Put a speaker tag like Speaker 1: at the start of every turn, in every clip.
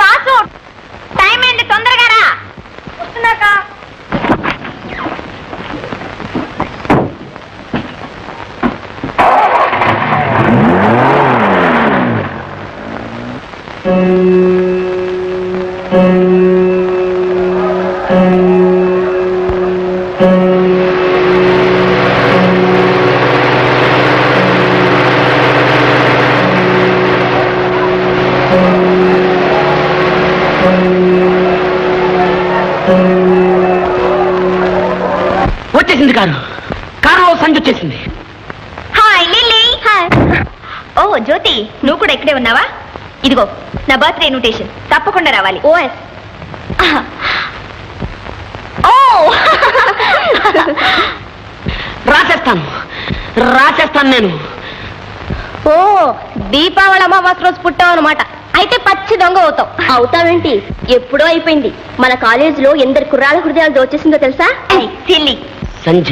Speaker 1: Vasu, time అయింది, తొందరగా రా. వస్తున్నాక
Speaker 2: వచ్చేసింది కారు సంజు వచ్చేసింది.
Speaker 1: Hi lily. ఓ జ్యోతి, నువ్వు కూడా ఇక్కడే ఉన్నావా? ఇదిగో నా బర్త్డే ఇన్విటేషన్, తప్పకుండా రావాలి. ఓఎస్.
Speaker 2: రాసేస్తాను నేను.
Speaker 1: ఓ, దీపావళి అమావాస్య రోజు పుట్టావు అనమాట. అయితే పచ్చి దొంగ అవుతావు. అవుతావేంటి? ఎప్పుడో అయిపోయింది. మన కాలేజీలో ఎందరు కుర్రాళ్ళ హృదయాలు దోచేసిందో తెలుసా? సిల్లీ
Speaker 2: సంజ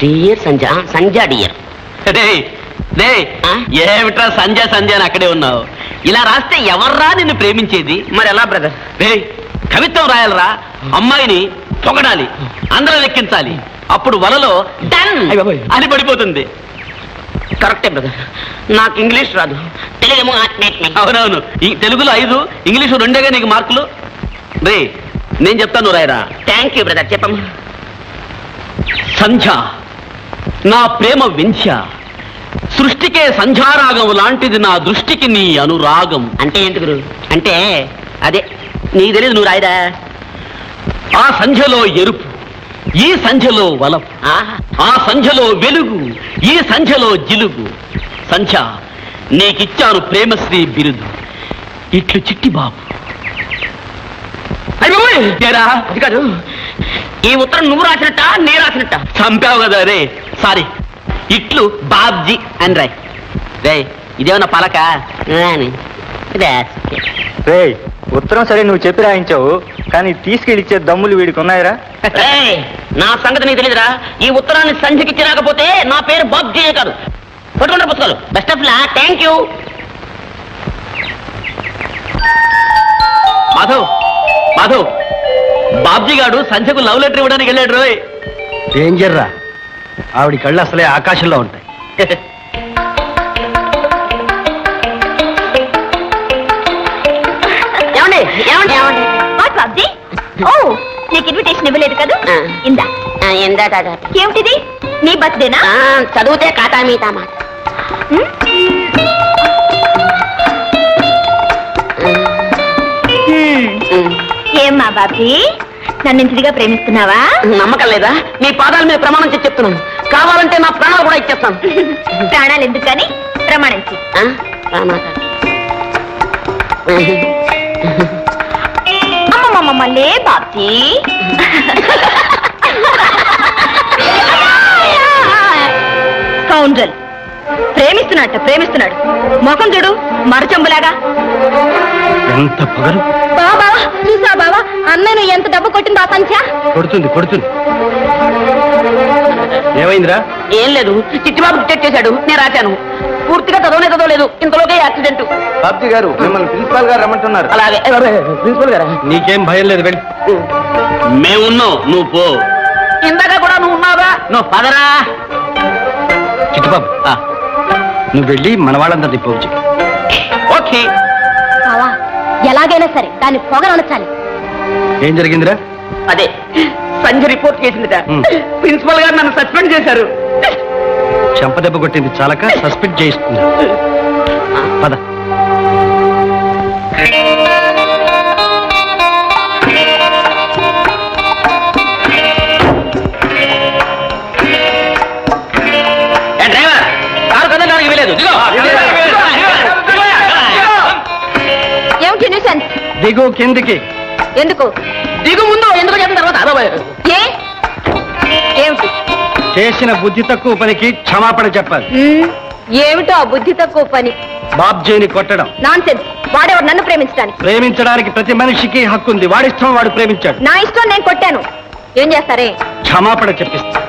Speaker 2: డియర్, సంజ డియర్.
Speaker 3: ఏమిట్రా సంజయ్ అని అక్కడే ఉన్నావు? ఇలా రాస్తే ఎవర్రా నిన్ను ప్రేమించేది?
Speaker 2: మరి ఎలా బ్రదర్?
Speaker 3: కవిత్వం రాయాలరా, అమ్మాయిని పొగడాలి, అందరూ లెక్కించాలి, అప్పుడు వలలో డన్ అని పడిపోతుంది.
Speaker 2: కరెక్టే బ్రదర్, నాకు ఇంగ్లీష్ రాదు, తెలుగేమో.
Speaker 3: అవునవును, తెలుగులో 5, ఇంగ్లీషు 2గా నీకు మార్కులు. నేను చెప్తాను రాయరా.
Speaker 2: థ్యాంక్ యూ బ్రదర్, చెప్పమ్మా.
Speaker 3: సంధ్య నా ప్రేమ వింధ్య, సృష్టికే సంధ్యారాగం లాంటిది నా దృష్టికి నీ అనురాగం.
Speaker 2: అంటే ఏంటి గురు? అంటే అదే నీకు తెలియదు, నువ్వు రాయరా.
Speaker 3: ఆ సంధ్యలో ఎరుపు, ఈ సంధ్యలో వలపు, ఆ సంధ్యలో వెలుగు, ఈ సంధ్యలో జిలుగు. సంధ్య నీకిచ్చాను ప్రేమశ్రీ బిరుదు, ఇట్లు చిట్టి బాబు.
Speaker 2: కాదు, ఈ ఉత్తరం నువ్వు రాసినట్ట నేను రాసినట్ట?
Speaker 3: చంపావు కదా రే. సారీ, ఇట్లు బాబ్జీ అని రాయ్. రే, ఇదేమన్నా పలక?
Speaker 4: ఉత్తరం సరే నువ్వు చెప్పి రాయించావు, కానీ తీసుకెళ్ళిచ్చే దమ్ములు వీడికి ఉన్నాయరా?
Speaker 2: నా సంగతి నీకు తెలియదురా. ఈ ఉత్తరాన్ని సంధ్యకిచ్చి రాకపోతే నా పేరు బాబ్జీ కాదు. పట్టుకుంటారు పుస్తకాలు. Best of luck. Thank you.
Speaker 3: Madhav, Babji గారు సంధ్యకు లవ్ లెటర్ ఇవ్వడానికి వెళ్ళాడు రోయ్.
Speaker 4: డేంజర్ రా, ఆవిడ కళ్ళు అసలే ఆకాశంలో ఉంటాయి.
Speaker 1: బాబ్జీ, ఓ నీకు ఇన్విటేషన్ ఇవ్వలేదు కదా? ఇందా. ఏమిటిది? నీ బర్త్డేనా?
Speaker 2: చదివితే కాటా మీతా మాట.
Speaker 1: ఏమ్మా బాబ్జీ, నన్ను ఇంటిగా ప్రేమిస్తున్నావా?
Speaker 2: నమ్మకం లేదా? నీ పాదాల మీద ప్రమాణం చేసి చెప్తున్నాను, కావాలంటే నా ప్రాణాలు కూడా ఇచ్చేస్తాను.
Speaker 1: ప్రాణాలు ఎందుకని ప్రమాణించి. అమ్మమ్మమ్మలే బాబ్జీ. కౌంజల్ ప్రేమిస్తున్నాడు. ముఖం చూడు, మరచంబులాగా.
Speaker 4: ఎంత పొగరు!
Speaker 1: బాబా చూసా బావా, అన్నయ్య ఎంత డబ్బు కొట్టిందో ఆ సంఖ్య.
Speaker 4: కొడుతుంది. ఏమైందిరా?
Speaker 2: ఏం లేదు, చిట్టిబాబు డిటెక్ట్ చేశాడు, నేను రాశాను. పూర్తిగా చదవలేదు, ఇంతలోకే యాక్సిడెంట్.
Speaker 4: బాబ్జీ గారు మిమ్మల్ని ప్రిన్సిపాల్ గారు రమ్మంటున్నారు.
Speaker 2: అలాగే. ప్రిన్సిపల్ గారా?
Speaker 4: నీకేం భయం లేదు, వెళ్ళి.
Speaker 3: మేమున్నావు, నువ్వు పో.
Speaker 2: ఇందాక కూడా నువ్వు ఉన్నావుగా,
Speaker 3: నువ్వు పదరా.
Speaker 4: చిట్టుబాబు, నువ్వు వెళ్ళి మన వాళ్ళందరినీ పోగు చెయ్యి.
Speaker 3: ఓకే.
Speaker 1: బావా, ఎలాగైనా సరే దాన్ని పొగరనొచ్చాలి.
Speaker 4: ఏం జరిగిందిరా?
Speaker 2: అదే సంజ రిపోర్ట్ చేసిందిట. ప్రిన్సిపల్ గారు నన్ను సస్పెండ్ చేశారు.
Speaker 4: చెంపదెబ్బ కొట్టింది చాలక సస్పెండ్ చేయిస్తుంది. పద.
Speaker 3: డ్రైవర్, కారు కదలడానికి వెళ్ళలేదు.
Speaker 1: ఏమిటి న్యూసెన్స్?
Speaker 4: దిగు కిందికి.
Speaker 1: ఎందుకు?
Speaker 2: దిగు ముందు, ఎందుకు చెప్పిన తర్వాత
Speaker 1: ఏమిటి?
Speaker 4: చేసిన బుద్ధి తక్కువ పనికి క్షమాపణ చెప్పాలి.
Speaker 1: ఏమిటో ఆ బుద్ధి తక్కువ పని?
Speaker 4: బాబ్జీని కొట్టడం.
Speaker 1: నాన్సెన్స్. వాడేవాడు నన్ను ప్రేమించడానికి.
Speaker 4: ప్రేమించడానికి ప్రతి మనిషికి హక్కు ఉంది. వాడిష్టం వాడు ప్రేమించాడు.
Speaker 1: నా ఇష్టం నేను కొట్టాను. ఏం చేస్తారే?
Speaker 4: క్షమాపణ చెప్పిస్తా.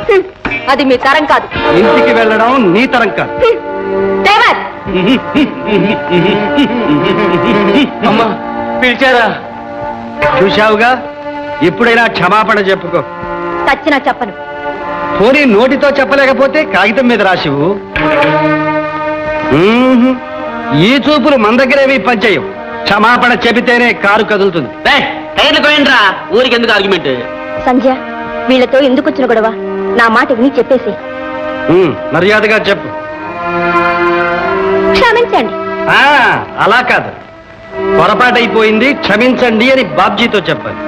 Speaker 1: అది మీ తరం కాదు.
Speaker 3: ఇంటికి వెళ్ళడం నీ తరం కాదు.
Speaker 1: డ్రైవర్,
Speaker 3: అమ్మా పిలిచారా? చూశావుగా, ఇప్పుడైనా క్షమాపణ చెప్పుకో.
Speaker 1: చచ్చినా చెప్పను.
Speaker 3: పోనీ నోటితో చెప్పలేకపోతే కాగితం మీద రాసివు. ఈ చూపులు మన దగ్గరేవి పనిచేయం. క్షమాపణ చెబితేనే కారు కదులుతుంది. ఊరికి ఎందుకు ఆర్గ్యుమెంట్?
Speaker 1: సంధ్య, వీళ్ళతో ఎందుకు వచ్చిన గొడవ? నా మాట విని చెప్పేసి.
Speaker 3: మర్యాదగా చెప్పు.
Speaker 1: క్షమించండి.
Speaker 3: అలా కాదు, పొరపాటైపోయింది క్షమించండి అని బాబ్జీతో చెప్పాలి.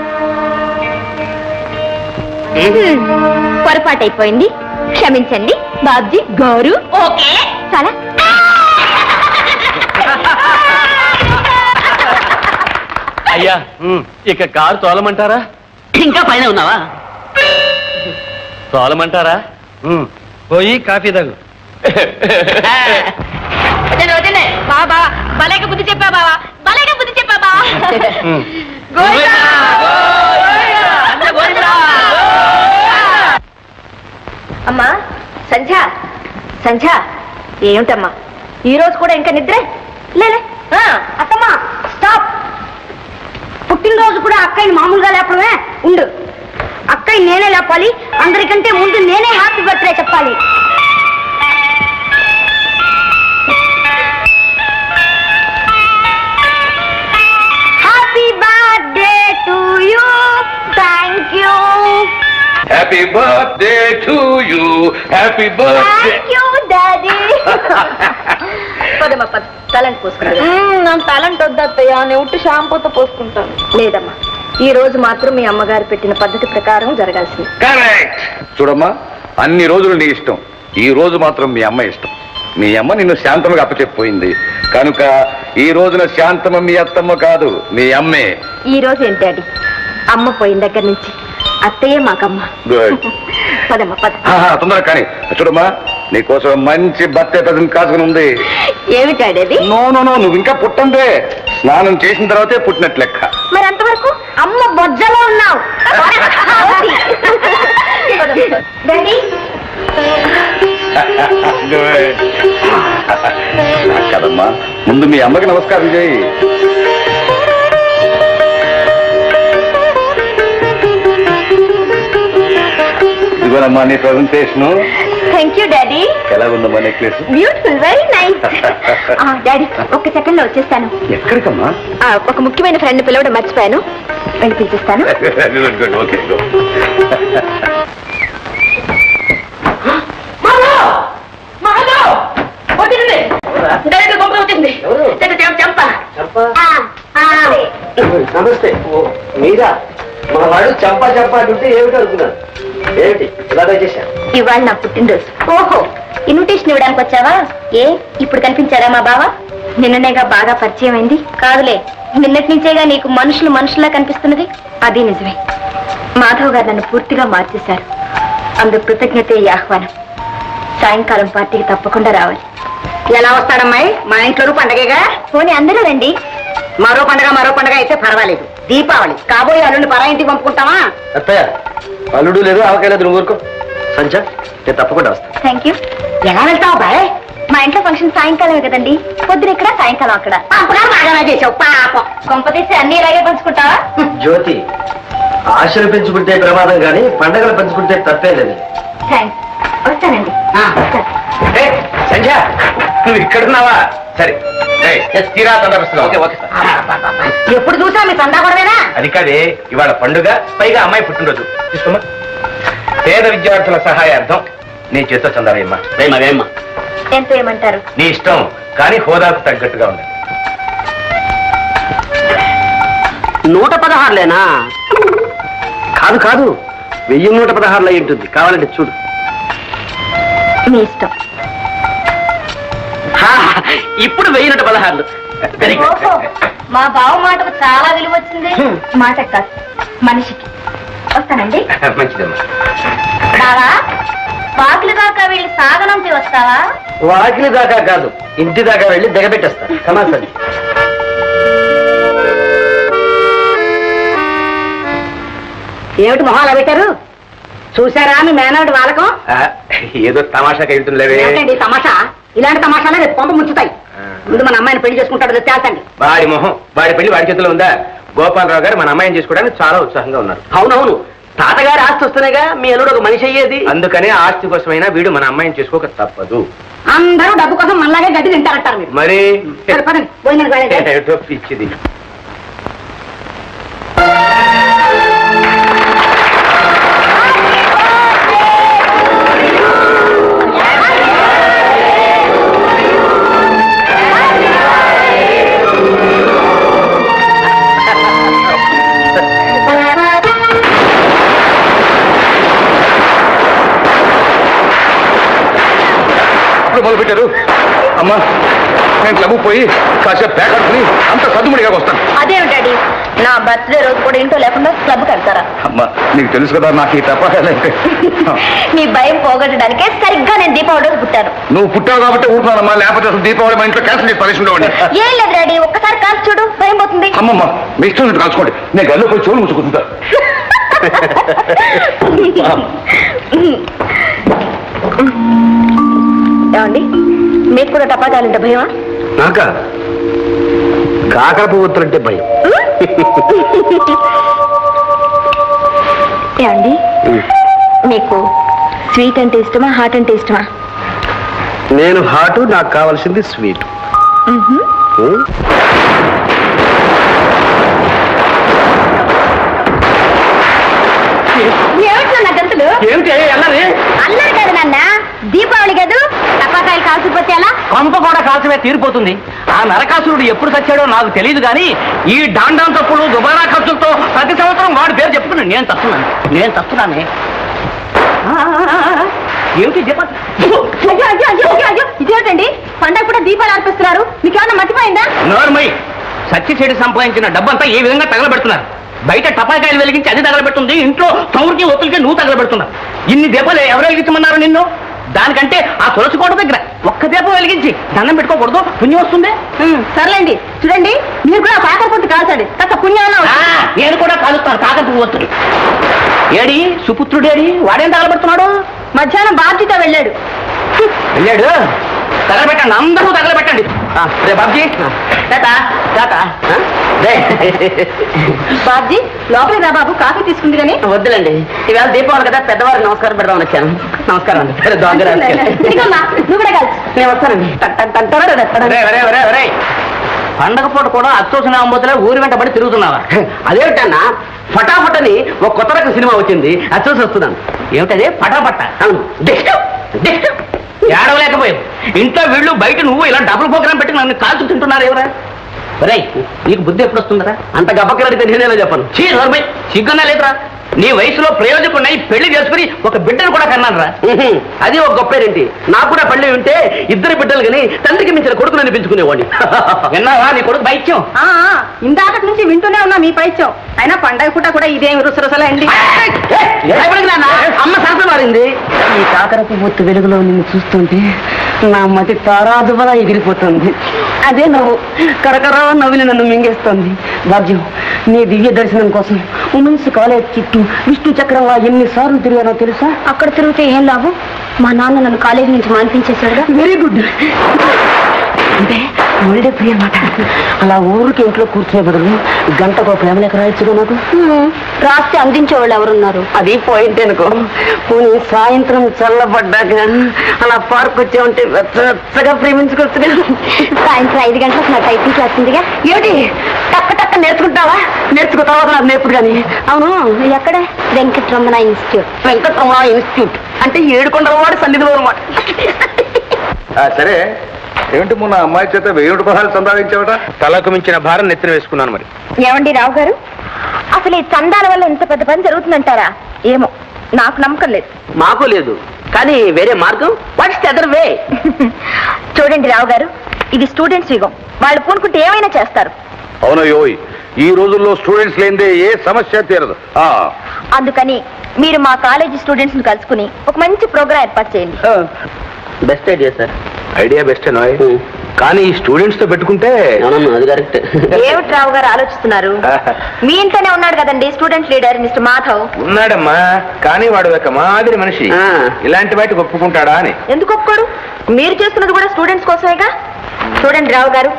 Speaker 1: పొరపాటైపోయింది, క్షమించండి బాబ్జీ గారు. ఓకే, చాలా.
Speaker 3: అయ్యా, ఇక కారు తోలమంటారా?
Speaker 2: ఇంకా పైన ఉన్నావా?
Speaker 3: తోలమంటారా? పోయి కాఫీ తాగు.
Speaker 1: బాబా భలేగా బుద్ధి చెప్పా బావా, భలేగా బుద్ధి చెప్పా బావా. అమ్మా సంధ్య, సంధ్య ఏమిటమ్మా ఈ రోజు కూడా ఇంకా నిద్రే? లేలే. అత్తమ్మా స్టాప్. పుట్టినరోజు కూడా అక్కయ్యని మామూలుగా లేపడమే. ఉండు, అక్కయ్య నేనే లేపాలి. అందరికంటే ముందు నేనే హ్యాపీ బర్త్డే చెప్పాలి. Happy birthday to you. Thank you.
Speaker 5: Happy birthday to you. Happy birthday.
Speaker 1: Thank you daddy. పదమ్మా పద, తలంటి పోసుకుంటా. నాకు తలంటి వద్దయ్యా, నేను ఉట్టి షాంపూతో పోసుకుంటాను. లేదమ్మా, ఈ రోజు మాత్రం మీ అమ్మగారు పెట్టిన పద్ధతి ప్రకారం జరగాల్సింది.
Speaker 5: Correct. చూడమ్మా, అన్ని రోజులు నీ ఇష్టం, ఈ రోజు మాత్రం మీ అమ్మ ఇష్టం. మీ అమ్మ నిన్ను శాంతమ్మగా అప్పచెప్పిపోయింది కనుక ఈ రోజున శాంతమ్మ మీ అత్తమ్మ కాదు, మీ అమ్మే.
Speaker 1: ఈ రోజు ఏంటి డాడీ, అమ్మ పోయిన దగ్గర నుంచి అత్తయ్యే మాకమ్మ.
Speaker 5: గుడ్.
Speaker 1: పదమ్మా పద.
Speaker 5: తొందరగా కానీ. చూడమ్మా, నీకోసం మంచి బర్త్డే ప్రెజెంట్ కాసుకుని ఉంది.
Speaker 1: ఏమి డాడీ అది?
Speaker 5: నో నో నో, నువ్వు ఇంకా పుట్టందే. స్నానం చేసిన తర్వాతే పుట్టినట్లు లెక్క.
Speaker 1: మరి అంతవరకు అమ్మ బొజ్జలో ఉన్నావు. డాడీ
Speaker 5: కదమ్మా, ముందు మీ అమ్మకి నమస్కారం చేయి. ఇదిగోనమ్మా నీ ప్రజెంటేషన్.
Speaker 1: Thank you daddy.
Speaker 5: ఎలా ఉందమ్మా necklace?
Speaker 1: Beautiful, very nice. Daddy ఒక్క సెకండ్ లో వచ్చేస్తాను.
Speaker 5: ఎక్కడికమ్మా?
Speaker 1: ఒక ముఖ్యమైన ఫ్రెండ్ పిలవడం మర్చిపోయాను, వెళ్ళి పిలిపిస్తాను.
Speaker 5: ఓకే.
Speaker 3: నమస్తే. మీరా? మా వాడు చంపా చంపా అంటుంటే ఏమిటి అనుకున్నాను. ఏమిటి ఇలాగా చేశాను?
Speaker 1: ఇవాళ నా పుట్టినరోజు. ఓహో, ఇన్విటేషన్ ఇవ్వడానికి వచ్చావా? ఏ ఇప్పుడు కనిపించారా మా బావ? నిన్ననేగా బాగా పరిచయం అయింది. కాదులే, నిన్నటి నుంచేగా నీకు మనుషులు మనుషుల్లా కనిపిస్తున్నది. అది నిజమే. మాధవ్ గారు నన్ను పూర్తిగా మార్చేశారు. అందుకు కృతజ్ఞతే ఈ ఆహ్వానం. సాయంకాలం పార్టీకి తప్పకుండా రావాలి.
Speaker 2: ఎలా వస్తాడమ్మాయి? మా ఇంట్లో పండగగా.
Speaker 1: పోనీ అందరూ రండి.
Speaker 2: మరో పండగ అయితే పర్వాలేదు. దీపావళి కాబోయే అల్లుడిని పరా ఇంటికి పంపుకుంటావా?
Speaker 3: అత్తయ్య, అల్లుడు లేదు, ఆవకాయ లేదు, నువ్వు ఊరుకో. సంచ, నేను తప్పకుండా వస్తాను.
Speaker 1: Thank you.
Speaker 2: ఎలా వెళ్తావు బాయ్?
Speaker 1: మా ఇంట్లో ఫంక్షన్ సాయంకాలమే కదండి. పొద్దున ఇక్కడ, సాయంకాలం అక్కడ.
Speaker 2: బాగా చేసావు పాపం.
Speaker 1: కొంపతీసి అన్ని ఇలాగే పంచుకుంటావా?
Speaker 3: జ్యోతి, ఆశలు పెంచుకుంటే ప్రమాదం కానీ పండగలు పెంచుకుంటే తప్పే లేదు.
Speaker 1: థ్యాంక్స్, వస్తానండి.
Speaker 5: సంధ్య, నువ్వు ఇక్కడున్నావా? సరే తీరా తొందరస్తున్నావు.
Speaker 2: ఎప్పుడు చూసా మీ సందా గొడవేనా?
Speaker 5: అది కాదే, ఇవాళ పండుగ, పైగా అమ్మాయి పుట్టినరోజు. తీసుకోమ్మా. పేద విద్యార్థుల సహాయార్థం నీ చేతో చందాలేమ్మా.
Speaker 2: వేమా
Speaker 1: ఎంత ఏమంటారు?
Speaker 5: నీ ఇష్టం, కానీ హోదాకు తగ్గట్టుగా ఉంది.
Speaker 2: 116లేనా?
Speaker 3: కాదు కాదు, 1116 అయి ఉంటుంది. కావాలంటే చూడు.
Speaker 1: మీ ఇష్టం.
Speaker 2: ఇప్పుడు 1116.
Speaker 1: ఓహో, మా బావ మాటకు చాలా విలువ వచ్చింది. మాట కాదు, మనిషికి. వస్తానండి.
Speaker 5: మంచిదమ్మా.
Speaker 1: బావా, వాకిలి దాకా వెళ్ళి సాగనంపి వస్తావా?
Speaker 3: వాకిలి దాకా కాదు, ఇంటి దాకా వెళ్ళి దిగబెట్టేస్తాను. కమాసండి.
Speaker 2: ఏమిటి మొహాలు పెట్టారు?
Speaker 6: చూసారా మీ మేనవుడి వాళ్ళకం?
Speaker 3: ఏదో తమాషాకి వెళ్తుందిలేవే.
Speaker 6: ఏంటండి తమాషా? ఇలాంటి తమాషాలే రేపు కొంప ముంచుతాయి. ముందు మన అమ్మాయిని పెళ్లి చేసుకుంటాడో తేల్చండి.
Speaker 3: వాడి మొహం, వాడి పెళ్లి వాడి చేతిలో ఉందా? గోపాలరావు గారు మన అమ్మాయిని చేసుకోవడానికి చాలా ఉత్సాహంగా ఉన్నారు. అవునవును, తాతగారి ఆస్తి వస్తేనేగా మీ అల్లుడు ఒక మనిషి అయ్యేది. అందుకనే ఆస్తి కోసమైనా వీడు మన అమ్మాయిని చేసుకోక తప్పదు.
Speaker 6: అందరూ డబ్బు కోసం మనలాగే గడ్డి తింటారంటారు మీరు.
Speaker 3: మరి
Speaker 6: సరే, పదండి, భోజనానికి వెళ్ళండి.
Speaker 3: ఏటో పిచ్చిది.
Speaker 5: మొదలు పెట్టారు. అమ్మా, నేను క్లబ్ పోయి కాసేపు ప్యాకర్స్ని అంత సద్దుముడిగా వస్తాను.
Speaker 1: అదేమి డాడీ, నా బర్త్డే రోజు కూడా ఇంట్లో లేకుండా క్లబ్ కడతారా?
Speaker 5: అమ్మా, నీకు తెలుసు కదా నాకు ఈ తప్పలేంటే.
Speaker 1: మీ భయం పోగొట్టడానికే సరిగ్గా నేను దీపావళి రోజు పుట్టాను.
Speaker 5: నువ్వు పుట్టావు కాబట్టి ఊరుకున్నానమ్మా, లేకపోతే అసలు దీపావళి మా ఇంట్లో క్యాన్సిల్ చేసి పరిస్థితి ఉండేవాడిని.
Speaker 1: ఏం లేదు డాడీ, ఒక్కసారి కాల్చి చూడు, భయం పోతుంది.
Speaker 5: అమ్మమ్మ, మీ ఇష్టం నుండి కలుసుకోండి, నేను గల్లో పోయి చెవులు ముచ్చుకుంటా.
Speaker 1: ఏమండి, మీకు కూడా టపాకాలంటే భయమా?
Speaker 3: నాకా కాకర పువ్వులంటే భయం.
Speaker 1: ఏమండి, మీకు స్వీట్ అంటే ఇష్టమా, హాట్ అంటే ఇష్టమా?
Speaker 3: నేను హాటు, నాకు కావాల్సింది స్వీట్.
Speaker 1: ఏమిటి గంతులు?
Speaker 3: ఏమిటి అల్లరి?
Speaker 1: అల్లరి కాదు నాన్న, దీపావళి కాదు, టపాకాయలు కాల్చిపోతే ఎలా?
Speaker 3: కొంప కూడా కాల్చమే తీరిపోతుంది. ఆ నరకాసురుడు ఎప్పుడు చచ్చాడో నాకు తెలియదు కానీ ఈ డాండాం తప్పులు దుబారా ఖర్చులతో ప్రతి సంవత్సరం వాడి పేరు చెప్పుకుని నేను తస్తున్నానే. ఏమిటి దీప?
Speaker 1: అయ్యో అయ్యో అయ్యో అయ్యో అయ్యో, ఇదేమిటండి పండగ కూడా దీపాలు అర్పిస్తున్నారు? మీకు ఏమన్నా మర్చిపోయిందా?
Speaker 3: నోర్మై, సచ్చి చెడి సంపాదించిన డబ్బంతా ఏ విధంగా తగలబెడుతున్నారు? బయట టపాకాయలు వెలిగించి అది తగలబెట్టుంది, ఇంట్లో చౌరికి ఒత్తులకి నువ్వు తగలబెడుతున్నావు. ఇన్ని దీపాలు ఎవరు వెలిగించమన్నారు నిన్ను? దానికంటే ఆ తులసి కోట దగ్గర ఒక్క దీపం వెలిగించి దండం పెట్టుకోకూడదు, పుణ్యం వస్తుంది.
Speaker 1: సర్లేండి, చూడండి మీరు కూడా కాకర పొట్టు కాల్చండి, కాస్త పుణ్యం.
Speaker 3: నేను కూడా కాలుస్తాను కాకర పువ్వు వస్తుంది. ఏడి సుపుత్రుడేడి? వాడేం తగలబెడుతున్నాడు?
Speaker 1: మధ్యాహ్నం బాబ్జీతో వెళ్ళాడు.
Speaker 3: తగలబెట్టండి, అందరూ తగలబెట్టండి. రే బాబ్జీ,
Speaker 1: బాబ్జీ లోపలికి రా బాబు, కాఫీ తీసుకుంది కానీ.
Speaker 2: వద్దులండి, ఈవేళ దీపావళి కదా, పెద్దవారికి నమస్కారం పెడదామని వచ్చాను. నమస్కారం అండి.
Speaker 1: నువ్వు కూడా కాల్చు.
Speaker 2: నేను వస్తానండి.
Speaker 3: పండగ పూట కూడా అచ్చోసిన అమ్మతులే ఊరి వెంట పడి తిరుగుతున్నావా?
Speaker 2: అదేమిటన్నా, ఫటాఫట్ అని ఒక కొత్త రకం సినిమా వచ్చింది, అది చూసి వస్తున్నాను.
Speaker 3: ఏమిటది? పటాపట్ట.
Speaker 2: అవును,
Speaker 3: ఏడవలేకపోయావు. ఇంట్లో వీళ్ళు, బయట నువ్వు ఇలా డబుల్ ప్రోగ్రాం పెట్టి నన్ను కాల్చు తింటున్నారు ఎవరా? రే, నీకు బుద్ధి ఎప్పుడు వస్తుందరా?
Speaker 2: అంత గబ్బకరడితే నేనేలా చెప్పను.
Speaker 3: సిగ్గున్నా లేదురా? నీ వయసులో ప్రయోజకున్నాయి, పెళ్లి చేసుకుని ఒక బిడ్డను కూడా కన్నాను రా.
Speaker 2: అది ఒక గొప్పేరేంటి? నాకు కూడా పెళ్లి ఉంటే ఇద్దరు బిడ్డలు కానీ తండ్రికి మించిన కొడుకుని అనిపించుకునేవాడిని.
Speaker 3: విన్నావా నీ కొడుకు బైత్యం?
Speaker 6: ఇందాకటి నుంచి వింటూనే ఉన్నా మీ పైత్యం. అయినా పండగ పూట కూడా ఇదేమి రుసరుసలే అండి.
Speaker 2: అమ్మ శాస్త్రం మారింది. ఈ కాకర పువ్వు వెలుగులో నిన్ను చూస్తుంటే నా మతి తారాదువలా ఎగిరిపోతుంది. అదే నవ్వు కరకరా నవ్వుని నన్ను మింగేస్తుంది. భాగ్యం, నీ దివ్య దర్శనం కోసం ఉమెన్స్ కాలేజ్ చుట్టూ విష్ణు చక్రంగా ఎన్నిసార్లు తిరిగానో తెలుసా?
Speaker 1: అక్కడ తిరిగితే ఏం లాభం? మా నాన్న నన్ను కాలేజీ నుంచి మాన్పించేశాడుగా.
Speaker 2: Very good. అంటే ఒళ్ళే ప్రియ అన్నమాట. అలా ఊరికి ఇంట్లో కూర్చునే బదులు గంటకు ప్రేమలేక రాయొచ్చుగా నాకు.
Speaker 1: రాస్తే అందించేవాళ్ళు ఎవరున్నారు?
Speaker 2: అది పాయింట్ అనుకో. పోనీ సాయంత్రం చల్లబడ్డాక అలా పార్క్ వచ్చే ఉంటే వెచ్చగా ప్రేమించుకొచ్చుగా.
Speaker 1: సాయంత్రం 5 గంటలకు నా టైపింగ్ క్లాస్ ఉందిగా.
Speaker 2: ఏమిటి టక్క టక్క నేర్చుకుంటావా? నేర్చుకో, తర్వాత నాకు నేర్పుడు కానీ.
Speaker 1: అవును, ఎక్కడ? వెంకటరమణ ఇన్స్టిట్యూట్.
Speaker 2: వెంకటరమణ ఇన్స్టిట్యూట్ అంటే ఏడుకొండలవాడు సన్నిధిలో అనమాట.
Speaker 5: సరే, ఏమిటి మొన్న అమ్మాయి చేత 1000 రూపాయలు సంపాదించావట?
Speaker 3: తలకు మించిన భారం నెత్తిన వేసుకున్నాను. మరి
Speaker 1: ఏమండి రావు గారు, అసలు ఈ చందాల వల్ల ఎంత పెద్ద పని జరుగుతుందంటారా? ఏమో, నాకు నమ్మకం లేదు.
Speaker 2: మాకు లేదు, కానీ వేరే మార్గం. What's the other way?
Speaker 1: చూడండి రావు గారు, ఇది స్టూడెంట్స్ యుగం. వాళ్ళు పూనుకుంటే ఏమైనా చేస్తారు.
Speaker 5: అవునయ్యోయ్, ఈ రోజుల్లో స్టూడెంట్స్ లేనిదే ఏ సమస్య తీరదు.
Speaker 1: అందుకని మీరు మా కాలేజీ స్టూడెంట్స్ ని కలుసుకుని ఒక మంచి ప్రోగ్రాం ఏర్పాటు చేయండి.
Speaker 2: Best idea sir.
Speaker 3: Idea best నాయ్. కానీ ఈ స్టూడెంట్స్ తో పెట్టుకుంటే
Speaker 2: అది కరెక్ట్.
Speaker 1: ఏమిటి రావు గారు ఆలోచిస్తున్నారు? మీ ఇంట్లోనే ఉన్నాడు కదండి స్టూడెంట్ లీడర్ మిస్టర్ మాధవ్.
Speaker 3: ఉన్నాడమ్మా, కానీ వాడు ఒక మాదిరి మనిషి. ఇలాంటి వాటికి ఒప్పుకుంటాడా అని.
Speaker 1: ఎందుకు ఒప్పుకోడు? మీరు చేస్తున్నది కూడా స్టూడెంట్స్ కోసమేగా. చూడండి రావు గారు,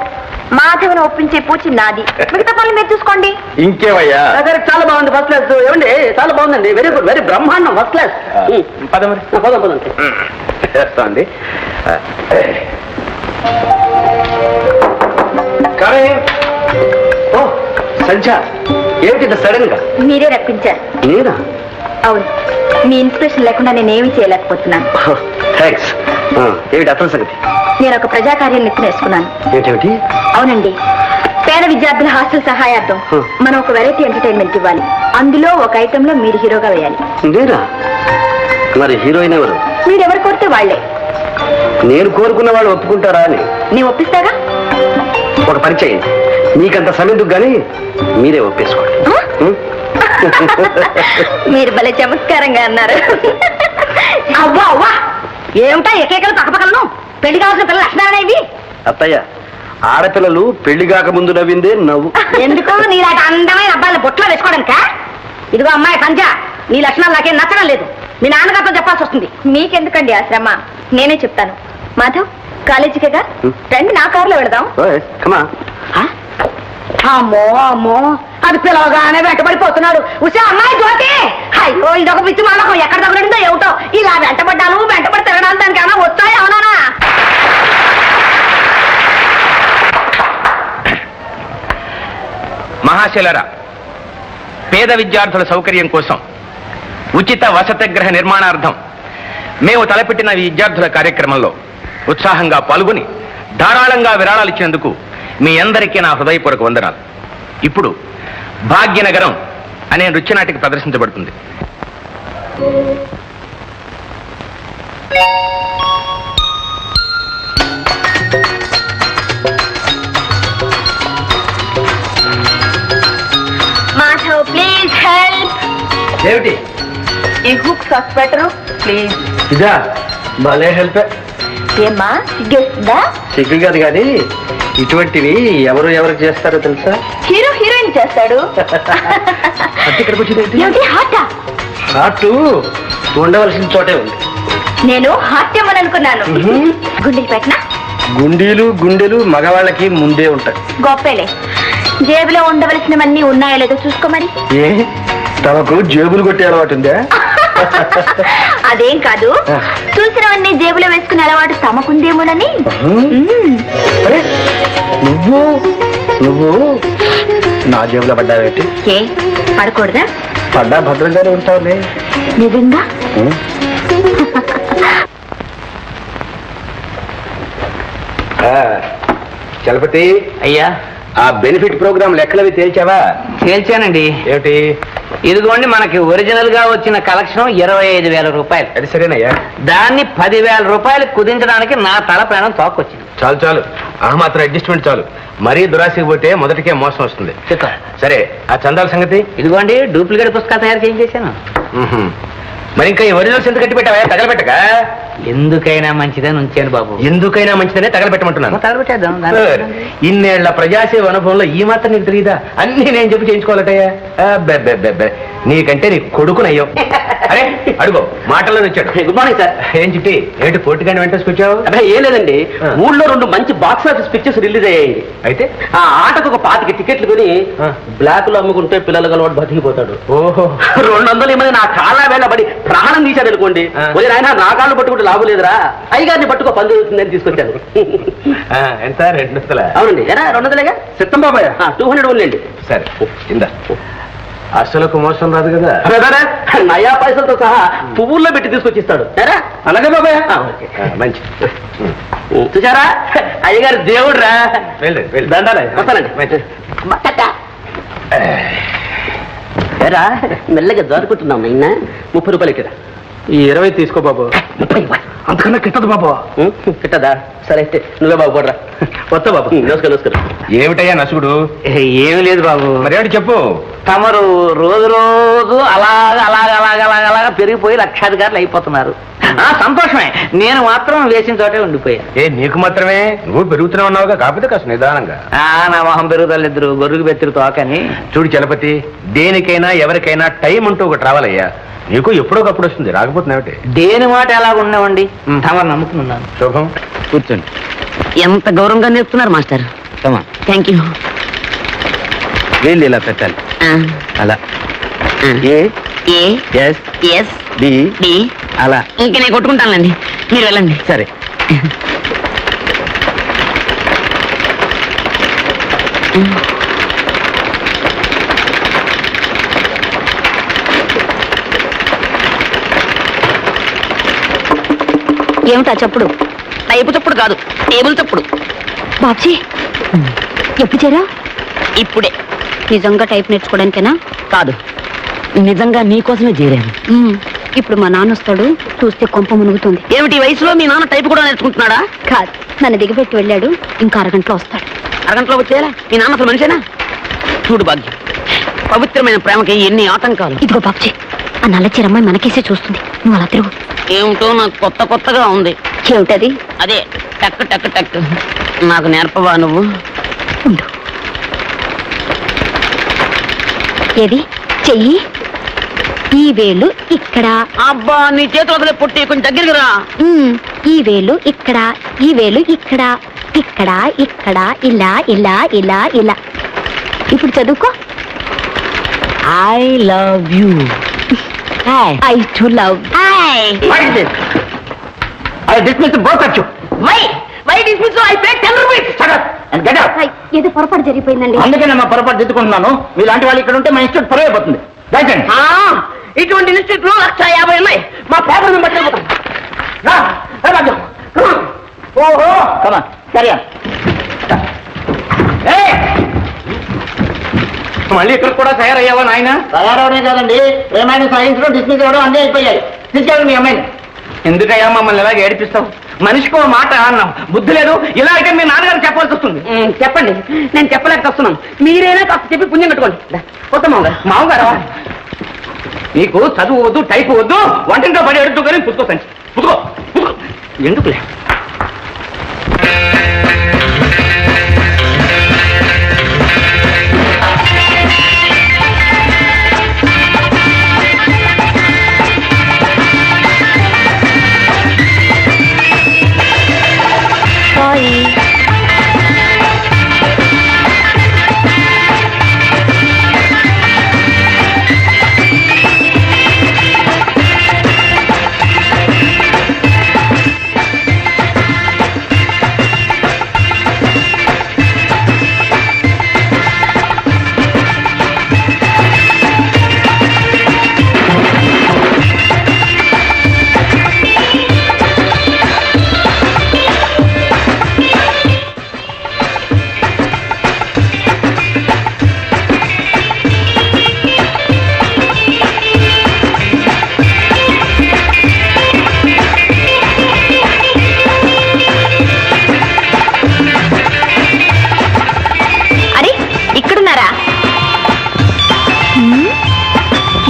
Speaker 1: మాధవ్ని ఒప్పించే పూచి నాది, మిగతా పనులు మీరు చూసుకోండి.
Speaker 3: ఇంకేవయ్యా?
Speaker 2: చాలా బాగుంది, ఫస్ట్ క్లాస్. ఏమండి చాలా బాగుందండి, వెరీ గుడ్, వెరీ బ్రహ్మాండం, ఫస్ట్ క్లాస్. పదం
Speaker 3: చేస్తా అండి. కానీ ఓ సంధ్య, ఏమిటి సడన్ గా?
Speaker 1: మీరే రప్పించారు.
Speaker 2: నేనా?
Speaker 1: అవును, మీ ఇన్స్పిరేషన్ లేకుండా నేనేమీ చేయలేకపోతున్నాను.
Speaker 2: థ్యాంక్స్. ఏమిటి అసలు సంగతి?
Speaker 1: నేను ఒక ప్రజాకార్యం నెత్తినేసుకున్నాను.
Speaker 2: ఏమిటి?
Speaker 1: అవునండి, పేద విద్యార్థుల హాస్టల్ సహాయార్థం మనం ఒక వెరైటీ ఎంటర్టైన్మెంట్ ఇవ్వాలి. అందులో ఒక ఐటమ్ లో మీరు హీరోగా వేయాలి.
Speaker 2: నేనా? మరి హీరోయిన్ ఎవరు?
Speaker 1: మీరెవరు కోరితే వాళ్లే.
Speaker 2: నేను కోరుకున్న వాళ్ళు ఒప్పుకుంటారా అని?
Speaker 1: నేను ఒప్పిస్తాగా.
Speaker 2: ఒక పని చేయండి, మీకంత సమయం కానీ మీరే ఒప్పేసుకోండి.
Speaker 1: మీరు భలే చమత్కారంగా అన్నారు.
Speaker 6: అవ్వా అవ్వా, ఏమిటా ఎకేకలు పక్కపక్కలను? పెళ్లి కావాల్సిన పిల్లలు లక్షణాలనే ఇవి.
Speaker 2: అత్తయ్య, ఆడపిల్లలు పెళ్లి కాక ముందు నవ్విందే నవ్వు.
Speaker 6: ఎందుకు నీలాంటి అందమైన అబ్బాయిని బొట్లో వేసుకోవడానికా? ఇదిగో అమ్మాయి సంజ, నీ లక్షణాలు నాకేం నచ్చడం లేదు. మీ నాన్నగారితో చెప్పాల్సి వస్తుంది.
Speaker 1: మీకెందుకండి ఆ శ్రమ, నేనే చెప్తాను. మాధవ్, కాలేజీకేగా రండి, నా కారులో వెళదాం.
Speaker 6: అమ్మో అమ్మో, అది పిలవగానే వెంటబడిపోతున్నాడు. ఉసే అమ్మాయి జ్యోతి, అయ్యో ఇదొక పిచ్చి మానకం, ఎక్కడ తగ్గడిందో ఏమిటో. ఇలా వెంటబడి తిరగడానికి దానికి ఏమైనా వచ్చాయి? అవునా?
Speaker 3: మహాశైలరా, పేద విద్యార్థుల సౌకర్యం కోసం ఉచిత వసతిగృహ నిర్మాణార్థం మేము తలపెట్టిన ఈ విద్యార్థుల కార్యక్రమంలో ఉత్సాహంగా పాల్గొని ధారాళంగా విరాళాలు ఇచ్చినందుకు మీ అందరికీ నా హృదయపూర్వక వందనాలు. ఇప్పుడు భాగ్యనగరం అనే నృత్యనాటిక ప్రదర్శించబడుతుంది.
Speaker 1: Madhav, please help.
Speaker 3: ఏమిటి?
Speaker 1: ఈ హుక్ సాక్స్ పెట్టరు ప్లీజ్.
Speaker 3: ఇదా? భలే హెల్ప్.
Speaker 1: ఏమ్మా, సిగ్గేస్తుందా?
Speaker 3: సిగ్గు కాదు కానీ ఇటువంటివి ఎవరికి చేస్తారో తెలుసా?
Speaker 1: హీరో హీరోయిన్ చేస్తాడు.
Speaker 3: ఇక్కడికి వచ్చింది
Speaker 1: ఏమిటి హాటా?
Speaker 3: హార్ట్ ఉండవలసిన చోటే ఉంది.
Speaker 1: నేను హాట్యం అని అనుకున్నాను. గుండెలు పెట్టినా?
Speaker 3: గుండెలు మగవాళ్ళకి ముందే ఉంటాయి.
Speaker 1: గొప్పలే, జేబులో ఉండవలసినవన్నీ ఉన్నాయో లేదో చూసుకో మరి.
Speaker 3: ఏ తమకు జేబులు కొట్టే అలవాటు ఉందా?
Speaker 1: అదేం కాదు, చూసినవన్నీ జేబులో వేసుకునే అలవాటు తమకుందేమోనని.
Speaker 3: నువ్వు నా జేబులో పడ్డావేంటి?
Speaker 1: ఏ పడకూడదా?
Speaker 3: పడ్డా భద్రంగానే ఉంటావులే.
Speaker 1: నిజంగా?
Speaker 3: చలపతి
Speaker 4: అయ్యా,
Speaker 3: ఆ బెనిఫిట్ ప్రోగ్రామ్ లెక్కలవి తేల్చావా?
Speaker 4: తేల్చానండి.
Speaker 3: ఏమిటి?
Speaker 4: ఇదిగోండి, మనకి ఒరిజినల్ గా వచ్చిన కలెక్షన్ 25,000 రూపాయలు.
Speaker 3: అది సరేనయ్యా.
Speaker 4: దాన్ని 10,000 రూపాయలు కుదించడానికి నా తల ప్రాణం తోక్కొచ్చింది.
Speaker 3: చాలు ఆ మాత్రం అడ్జస్ట్మెంట్ చాలు. మరీ దురాశకి పోతే మొదటికే మోసం వస్తుంది. సరే, ఆ చందాల సంగతి?
Speaker 4: ఇదిగోండి, డూప్లికేట్ పుస్తకాలు తయారు చేయించేశాను.
Speaker 3: మరి ఇంకా ఈ ఒరిజినల్స్ ఎంత కట్టి పెట్టావా? తగలబెట్టక.
Speaker 4: ఎందుకైనా మంచిదని ఉంచాను బాబు.
Speaker 3: ఎందుకైనా మంచిదనే తగలబెట్టమంటున్నాను.
Speaker 4: తగలబెట్టేద్దాం.
Speaker 3: ఇన్నేళ్ల ప్రజాసేవ అనుభవంలో ఈ మాత్రం నీకు తెలియదా? అన్ని నేను చెప్పి చేయించుకోవాలటయ్యా. నీకంటే నీ కొడుకునయ్యో. అరే అడుగో, మాటల్లో వచ్చాడు.
Speaker 2: Good morning sir.
Speaker 3: ఏం చిట్టి, ఏంటి పోటీగానే వెంటేసుకొచ్చావు?
Speaker 2: అదే ఏం లేదండి, ఊళ్ళో 2 మంచి బాక్స్ ఆఫీస్ పిక్చర్స్ రిలీజ్ అయ్యాయి.
Speaker 3: అయితే
Speaker 2: ఆ ఆటకు ఒక 25 టికెట్లు కొని బ్లాక్ లో అమ్ముకుంటే పిల్లలు గలవాడు బతికిపోతాడు.
Speaker 3: ఓహో,
Speaker 2: 200 మంది నా కాళ్ళ వేళబడి ప్రాణం తీశాడు అనుకోండి. ఆయన నా కాళ్ళు పట్టుకుంటే లాభం లేదురా, అయ్యగారిని పట్టుకో పని జరుగుతుందని తీసుకొచ్చాను.
Speaker 3: ఎంత? 200?
Speaker 2: అవునండి. ఎరా 200లేగా?
Speaker 3: సిద్ధం బాబాయ్.
Speaker 2: 200 ఓన్లేండి.
Speaker 3: సరే ఇందా. అసలుకు మోసం రాదు కదా?
Speaker 2: నయా పైసలతో సహా పువ్వుల్లో పెట్టి తీసుకొచ్చిస్తాడు.
Speaker 3: అలాగే బాబాయ్.
Speaker 2: మంచి చూసారా, అయ్యగారు దేవుడు రా.
Speaker 3: దండాలే.
Speaker 2: వస్తానండి. ఎరా మెల్లగా జారుకుంటున్నాం. 30 రూపాయలు ఇక్కడ.
Speaker 3: ఈ 20 తీసుకో బాబు.
Speaker 2: 30
Speaker 3: అంతకన్నా కిట్టదు బాబు.
Speaker 2: కిట్టదా? సరే నువ్వే బాబు పోడ్రా.
Speaker 3: వస్తా బాబు.
Speaker 2: నమస్కారం.
Speaker 5: ఏమిటయ్యా నసుగుడు?
Speaker 2: ఏమి లేదు బాబు.
Speaker 5: మరేమిటి చెప్పు.
Speaker 2: తమరు రోజు రోజు అలాగా పెరిగిపోయి లక్షాధికారులు అయిపోతున్నారు. సంతోషమే. నేను మాత్రం వేసిన చోటే ఉండిపోయాను.
Speaker 5: నీకు మాత్రమే? నువ్వు పెరుగుతూనే ఉన్నావుగా, కాకపోతే కాస్త నిదానంగా.
Speaker 2: నా మొహం పెరుగుదల ఇద్దరు గొర్రెకు బెత్తిరి తోకని.
Speaker 5: చూడు చలపతి, దేనికైనా ఎవరికైనా టైం అంటూ ఒకటి రావాలయ్యా. నీకు ఎప్పుడోకప్పుడు వస్తుంది, రాకపోతున్నావుటే.
Speaker 2: దేని మాట ఎలాగ ఉన్నామండి, తమరు నమ్ముకున్నాను.
Speaker 5: శుభం.
Speaker 2: కూర్చోండి. ఎంత గౌరవంగా నేర్పుతున్నారు మాస్టర్. Thank you.
Speaker 5: వీళ్ళు ఇలా పెట్టాలి, అలా. అలా.
Speaker 2: ఇంకా నేను కొట్టుకుంటానులేండి, మీరు వెళ్ళండి.
Speaker 5: సరే.
Speaker 1: ఏమిటా చప్పుడు?
Speaker 2: టైపు చప్పుడు కాదు, టేబుల్ చప్పుడు.
Speaker 1: బాబ్జీ ఎప్పుడు చేరా?
Speaker 2: ఇప్పుడే.
Speaker 1: నిజంగా టైప్ నేర్చుకోవడానికేనా?
Speaker 2: కాదు, నిజంగా నీకోసమే చేరాను.
Speaker 1: ఇప్పుడు మా నాన్న వస్తాడు, చూస్తే కొంప మునుగుతుంది.
Speaker 2: ఏమిటి వయసులో మీ నాన్న టైపు కూడా నేర్చుకుంటున్నాడా?
Speaker 1: కాదు, నన్ను దిగబెట్టి వెళ్ళాడు, ఇంకా అరగంటలో వస్తాడు.
Speaker 2: అరగంటలో వచ్చేలా? మీ నాన్న అసలు మనిషేనా? చూడు భాగ్యం, పవిత్రమైన ప్రేమకి ఎన్ని ఆటంకాలు.
Speaker 1: ఇదిగో బాబ్జీ, ఆ నల్ల చీరమ్మాయి మనకేసే చూస్తుంది, నువ్వు అలా తిరుగు.
Speaker 2: ఏమిటో నాకు కొత్తగా ఉంది.
Speaker 1: ఏమిటది?
Speaker 2: అదే టక్ టక్ టక్. నాకు నేర్పవా నువ్వు?
Speaker 1: ఉండు. ఏది చెయ్యి? ఈ వేలు ఇక్కడ.
Speaker 2: అబ్బా, నీ చేతులు అసలే పొట్టి, కొంచెం దగ్గరికి రా.
Speaker 1: ఈ వేలు ఇక్కడ, ఈ వేలు ఇక్కడ, ఇక్కడ ఇక్కడ, ఇలా ఇలా ఇలా ఇలా. ఇప్పుడు చదువుకో.
Speaker 2: I love you.
Speaker 1: I to love. ఏదో పొరపాటు జరిగిపోయిందండి.
Speaker 3: అందుకే నా పొరపాటు దిద్దుకుంటున్నాను. మీలాంటి వాళ్ళు ఇక్కడ ఉంటే మా ఇన్స్టిట్యూట్ పరువు అయిపోతుంది.
Speaker 2: ఇటువంటి ఇన్స్టిట్యూట్లు 150 ఉన్నాయి. మా పేపర్ మేము పట్టుకుపోతాం.
Speaker 3: ఓహో సరే. మళ్ళీ ఇక్కడ కూడా తయారయ్యావా నాయన? తయారవడే కాదండి, ఏమైనా సాయించడం డిస్మిస్ అవ్వడం అన్నీ అయిపోయాయి. తీసుకెళ్ళండి మీ అమ్మాయిని. ఎందుకయ్యా మమ్మల్ని ఎలాగ ఏడిపిస్తావు? మనిషికో మాట అన్నాం, బుద్ధి లేదు. ఇలా అయితే మీ నాన్నగారు చెప్పాల్సి వస్తుంది.
Speaker 2: చెప్పండి, నేను చెప్పలేక వస్తున్నాను. మీరైనా కాస్త చెప్పి పుణ్యం కట్టుకోండి.
Speaker 3: కొత్త మామగారా? నీకు చదువు వద్దు, టైపు వద్దు, వంటింట్లో పడి ఎడుతూ కానీ పుచ్చుకో సంచి. పుచ్చుకో ఎందుకులే.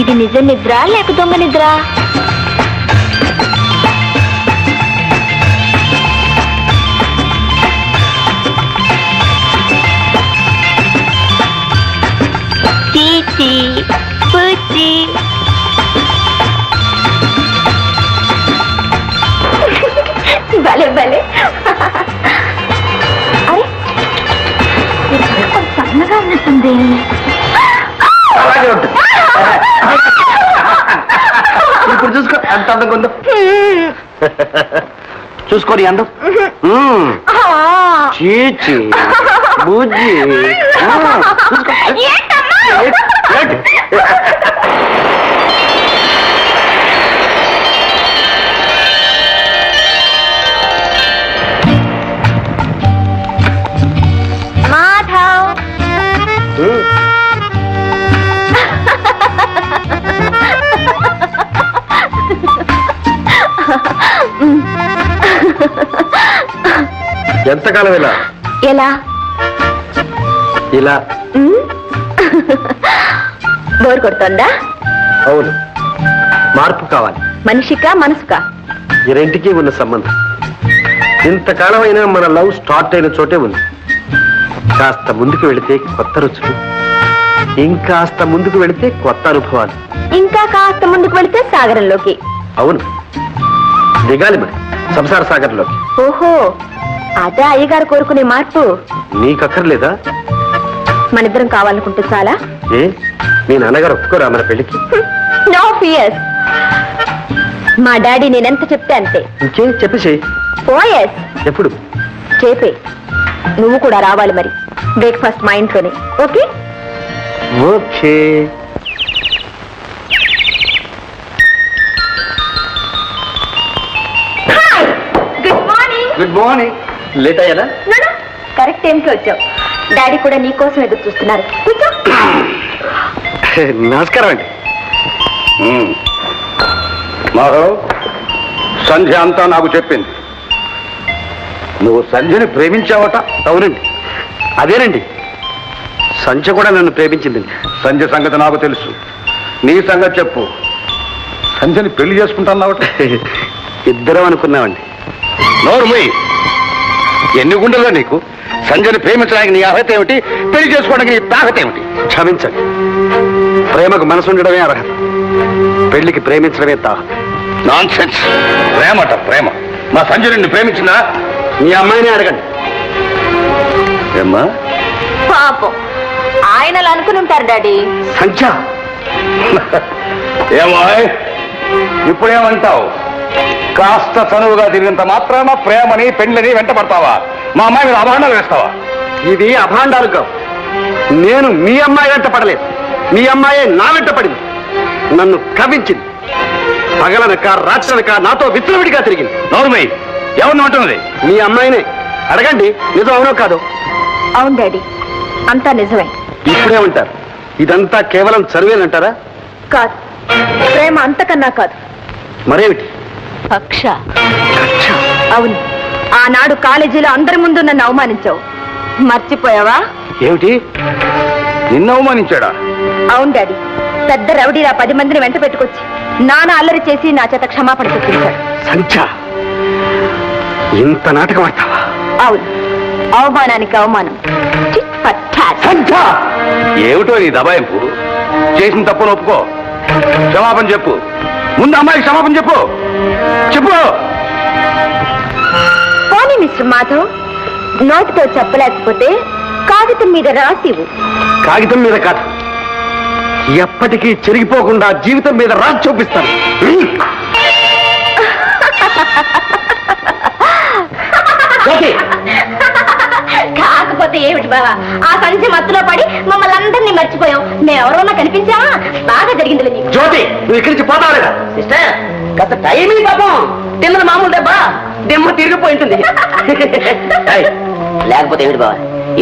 Speaker 1: ఇది నిజ నిద్ర లేక దొంగ నిద్ర? చీచి పుచ్చి భలే భలే. అరే సన్నగా ఉన్నట్టుంది.
Speaker 3: ఇప్పుడు చూసుకో ఎంత అందంగా ఉందో. చూసుకోని అందం. చీచి బుజ్జి.
Speaker 1: మాధవ్
Speaker 7: ఎంతకాలం ఇలా
Speaker 1: ఎలా
Speaker 7: ఇలా
Speaker 1: బోర్ కొడుతోందా?
Speaker 7: అవును, మార్పు కావాలి.
Speaker 1: మనిషికా మనసుకా?
Speaker 7: ఈ రెంటికి ఉన్న సంబంధం ఇంతకాలం అయినా మన లవ్ స్టార్ట్ అయిన చోటే ఉంది. కాస్త ముందుకు వెళితే కొత్త రుచులు, ఇంకాస్త ముందుకు వెళితే కొత్త అనుభవాలు,
Speaker 1: ఇంకా కాస్త ముందుకు వెళితే సాగరంలోకి.
Speaker 7: అవును, దిగాలి మరి సంసార సాగర్లోకి.
Speaker 1: ఓహో, అదే అయ్యగారు కోరుకునే మార్పు.
Speaker 7: నీకక్కర్లేదా?
Speaker 1: మనిద్దరం కావాలనుకుంటే చాలా.
Speaker 7: ఏ మీ నాన్నగారు ఒప్పుకోరా మన పెళ్లికి?
Speaker 1: No fears. మా డాడీ నేనెంత చెప్తే అంతే.
Speaker 7: ఇంకే చెప్పేసి.
Speaker 1: ఓఎస్.
Speaker 7: ఎప్పుడు?
Speaker 1: చేపే. నువ్వు కూడా రావాలి మరి. బ్రేక్ఫాస్ట్ మా ఇంట్లోనే. Okay?
Speaker 7: Okay.
Speaker 1: Good morning.
Speaker 7: Good morning. Late అయ్యారా?
Speaker 1: కరెక్ట్ టైంకి వచ్చావు. డాడీ కూడా నీ కోసం ఎదురు చూస్తున్నారు. కూర్చో.
Speaker 7: నమస్కారం అండి.
Speaker 5: మాధవ్, సంధ్య అంతా నాకు చెప్పింది. నువ్వు సంధ్యని ప్రేమించావట?
Speaker 7: అవునండి, అదేనండి. సంచ కూడా నన్ను ప్రేమించిందండి.
Speaker 5: సంధ్య సంగతి నాకు తెలుసు. నీ సంగతి చెప్పు. సంధ్యని పెళ్లి చేసుకుంటున్నావట?
Speaker 7: ఇద్దరం అనుకున్నామండి.
Speaker 5: నోరు మూయి. ఎన్ని గుండెలుగా నీకు? సంధ్యని ప్రేమించడానికి నీ అర్హత ఏమిటి? పెళ్లి చేసుకోవడానికి నీ తాహత ఏమిటి?
Speaker 7: క్షమించండి, ప్రేమకు మనసు ఉండడమే అర్హత, పెళ్లికి ప్రేమించడమే తాహత.
Speaker 5: Non sense. ప్రేమట ప్రేమ. మా సంధ్య నిన్ను ప్రేమించిందా?
Speaker 7: మీ అమ్మాయిని అడగండి.
Speaker 5: ఏమ్మా?
Speaker 1: పాపం ఆయన అలా అనుకుని ఉంటారు డాడీ.
Speaker 7: సంచ
Speaker 5: ఏమో ఇప్పుడేమంటావు? కాస్త చనువుగా తిరిగినంత మాత్రాన ప్రేమని పెండ్లని వెంట పడతావా? మా అమ్మాయి మీద అభాండాలు వేస్తావా?
Speaker 7: ఇది అభాండాలు కావు. నేను మీ అమ్మాయి వెంట పడలేదు, మీ అమ్మాయే నా వెంట పడింది. నన్ను కవించింది. పగలనక రాత్రనక నాతో విచ్చలవిడిగా తిరిగింది.
Speaker 5: నోరుమై, ఎవరిని అంటున్నది?
Speaker 7: మీ అమ్మాయినే అడగండి. నిజం అవునో కాదు?
Speaker 1: అవును డాడీ, అంతా నిజమే.
Speaker 7: ఇప్పుడే ఉంటారు ఇదంతా కేవలం చదివేనంటారా?
Speaker 1: కాదు, ప్రేమ అంతకన్నా కాదు.
Speaker 7: మరేమిటి?
Speaker 1: కక్ష. అవును, ఆనాడు కాలేజీలో అందరి ముందు నన్ను అవమానించావు. మర్చిపోయావా?
Speaker 7: ఏమిటి?
Speaker 5: నిన్ను అవమానించాడా?
Speaker 1: అవును డాడీ, పెద్ద రౌడీలా 10 మందిని వెంట పెట్టుకొచ్చి నాన్న అల్లరి చేసి నా చేత క్షమాపణ చెప్పించాడు.
Speaker 7: సంచ, ఇంత నాటకం ఆడతావా?
Speaker 1: అవును, అవమానానికి అవమానం. Tit for tat.
Speaker 5: సంధ్య! ఏమిటో నీ దబాయింపు? చేసిన తప్పును ఒప్పుకో, క్షమాపణ చెప్పు. ముందు అమ్మాయికి క్షమాపణ చెప్పు. చెప్పు.
Speaker 1: పోనీ మిస్టర్ మాధవ్, నోటితో చెప్పలేకపోతే కాగితం మీద రాసివు.
Speaker 7: కాగితం మీద కాదు, ఎప్పటికీ చెరిగిపోకుండా జీవితం మీద రాసి చూపిస్తాను.
Speaker 1: కాకపోతే ఏమిటి బావా, ఆ సంచి మత్తులో పడి మమ్మల్ని అందరినీ మర్చిపోయాం. మేమెవరన్నా కనిపించావా? బాగా జరిగింది నీకు.
Speaker 7: జ్యోతి, నువ్వు ఇక్కడి నుంచి పోతావు లేదా?
Speaker 2: సిస్టర్, కాస్త టైమింగ్ పాపం. తిన్నది మామూలు దెబ్బ, దెమ్మ తిరిగిపోయి ఉంటుంది. లేకపోతే ఏమిటి బావా,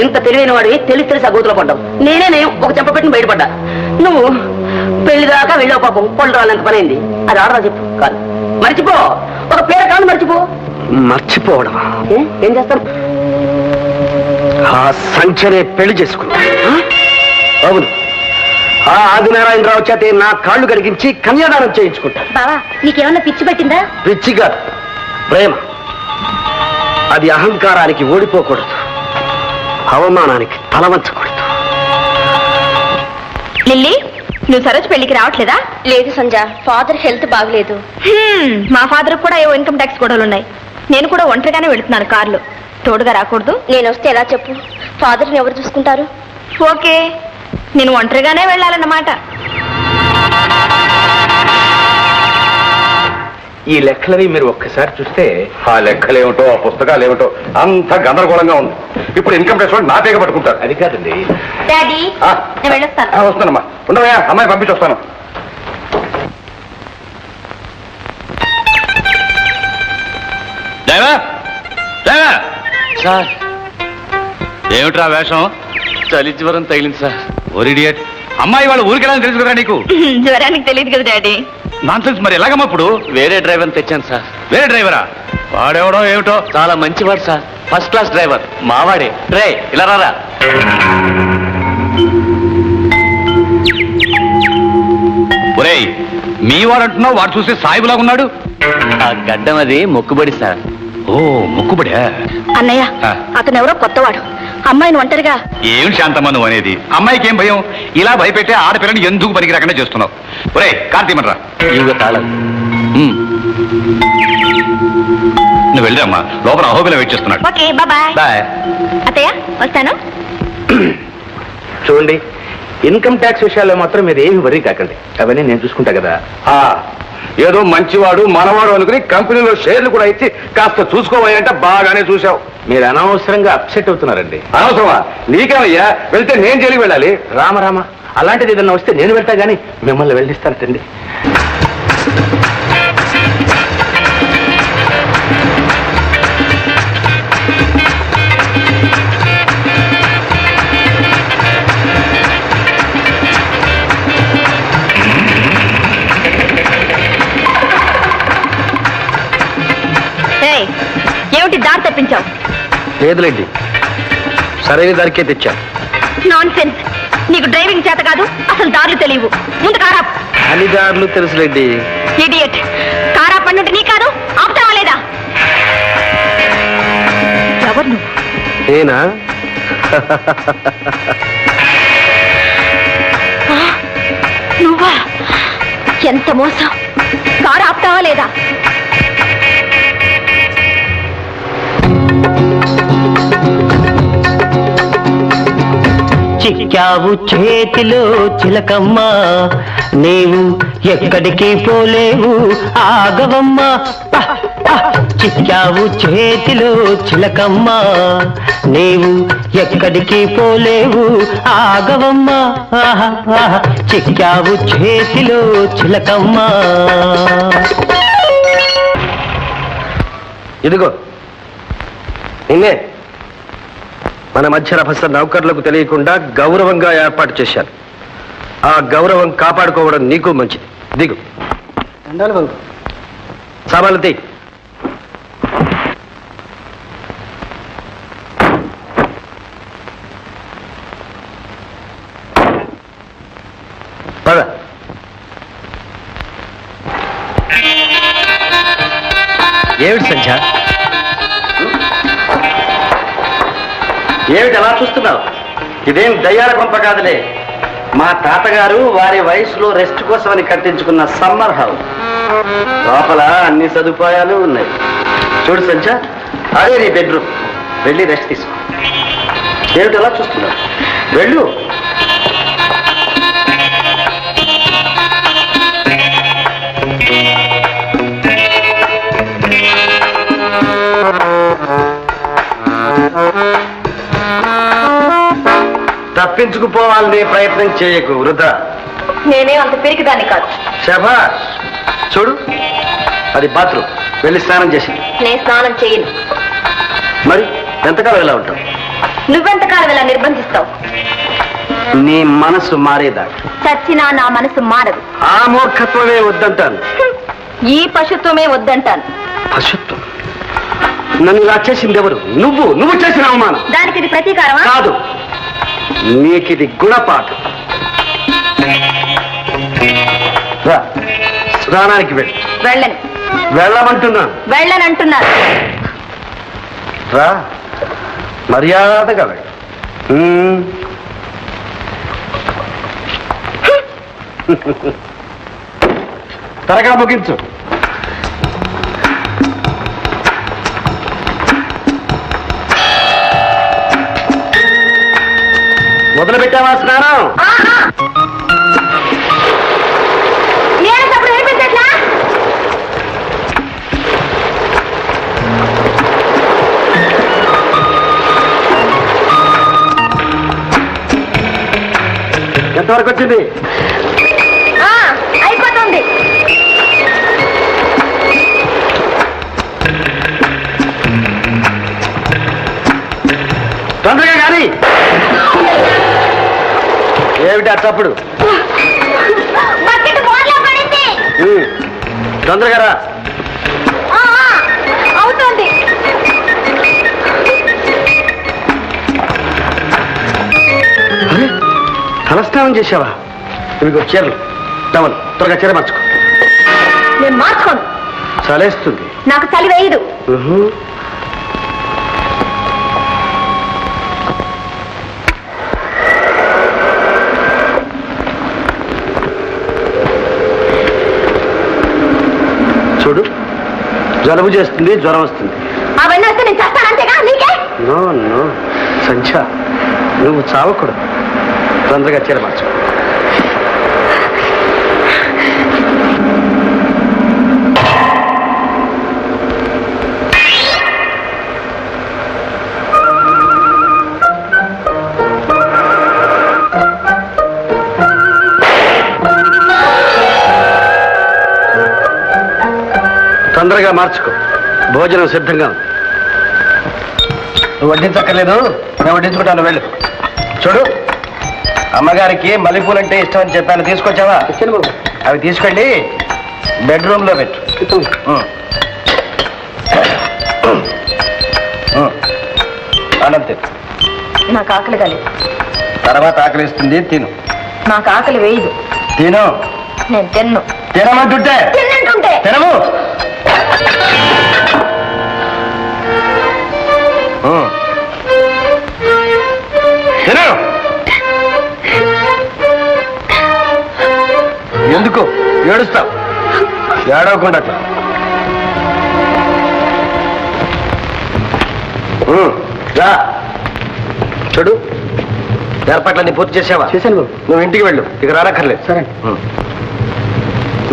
Speaker 2: ఇంత తెలివైన వాడివి తెలిసి ఆ గూతులో పడ్డావు. నేనే ఒక చెంప పెట్టి బయటపడ్డా. నువ్వు పెళ్లి దాకా వెళ్ళావు పాపం. పళ్ళు రాలంత పని అయింది. అది ఆడరా చెప్పు. కాదు, మర్చిపో. ఒక పేరు కాదు, మర్చిపో.
Speaker 7: మర్చిపోవడమా?
Speaker 2: ఏం చేస్తాను?
Speaker 7: ఆ సంచనే పెళ్లి చేసుకున్నా. అవును, ఆ ఆదినారాయణరావు చేతే నా కాళ్ళు కడిగించి కన్యాదానం చేయించుకుంటా.
Speaker 1: బావా, నీకేమన్నా పిచ్చి పట్టిందా?
Speaker 7: పిచ్చిగా ప్రేమ, అది అహంకారానికి ఓడిపోకూడదు, అవమానానికి తలవంచకూడదు.
Speaker 1: లిల్లీ, నువ్వు సరోజ్ పెళ్లికి రావట్లేదా? లేదు సంజ, ఫాదర్ హెల్త్ బాగలేదు. మా ఫాదర్ కూడా ఏవో ఇన్కమ్ ట్యాక్స్ గొడవలు ఉన్నాయి. నేను కూడా ఒంటరిగానే వెళుతున్నాను కారులో. తోడుగా రాకూడదు? నేను వస్తే ఎలా చెప్పు? ఫాదర్ని ఎవరు చూసుకుంటారు? ఓకే, నేను ఒంటరిగానే వెళ్ళాలన్నమాట.
Speaker 3: ఈ లెక్కలని మీరు ఒక్కసారి చూస్తే
Speaker 5: ఆ లెక్కలేమిటో, ఆ పుస్తకాలు ఏమిటో అంత గందరగోళంగా ఉంది. ఇప్పుడు ఇన్కమ్ ట్యాక్స్ వాళ్ళు నా పేగ పట్టుకుంటారు.
Speaker 3: అది కాదండి.
Speaker 1: డాడీ, నేను వెళ్ళొస్తాను.
Speaker 5: వస్తానమ్మా. ఉండవా, అమ్మాయి పంపించి వస్తాను.
Speaker 3: సార్, ఏమిట్రా వేషం? చలి జ్వరం తగిలింది సార్. ఓరిడియట్, అమ్మాయి వాళ్ళ ఊరికెళ్ళని తెలుసు కదా నీకు?
Speaker 1: జ్వరానికి తెలియదు కదా డాడీ.
Speaker 3: Non sense. మరి ఎలాగమ్మా ఇప్పుడు? వేరే డ్రైవర్ని తెచ్చాను సార్. వేరే డ్రైవరా? వాడెవడో ఏమిటో చాలా మంచివాడు సార్. ఫస్ట్ క్లాస్ డ్రైవర్ మావాడే. రే ఇలా రారా. ఒరేయ్ మీ వాడు అంటున్నావు, వాడు చూస్తే సాయిబులాగా ఉన్నాడు. ఆ గడ్డం అది మొక్కుబడి సార్. ఓ మొక్కుబడి.
Speaker 1: అన్నయ్య అతను ఎవరో కొత్తవాడు, అమ్మాయిని ఒంటరిగా.
Speaker 3: ఏం శాంతమ్మ నువ్వు అనేది? అమ్మాయికి ఏం భయం? ఇలా భయపెట్టే ఆడపిల్లని ఎందుకు పనికి రాకుండా చేస్తున్నావు? ఒరే కార్తీమన్రా ఇవిగ తాళం. నువ్వు వెళ్ళమ్మా, లోపల అహోబిల వెయిట్ చేస్తున్నాడు.
Speaker 1: Okay bye.
Speaker 3: బాయ్
Speaker 1: అత్తయ్య వస్తాను.
Speaker 7: చూడండి, ఇన్కమ్ ట్యాక్స్ విషయాల్లో మాత్రం మీరు ఏమి వరీ కాకండి, అవన్నీ నేను చూసుకుంటా కదా.
Speaker 5: ఏదో మంచివాడు మనవాడు అనుకుని కంపెనీలో షేర్లు కూడా ఇచ్చి కాస్త చూసుకోవాలంటే బాగానే చూసావు.
Speaker 7: మీరు అనవసరంగా అప్సెట్ అవుతున్నారండి.
Speaker 5: అనవసరమా? నీకేమయ్యా, వెళ్తే నేను జైలుకి వెళ్ళాలి.
Speaker 7: రామ అలాంటిది ఏదన్నా వస్తే నేను వెళ్తా గానీ మిమ్మల్ని వెళ్ళిస్తానండి.
Speaker 1: ఏమిటి దారి తప్పించావు?
Speaker 7: లేదులేండి, సరైన దారికే తెచ్చాను.
Speaker 1: Non sense. నీకు డ్రైవింగ్ చేత కాదు, అసలు దారులు తెలియవు. ముందు కారా.
Speaker 7: అన్ని దారులు తెలుసులేండి.
Speaker 1: ఇడియట్. కారా పన్నుంటే నీ కాదు, ఆపుతావా లేదా? ఎవరు నువ్వు?
Speaker 7: నేనా?
Speaker 1: నువ్వా? ఎంత మోసం. కారు ఆపుతావా లేదా?
Speaker 8: చిక్కావు చేతిలో చిలకమ్మ, నీవు ఎక్కడికి పోలేవు ఆగవమ్మ. చిక్కావు చేతిలో చిలకమ్మ, నీవు ఎక్కడికి పోలేవు ఆగవమ్మ. చిక్కావు చేతిలో చిలకమ్మ.
Speaker 7: ఇదిగో నిన్నే మన మధ్య రభస నౌకర్లకు తెలియకుండా గౌరవంగా ఏర్పాటు చేశాను. ఆ గౌరవం కాపాడుకోవడం నీకు మంచిది. దిగు. సామాన్లు తీ. పద. ఏమిటి సంధ్య, ఏమిటి అలా చూస్తున్నావు? ఇదేం దయ్యాల కొంప కాదులే. మా తాతగారు వారి వయసులో రెస్ట్ కోసమని కట్టించుకున్న సమ్మర్ హౌస్. లోపల అన్ని సదుపాయాలు ఉన్నాయి. చూడు సంధ్య, అదే నీ బెడ్రూమ్. వెళ్ళి రెస్ట్ తీసుకో. ఏమిటి అలా చూస్తున్నావు? వెళ్ళు. తప్పించుకుపోవాలనే ప్రయత్నం చేయకు వృధా.
Speaker 1: నేనే అంత పెరిగిదాన్ని కాదు.
Speaker 7: శభాష్. చూడు, అది బాత్రూమ్. వెళ్ళి స్నానం చేసి.
Speaker 1: నేను స్నానం చేయను.
Speaker 7: మరి ఎంతకాలం ఎలా ఉంటావు?
Speaker 1: నువ్వెంతకాలం ఇలా నిర్బంధిస్తావు?
Speaker 7: నీ మనసు మారేదాకా.
Speaker 1: చచ్చినా నా మనసు మారదు.
Speaker 7: ఆ మూర్ఖత్వమే వద్దంటాను.
Speaker 1: ఈ పశుత్వమే వద్దంటాను.
Speaker 7: పశుత్వం? నన్ను ఇలా చేసింది ఎవరు? నువ్వు చేసిన అవమానం.
Speaker 1: దానికి ఇది ప్రతీకారమా?
Speaker 7: కాదు, నీకిది గుణపాఠం. స్నానానికి వెళ్ళి.
Speaker 1: వెళ్ళను.
Speaker 7: వెళ్ళమంటున్నాను.
Speaker 1: వెళ్ళనంటున్నాను.
Speaker 7: రా, మర్యాదగా వెళ్ళి. త్వరగా ముగించు. మొదలు పెట్టావా స్నానం? ఎంతవరకు వచ్చింది?
Speaker 1: అయిపోతుంది.
Speaker 7: తొందరగా కానీ. ఏమిటి అట్టప్పుడు? తొందరగా రా.
Speaker 1: అవుతుంది.
Speaker 7: తలస్నానం చేసావా? ఇవిగో చీరలు, టవల్, త్వరగా చీర మార్చుకో.
Speaker 1: నేను మార్చుకోను.
Speaker 7: చలేస్తుంది.
Speaker 1: నాకు చలి వేయదు.
Speaker 7: చూడు, జలుబు చేస్తుంది, జ్వరం వస్తుంది.
Speaker 1: అవన్నీ వస్తే నేను చేస్తాను అంతేగా నీకే.
Speaker 7: నో నో సంధ్య, నువ్వు చావకూడదు. తొందరగా చీర మార్చు. తొందరగా మార్చుకో, భోజనం సిద్ధంగా ఉంది. నువ్వు వడ్డించక్కర్లేదు, నేను వడ్డించుకుంటాను. వెళ్ళు. చూడు, అమ్మగారికి మల్లెపూలంటే ఇష్టం అని చెప్పాను, తీసుకొచ్చావా? అవి తీసుకెళ్ళి బెడ్రూమ్ లో పెట్టు. అనంతే.
Speaker 1: నాకు ఆకలి కాలేదు.
Speaker 7: తర్వాత ఆకలిస్తుంది, తిను.
Speaker 1: నాకు ఆకలి వేయదు.
Speaker 7: తిను.
Speaker 1: నేను తిన్ను.
Speaker 7: తినమంటుంటే
Speaker 1: తిన్నంటుంటే
Speaker 7: తినము. తిను. ఎందుకు ఏడుస్తావు? ఏడవకుండా రా. చూడు, ఏర్పాట్లన్నీ పూర్తి చేసావా? చేశాను. నువ్వు ఇంటికి వెళ్ళు, ఇక రానక్కర్లేదు. సరే,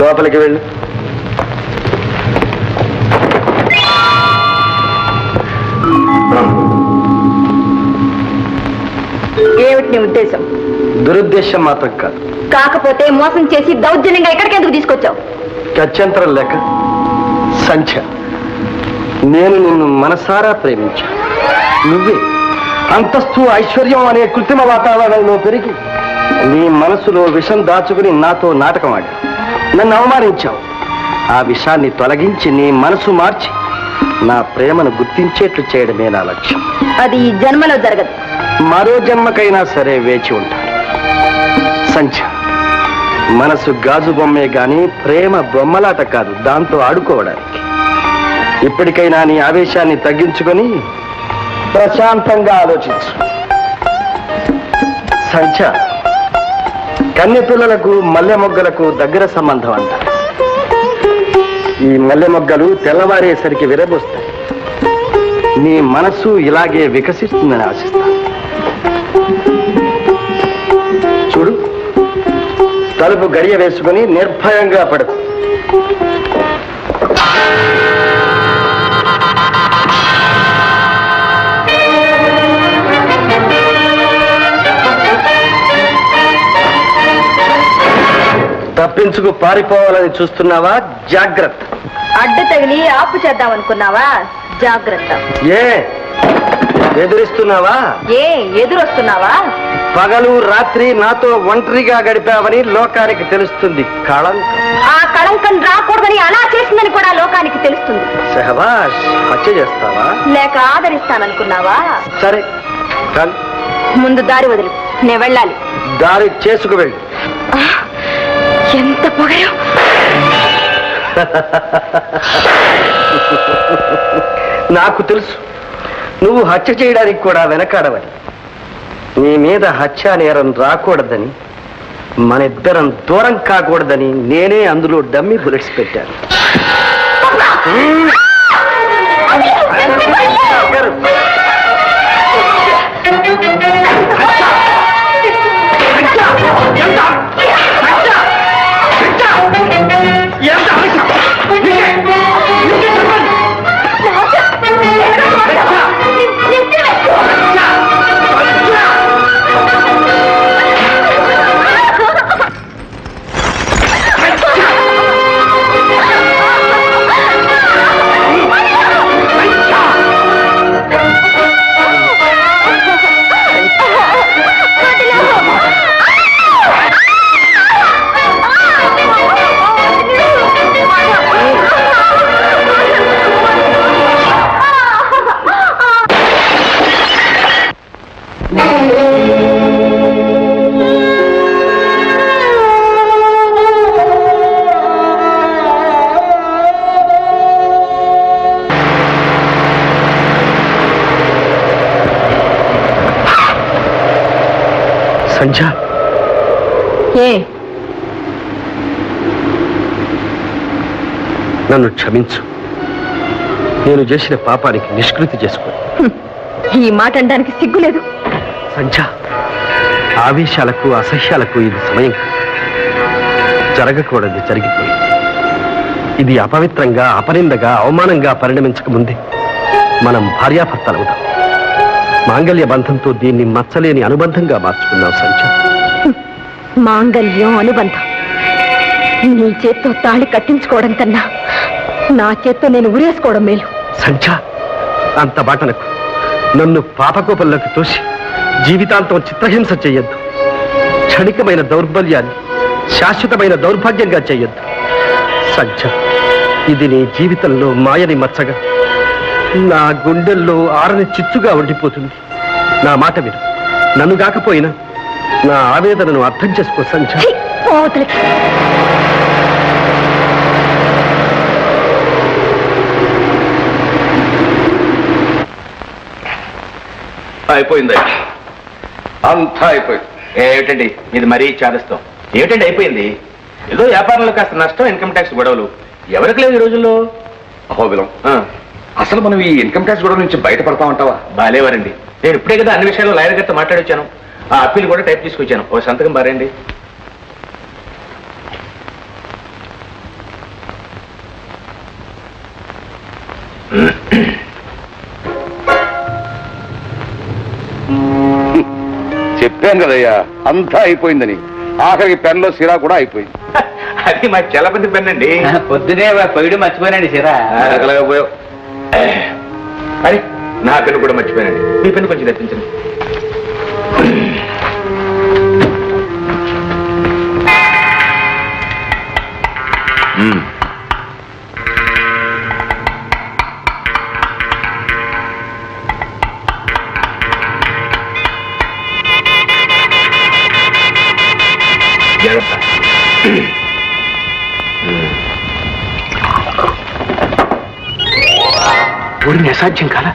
Speaker 7: లోపలికి వెళ్ళు.
Speaker 1: ఏమిటి నీ ఉద్దేశం?
Speaker 7: దురుద్దేశం మాత్రం కాదు.
Speaker 1: కాకపోతే మోసం చేసి దౌర్జన్యంగా ఎక్కడికి ఎందుకు తీసుకొచ్చావు?
Speaker 7: గత్యంతరం లేక. సంధ్య, నేను నిన్ను మనసారా ప్రేమించాను. నువ్వే అంతస్తు, ఐశ్వర్యం అనే కృత్రిమ వాతావరణంలో పెరిగి నీ మనసులో విషం దాచుకుని నాతో నాటకం ఆడి నన్ను అవమానించావు. ఆ విషాన్ని తొలగించి నీ మనసు మార్చి నా ప్రేమను గుర్తించేట్లు చేయడమే నా లక్ష్యం.
Speaker 1: అది ఈ జన్మలో జరగదు.
Speaker 7: మరో జన్మకైనా సరే వేచి ఉంటాను. సంధ్య, మనసు గాజు బొమ్మే గాని ప్రేమ బొమ్మలాట కాదు, దాంతో ఆడుకోవడానికి. ఇప్పటికైనా నీ ఆవేశాన్ని తగ్గించుకొని ప్రశాంతంగా ఆలోచించు. సంధ్య, కన్య పిల్లలకు మల్లె మొగ్గలకు దగ్గర సంబంధం అంట. ఈ మల్లె మొగ్గలు తెల్లవారేసరికి విరబోస్తాయి. నీ మనసు ఇలాగే వికసిస్తుందని ఆశిస్తాను. చూడు, తలుపు గడియ వేసుకుని నిర్భయంగా పడుకో. తప్పించుకు పారిపోవాలని చూస్తున్నావా? జాగ్రత్త.
Speaker 1: అడ్డు తగిలి ఆపు చేద్దాం అనుకున్నావా? జాగ్రత్త.
Speaker 7: ఏ ఎదురిస్తున్నావా?
Speaker 1: ఏ ఎదురొస్తున్నావా?
Speaker 7: పగలు రాత్రి నాతో ఒంటరిగా గడిపావని లోకానికి తెలుస్తుంది. కళంకం.
Speaker 1: ఆ కళంకం రాకూడదని అలా చేసిందని కూడా లోకానికి తెలుస్తుంది.
Speaker 7: సహవాష్, హత్య చేస్తావా?
Speaker 1: లేక ఆదరిస్తాననుకున్నావా?
Speaker 7: సరే, కానీ
Speaker 1: ముందు దారి వదిలి, నేను వెళ్ళాలి.
Speaker 7: దారి చేసుకు వెళ్ళి.
Speaker 1: ఎంత పొగరు!
Speaker 7: నాకు తెలుసు, నువ్వు హత్య చేయడానికి కూడా వెనకాడవని. నీ మీద హత్యా నేరం రాకూడదని, మన ఇద్దరం దూరం కాకూడదని నేనే అందులో డమ్మీ బుల్లెట్స్ పెట్టాను. సంధ్య,
Speaker 6: ఏ
Speaker 7: నన్ను క్షమించు. నేను చేసిన పాపానికి నిష్కృతి చేసుకో.
Speaker 6: ఈ మాట అనడానికి సిగ్గులేదు.
Speaker 7: సంధ్య, ఆవేశాలకు అసహ్యాలకు ఇది సమయం కాదు. జరగకూడదు జరిగిపోయింది. ఇది అపవిత్రంగా, అపనిందగా, అవమానంగా పరిణమించక ముందే మనం భార్యాభర్తలవుతాం. మాంగళ్య బంధంతో దీన్ని మచ్చలేని అనుబంధంగా మార్చుకున్నాం సంధ్య.
Speaker 6: మాంగళ్యం, అనుబంధం నీ చేత్తో తాళి కట్టించుకోవడం కన్నా నా చేత్తో నేను ఉరేసుకోవడం మేలు.
Speaker 7: సంధ్య, అంత బాటనకు నన్ను పాపకోపంలోకి తోసి జీవితాంతం చిత్రహింస చెయ్యొద్దు. క్షణికమైన దౌర్బల్యాన్ని శాశ్వతమైన దౌర్భాగ్యంగా చెయ్యొద్దు. సంధ్య, ఇది నీ జీవితంలో మాయని మచ్చగా, నా గుండెల్లో ఆరని చిచ్చుగా ఉండిపోతుంది. నా మాట విను. నన్ను కాకపోయినా నా ఆవేదనను అర్థం చేసుకో సంధ్య.
Speaker 6: ఛీ, పోవతలకి.
Speaker 5: అయిపోయింది, అంతా అయిపోయింది.
Speaker 3: ఏమిటండి ఇది మరీ చాదస్తాం? ఏమిటండి అయిపోయింది? ఏదో వ్యాపారంలో కాస్త నష్టం, ఇన్కమ్ ట్యాక్స్ గొడవలు. ఎవరికి లేదు ఈ రోజుల్లో.
Speaker 5: అహోబిలం, అసలు మనం ఈ ఇన్కమ్ ట్యాక్స్ గొడవ నుంచి బయటపడతామంటావా?
Speaker 3: బాలేవారండి. నేను ఇప్పుడే కదా అన్ని విషయాల్లో లాయర్ గారితో మాట్లాడొచ్చాను. ఆ అప్పీల్ కూడా టైప్ తీసుకొచ్చాను. ఓ సంతకం బారండి.
Speaker 5: చెప్పాను కదయ్యా, అంతా అయిపోయిందని. ఆఖరికి పెన్లో సిరా కూడా అయిపోయింది.
Speaker 3: అది మా చలపతి పెన్ అండి.
Speaker 2: పొద్దునే పొయ్యడం మర్చిపోయానండి సిరా.
Speaker 5: పోయావు.
Speaker 3: అరే, నా పెన్ను కూడా మర్చిపోయానండి. మీ పెన్ను కొంచెం తెప్పించండి. జాగ్రత్త. ఊరిని అసాధ్యం కాదా?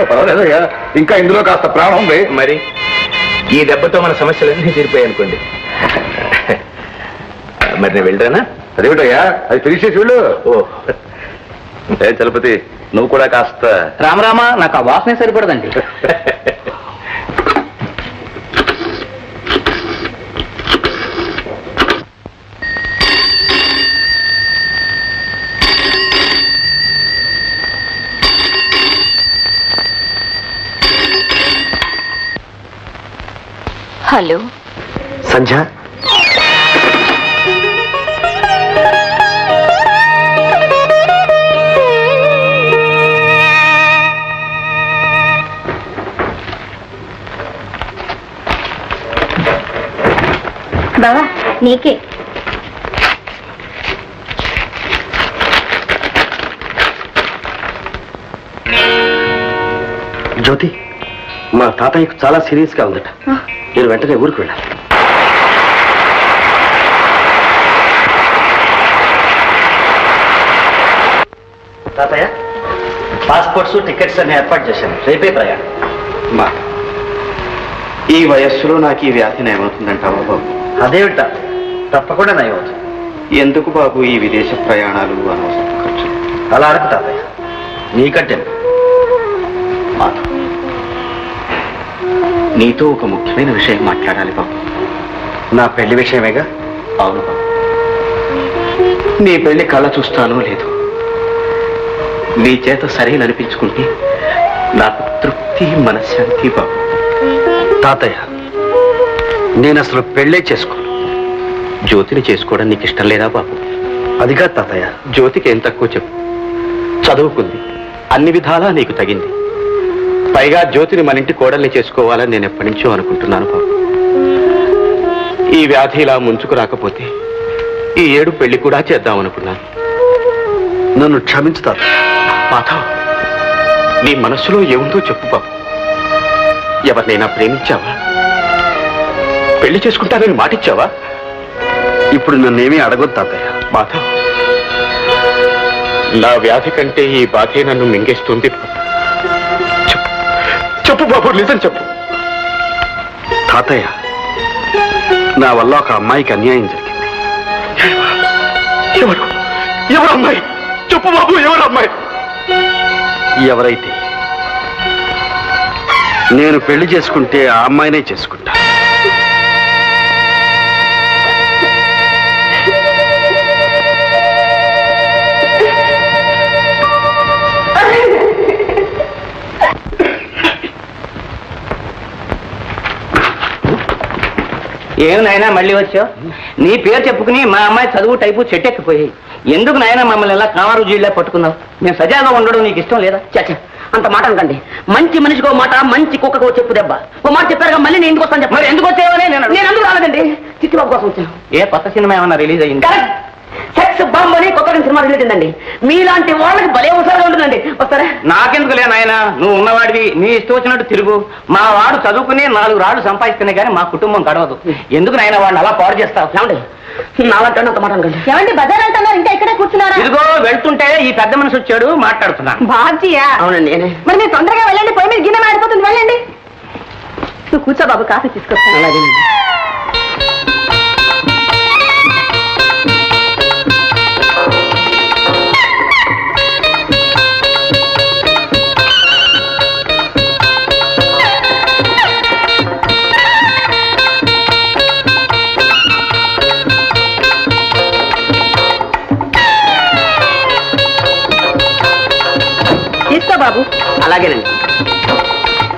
Speaker 5: పర్వాలేదయ్యా, ఇంకా ఇందులో కాస్త ప్రాణం ఉంది.
Speaker 3: మరి ఈ దెబ్బతో మన సమస్యలన్నీ తీరిపోయాయి అనుకోండి. మరి నేను వెళ్ళరానా?
Speaker 5: అదేమిటయ్యా, అది తెలిసేసి వెళ్ళు.
Speaker 3: ఓ
Speaker 5: ఏ చలపతి, నువ్వు కూడా కాస్త.
Speaker 2: రామరామా, నాకు ఆ వాసనే సరిపడదండి.
Speaker 6: హలో
Speaker 7: సంధ్య,
Speaker 1: బావా నీకే.
Speaker 7: జ్యోతి, మా తాతయ్యకు చాలా సీరియస్ గా ఉందట. నేను వెంటనే ఊరికి వెళ్ళాలి. తాతయ్య, పాస్పోర్ట్స్, టికెట్స్ అన్ని ఏర్పాటు చేశాను. రేపే ప్రయాణం.
Speaker 9: మా ఈ వయస్సులో నాకు ఈ వ్యాధి నయమవుతుందంటావా బాబు?
Speaker 7: అదేమిట, తప్పకుండా నయమవుతుంది.
Speaker 9: ఎందుకు బాబు ఈ విదేశ ప్రయాణాలు, అనవసర ఖర్చు?
Speaker 7: అలా అరకు తాతయ్య, నీకంటే
Speaker 9: మాధవ్, నీతో ఒక ముఖ్యమైన విషయం మాట్లాడాలి బాబు.
Speaker 7: నా పెళ్లి విషయమేగా?
Speaker 9: అవును బాబు. నీ పెళ్లి కళ్ళ చూస్తానో లేదు, నీ చేత సరైన అనిపించుకుంటే నాకు తృప్తి, మనశ్శాంతి బాబు.
Speaker 7: తాతయ్య, నేను అసలు పెళ్ళే చేసుకోను.
Speaker 9: జ్యోతిని చేసుకోవడం నీకు ఇష్టం లేదా బాబు?
Speaker 7: అది కాదు తాతయ్య.
Speaker 9: జ్యోతికి ఏం తక్కువ చెప్పు. చదువుకుంది, అన్ని విధాలా నీకు తగింది. పైగా జ్యోతిని మన ఇంటి కోడల్ని చేసుకోవాలని నేను ఎప్పటి నుంచో అనుకుంటున్నాను బాబు. ఈ వ్యాధి ఇలా ముంచుకు రాకపోతే ఈ ఏడు పెళ్లి కూడా చేద్దామనుకున్నాను.
Speaker 7: నన్ను క్షమించు తాతయ్య.
Speaker 9: మాధవ్, నీ మనస్సులో ఏముందో చెప్పు బాబు. ఎవరినైనా ప్రేమించావా? పెళ్లి చేసుకుంటానని మాటిచ్చావా?
Speaker 7: ఇప్పుడు నన్నేమీ అడగొద్దు తాతయ్య.
Speaker 9: మాధవ్, నా వ్యాధి కంటే ఈ బాధే నన్ను మింగేస్తుంది. చెప్పు బాబు, నిజం చెప్పు.
Speaker 7: తాతయ్య, నా వల్ల ఒక అమ్మాయికి అన్యాయం జరిగింది.
Speaker 9: ఎవరు అమ్మాయి? చెప్పు బాబు, ఎవరు అమ్మాయి?
Speaker 7: ఎవరైతే నేను పెళ్లి చేసుకుంటే ఆ అమ్మాయినే చేసుకుంటా.
Speaker 3: ఏం నాయనా మళ్ళీ వచ్చావు? నీ పేరు చెప్పుకుని మా అమ్మాయి చదువు టైపు చెట్టెక్కిపోయాయి. ఎందుకు నాయనా మమ్మల్ని ఎలా కామారు జీళ్ళే పట్టుకున్నావు? మేము సజాగా ఉండడం నీకు ఇష్టం లేదా?
Speaker 2: చచ్చ, అంత మాట అనకండి. మంచి మనిషికో మాట, మంచి కుక్కకో చెప్పు దెబ్బ. ఓ మాట చెప్పారుగా, మళ్ళీ నేను ఎందుకు వస్తాను చెప్ప.
Speaker 3: మరి ఎందుకు వచ్చావని
Speaker 2: నేను అందుకు రాలేదండి, చిట్టిబాబు కోసం వచ్చాను.
Speaker 3: ఏ కొత్త సినిమా ఏమన్నా రిలీజ్ అయ్యింది?
Speaker 2: కరెక్ట్, సెక్స్ బాంబ్ అని కొత్తగా సినిమా రిలీజ్ అయిందండి. మీలాంటి వాళ్ళకి భలే ఉత్సాహంగా ఉంటుందండి. వస్తారా?
Speaker 3: నాకెందుకులే నాయన, నువ్వు ఉన్నవాడివి, నీ ఇష్టం వచ్చినట్టు తిరుగు. మా వాడు చదువుకుని 4 రాళ్ళు సంపాదిస్తేనే కానీ మా కుటుంబం గడవదు. ఎందుకు నాయన వాడిని అలా పాడు చేస్తావు?
Speaker 2: ఏమండి, నాలంటే అంత మాట అనకండి.
Speaker 1: ఏమండి బజార్ అంటున్నారు, ఇంకా ఇక్కడే కూర్చున్నారా?
Speaker 3: ఇదిగో వెళ్తుంటే ఈ పెద్ద మనిషి వచ్చాడు, మాట్లాడుతున్నా.
Speaker 1: బాధ్యా?
Speaker 2: అవునండి, నేనే.
Speaker 1: మరి మీరు తొందరగా వెళ్ళండి, పోయి మీరు గిన్నె మాడిపోతుంది, వెళ్ళండి. నువ్వు కూర్చో బాబు, కాఫీ తీసుకొస్తాను.
Speaker 2: అలాగే.
Speaker 1: తీసుకో బాబు.
Speaker 2: అలాగేనండి.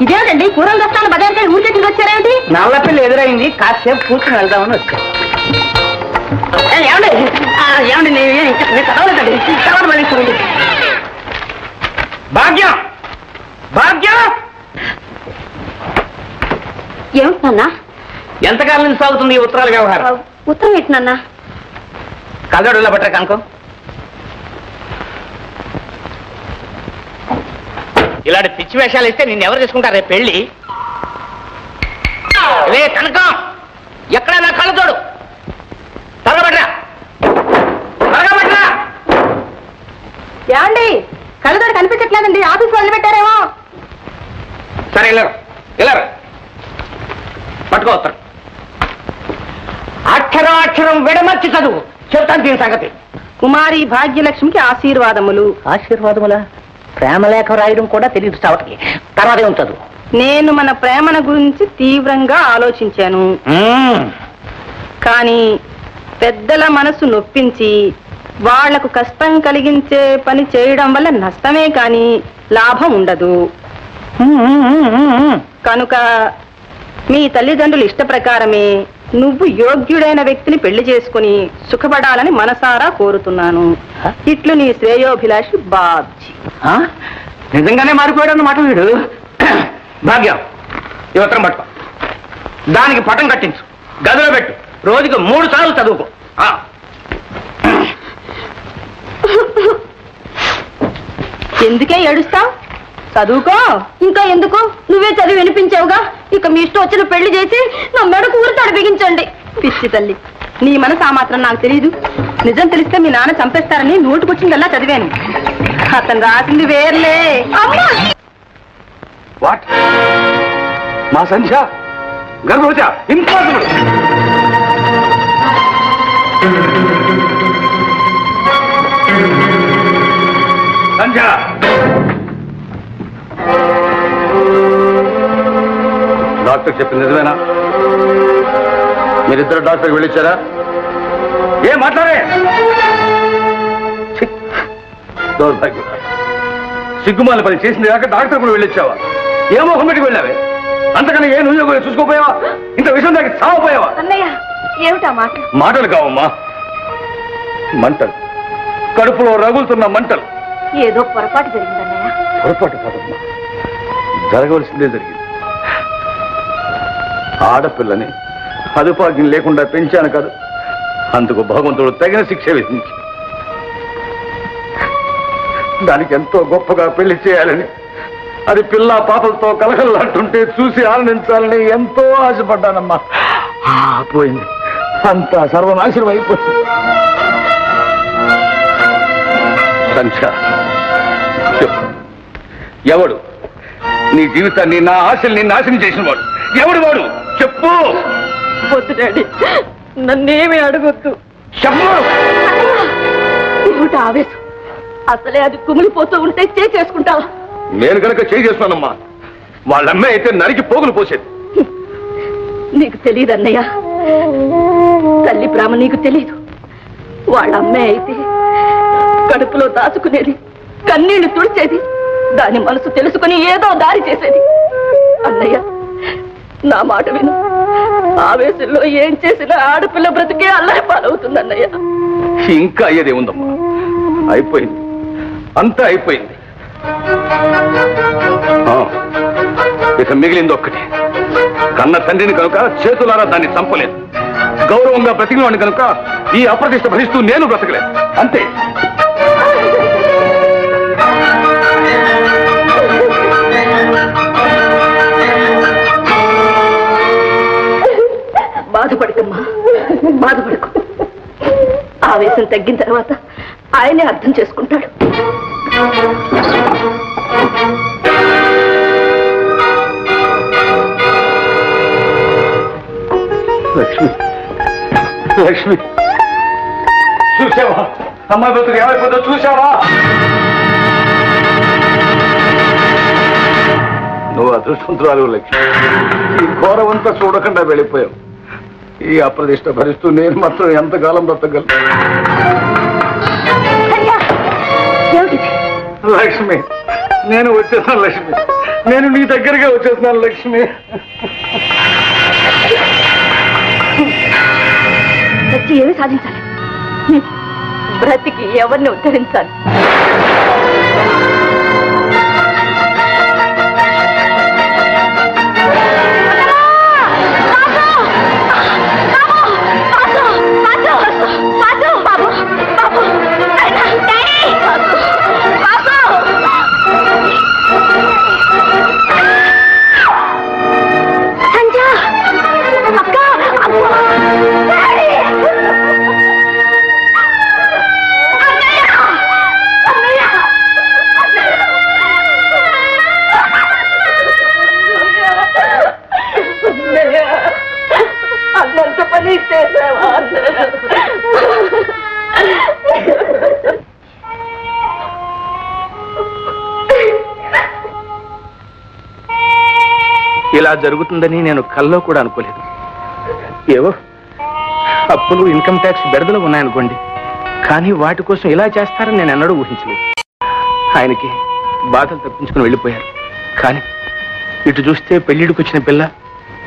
Speaker 1: ఇదేమిటండి కూరలు తెస్తాను బజార్కి ఊరికే తిరిగి వచ్చారేమిటి?
Speaker 3: నల్ల పిల్ల ఎదురైంది, కాసేపు కూర్చుని వెళ్దామని వచ్చా.
Speaker 2: ఏమండి, ఏమండి, నేను చదవలేదండి. తర్వాత మళ్ళీ చూడండి.
Speaker 3: భాగ్యం, భాగ్యం,
Speaker 1: ఏమిటన్నా?
Speaker 3: ఎంతకాలం నుంచి సాగుతుంది ఈ ఉత్తరాల వ్యవహారం?
Speaker 1: ఉత్తరం ఏంటన్నా?
Speaker 3: కదడులా పట్టరా కనుకో. ఇలాంటి పిచ్చి వేషాలు ఇస్తే నిన్ను ఎవరు చేసుకుంటారు రేపు పెళ్లి? రే కనకం, ఎక్కడైనా కళ్ళు తోడు, తరగబడ్రా, తరగబడ్రా.
Speaker 1: ఏమండి, కళ్ళతోడు కనిపించట్లేదండి, ఆఫీస్ వదిలి పెట్టారేమో.
Speaker 3: సరే వెళ్ళరు, వెళ్ళరు, పట్టుకోవస్తారు. అక్షరం అక్షరం విడమర్చి చదువు, చెప్తాను దీని సంగతి.
Speaker 1: కుమారి భాగ్యలక్ష్మికి ఆశీర్వాదములు.
Speaker 3: ఆశీర్వాదములా? ప్రేమలేఖ రాయడం కూడా తెలియదు చావటికి. తర్వాత ఏం చదువు?
Speaker 1: నేను మన ప్రేమన గురించి తీవ్రంగా ఆలోచించాను, కానీ పెద్దల మనసు నొప్పించి వాళ్లకు కష్టం కలిగించే పని చేయడం వల్ల నష్టమే కానీ లాభం ఉండదు. కనుక మీ తల్లిదండ్రుల ఇష్ట ప్రకారమే నువ్వు యోగ్యుడైన వ్యక్తిని పెళ్లి చేసుకుని సుఖపడాలని మనసారా కోరుతున్నాను. ఇట్లు నీ శ్రేయోభిలాషి బాబ్జీ.
Speaker 3: నిజంగానే మారిపోయాడు అన్నమాట వీడు. భాగ్యం, ఈ ఉత్తరం పట్టుకో, దానికి పటం కట్టించు, గదిలో పెట్టు, రోజుకు 3 సార్లు చదువుకో.
Speaker 1: ఎందుకే ఏడుస్తావు? చదువుకో. ఇంకా ఎందుకు? నువ్వే చదివి వినిపించావుగా, ఇక మీ ఇష్టం వచ్చిన పెళ్లి చేసి నా మెడకు ఊరితాడు బిగించండి. పిచ్చి తల్లి, నీ మనసు ఆ మాత్రం నాకు తెలీదు. నిజం తెలిస్తే మీ నాన్న చంపేస్తారని నోటుకొచ్చిందల్లా చదివాను. అతను రాసింది వేర్లే.
Speaker 5: వాట్? మా సంధ్య గర్భవతి? ఇంపాసిబుల్. సంధ్య, డాక్టర్ చెప్పింది నిజమేనా? మీరిద్దరు డాక్టర్కి వెళ్ళిచ్చారా? ఏం మాట్లాడే? దౌర్భాగ్యం, సిగ్గుమాల పని చేసింది కాక డాక్టర్ కూడా వెళ్ళొచ్చావా? ఏ మొహం పెట్టి వెళ్ళావే? అంతకన్నా ఏ నువ్వు చూసుకోపోయావా? ఇంత విషయం దానికి సావపోయావా?
Speaker 1: అన్నయ్య, ఏమిటా మాట?
Speaker 5: మాటలు కావమ్మా, మంటలు, కడుపులో రగులుతున్న మంటలు.
Speaker 1: ఏదో పొరపాటు జరిగిందన్నయ్య.
Speaker 5: పొరపాటు కాదమ్మా, జరగవలసిందే జరిగింది. ఆడపిల్లని అదుపాజ్ఞం లేకుండా పెంచాను కదా, అందుకు భగవంతుడు తగిన శిక్ష విధించి దానికి ఎంతో గొప్పగా పెళ్లి చేయాలని, అది పిల్ల పాపలతో కలకల్లాంటుంటే చూసి ఆనందించాలని ఎంతో ఆశపడ్డానమ్మా. పోయింది, అంతా సర్వనాశనం అయిపోయింది. సంధ్య, ఎవడు నీ జీవితాన్ని, నా ఆశల్ని నాశనం చేసిన వాడు ఎవడు? వాడు చెప్పు.
Speaker 6: వద్దు డాడీ, నన్నేమీ అడగొద్దు.
Speaker 5: చెప్పు.
Speaker 6: ఏమిటి ఆవేశం? అసలే అది కుమిలిపోతూ ఉంటే చేసుకుంటావా?
Speaker 5: నేను కనుక చేసుకున్నానమ్మా, వాళ్ళమ్మే అయితే నరికి పోగులు పోసేది.
Speaker 6: నీకు తెలియదు అన్నయ్య, తల్లి ప్రేమ నీకు తెలీదు. వాళ్ళ అమ్మే అయితే కడుపులో దాచుకునేది, కన్నీళ్లు తుడిచేది, దాని మనసు తెలుసుకుని ఏదో దారి చేసేది. అన్నయ్య, నా మాట విను. ఆవేశంలో ఏం చేసినా ఆడపిల్ల బ్రతికే అల్లరి పాలవుతుంది అన్నయ్య.
Speaker 5: ఇంకా అయ్యేదే ఉందమ్మా, అయిపోయింది, అంతా అయిపోయింది. ఇక మిగిలింది ఒక్కటి. కన్న తండ్రిని కనుక చేతులారా దాన్ని చంపలేదు, గౌరవంగా బ్రతికినవాడిని కనుక ఈ అప్రతిష్ట భరిస్తూ నేను బ్రతకలేదు, అంతే.
Speaker 6: బాధపడకమ్మా, బాధపడకు. ఆవేశం తగ్గిన తర్వాత ఆయనే అర్థం చేసుకుంటాడు.
Speaker 5: లక్ష్మి, లక్ష్మి, చూసావా అమ్మాయి బ్రతుకు ఏమైపోతుందో చూసావా? నువ్వు అదృష్టవంతురాలు లక్ష్మి. ఈ ఘోరమంతా చూడకుండా వెళ్ళిపోయావు. ఈ అప్రదిష్ట భరిస్తూ నేను మాత్రం ఎంతకాలం బ్రతకగలను? లక్ష్మి, నేను వచ్చేసాను లక్ష్మి, నేను నీ దగ్గరగా వచ్చేస్తున్నాను లక్ష్మి.
Speaker 6: బ్రతికి ఏమి సాధించాలి? బ్రతికి ఎవరిని ఉద్ధరించాలి? అన్నంత పని చేసావా?
Speaker 3: ఇలా జరుగుతుందని నేను కల్లో కూడా అనుకోలేదు. ఏవో అప్పులు, ఇన్కమ్ ట్యాక్స్ బెడదలు ఉన్నాయనుకోండి, కానీ వాటి కోసం ఇలా చేస్తారని నేను ఎన్నడూ ఊహించలేదు. ఆయనకి బాధలు తప్పించుకుని వెళ్ళిపోయారు. కానీ ఇటు చూస్తే పెళ్లిడికి వచ్చిన పిల్ల,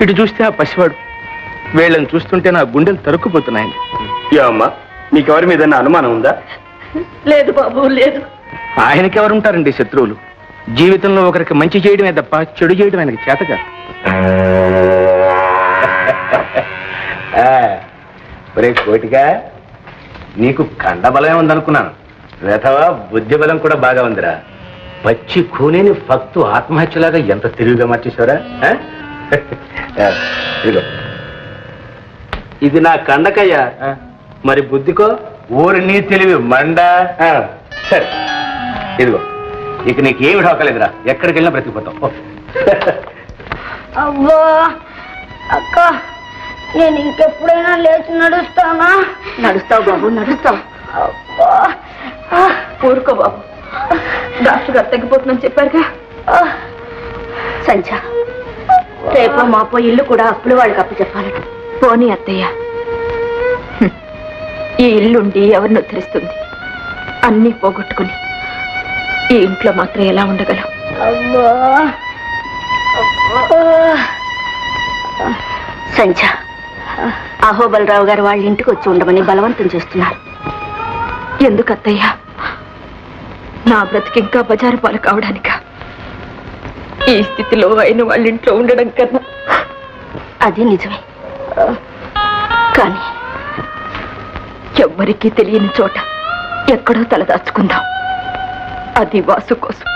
Speaker 3: ఇటు చూస్తే ఆ పసివాడు, వీళ్ళని చూస్తుంటే నా గుండెలు తరుక్కుపోతున్నాయండి.
Speaker 9: అమ్మా, మీకెవరి మీద అనుమానం ఉందా?
Speaker 6: లేదు బాబు, లేదు.
Speaker 3: ఆయనకెవరుంటారండి శత్రువులు? జీవితంలో ఒకరికి మంచి చేయడమే తప్ప చెడు చేయడం ఆయనకి చేత కాదు.
Speaker 9: కోటిగా నీకు కండబలమే ఉందనుకున్నాను. వేతవా బుద్ధి బలం కూడా బాగా ఉందిరా. పచ్చి కూనేని ఫక్తు ఆత్మహత్యలాగా ఎంత తిరిగిగా మార్చేశారా? ఇది నా కండకయ్యా, మరి బుద్ధికో ఊరిని తెలివి మండ. సరే ఇదిగో, ఇక నీకేమి ఢోకలేదురా, ఎక్కడికి వెళ్ళినా బ్రతికిపోతావు.
Speaker 1: అవ్వా అక్క, నేను ఇంకెప్పుడైనా లేచి నడుస్తానా?
Speaker 6: నడుస్తావు బాబు, నడుస్తావు. ఊరుకో బాబు, డాక్టర్ గారు తగ్గిపోతుందని చెప్పారుగా. సంధ్య, రేపు మాపో ఇల్లు కూడా అప్పులు వాళ్ళకి అప్పు చెప్పాలట. పోనీ అత్తయ్య, ఈ ఇల్లుండి ఎవరిని ఉద్ధరిస్తుంది? అన్నీ పోగొట్టుకుని ఈ ఇంట్లో మాత్రం ఎలా ఉండగలం? సంధ్య, అహోబలరావు గారు వాళ్ళ ఇంటికి వచ్చి ఉండమని బలవంతం చేస్తున్నారు. ఎందుకు అత్తయ్య? నా బ్రతికి ఇంకా బజారు పాలు కావడానిక? ఈ స్థితిలో అయిన వాళ్ళ ఇంట్లో ఉండడం కన్నా. అది నిజమే, కానీ ఎవ్వరికీ తెలియని చోట ఎక్కడో తలదాచుకుందాం. అది వాసు కోసం,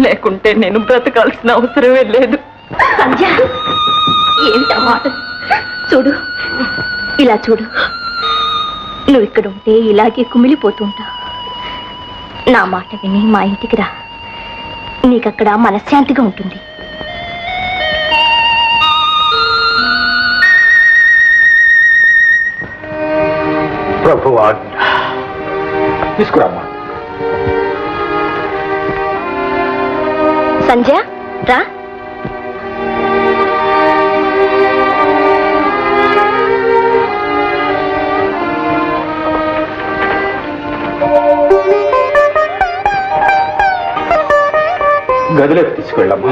Speaker 6: లేకుంటే నేను బ్రతకాల్సిన అవసరమే లేదు. సంధ్య, ఏంటా మాట? చూడు, ఇలా చూడు. నువ్వు ఇక్కడ ఉంటే ఇలాగే కుమిలిపోతుంటా.
Speaker 1: నా మాట విని మా ఇంటికి రా, నీకక్కడ మనశ్శాంతిగా ఉంటుంది.
Speaker 9: ప్రభువా, తీసుకురామ్మా.
Speaker 1: సంజయ్ రా.
Speaker 9: గదిలోకి తీసుకెళ్ళమ్మా.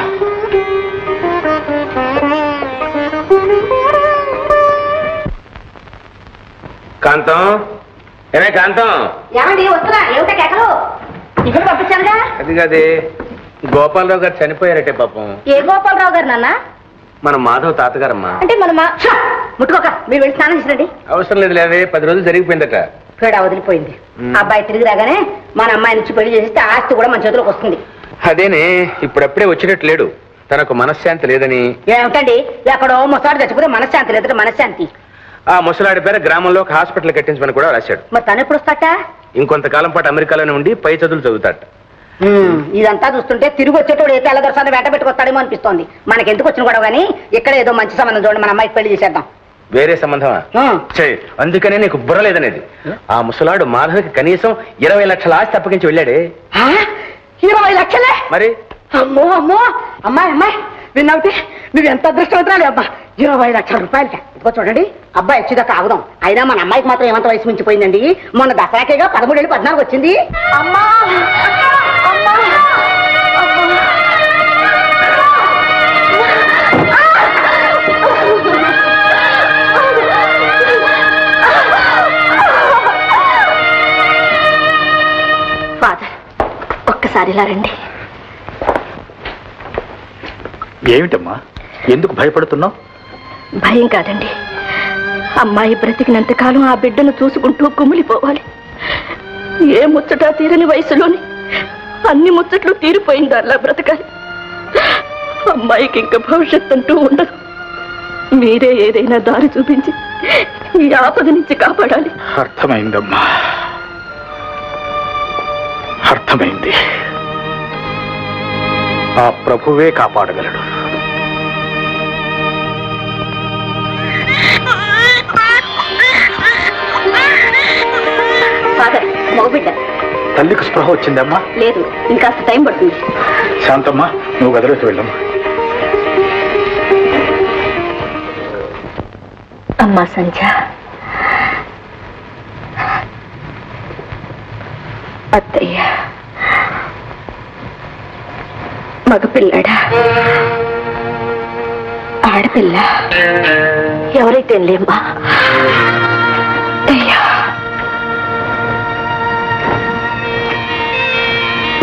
Speaker 9: కాంతం, ఏమే కాంతం?
Speaker 2: ఏమండి వస్తున్నా? ఏమిటా కేకలు? ఇక్కడ పంపించానుగా.
Speaker 9: అది కాదే, గోపాలరావు గారు చనిపోయారటే పాపం.
Speaker 2: ఏ గోపాలరావు గారు నాన్న?
Speaker 9: మన మాధవ్ తాతగారమ్మా.
Speaker 2: అంటే మన ముట్టుకోక మీరు వెళ్ళి స్నానం చేసిరండి.
Speaker 9: అవసరం లేదు లేవే, 10 రోజులు జరిగిపోయిందట.
Speaker 2: పేడ వదిలిపోయింది. అబ్బాయి తిరిగి రాగానే మన అమ్మాయి నుంచి పెళ్లి చేస్తే ఆస్తి కూడా మన చేతిలోకి వస్తుంది.
Speaker 9: అదేనే, ఇప్పుడప్పుడే వచ్చినట్టు లేడు. తనకు మనశ్శాంతి లేదని.
Speaker 2: ఏమిటండి, ఎక్కడో ముసలాడు చచ్చిపోతే మనశ్శాంతి లేదంటే మనశ్శాంతి.
Speaker 9: ఆ ముసలాడి పేర గ్రామంలో ఒక హాస్పిటల్ కట్టించమని కూడా రాశాడు.
Speaker 2: మరి తను ఎప్పుడు వస్తాట?
Speaker 9: ఇంకొంతకాలం పాటు అమెరికాలోనే ఉండి పై చదువులు చదువుతాట.
Speaker 2: ఇదంతా చూస్తుంటే తిరిగి వచ్చేటోడు ఏ తెల్లదొరసాన్ని వెంట పెట్టుకొస్తాడేమో అనిపిస్తోంది. మనకెందుకు వచ్చిన కూడా కానీ ఇక్కడ ఏదో మంచి సంబంధం చూడండి, మన అమ్మాయికి పెళ్లి చేసేద్దాం.
Speaker 9: వేరే సంబంధమా? అందుకనే నీకు బుర్ర లేదనేది. ఆ ముసలాడు మాధవికి కనీసం 20 లక్షల ఆస్తి అప్పగించి వెళ్ళాడే.
Speaker 2: 20 లక్షలే?
Speaker 9: మరి
Speaker 2: అమ్మో అమ్మో. అమ్మాయి అమ్మాయి విన్నావుతే, నువ్వు ఎంత అదృష్టవంతురాలి అబ్బా. 20 లక్షల రూపాయలట. ఇదిగో చూడండి, అబ్బాయి వచ్చేదాకా ఆగుదాం. అయినా మన అమ్మాయికి మాత్రం ఏమంత వయసు మించిపోయిందండి. మొన్న దసరాకేగా 13 ఏళ్ళు 14 వచ్చింది. అమ్మా
Speaker 1: ఫాదర్, ఒక్కసారి ఇలా రండి.
Speaker 4: ఏమిటమ్మా, ఎందుకు భయపడుతున్నావు?
Speaker 1: భయం కాదండి, అమ్మాయి బ్రతికినంతకాలం ఆ బిడ్డను చూసుకుంటూ కుమిలిపోవాలి. ఏ ముచ్చట తీరని వయసులోని అన్ని ముచ్చట్లు తీరిపోయింది అలా బ్రతకాలి. అమ్మాయికి ఇంకా భవిష్యత్తు అంటూ ఉండదు. మీరే ఏదైనా దారి చూపించి ఈ ఆపద నుంచి కాపాడాలి.
Speaker 4: అర్థమైందమ్మా, అర్థమైంది. ఆ ప్రభువే కాపాడగలడు.
Speaker 1: ఫాదర్, మగబిడ్డ.
Speaker 4: తల్లికి స్పృహ వచ్చిందమ్మా?
Speaker 1: లేదు, ఇంకాస్త టైం పడుతుంది.
Speaker 4: శాంతమ్మా, నువ్వు గదిలోకి వెళ్ళమ్మా.
Speaker 1: అమ్మా సంధ్య, అత్తయ్య మగపిల్లాడా ఆడపిల్ల ఎవరైతే లేమ్మా. అయ్యా,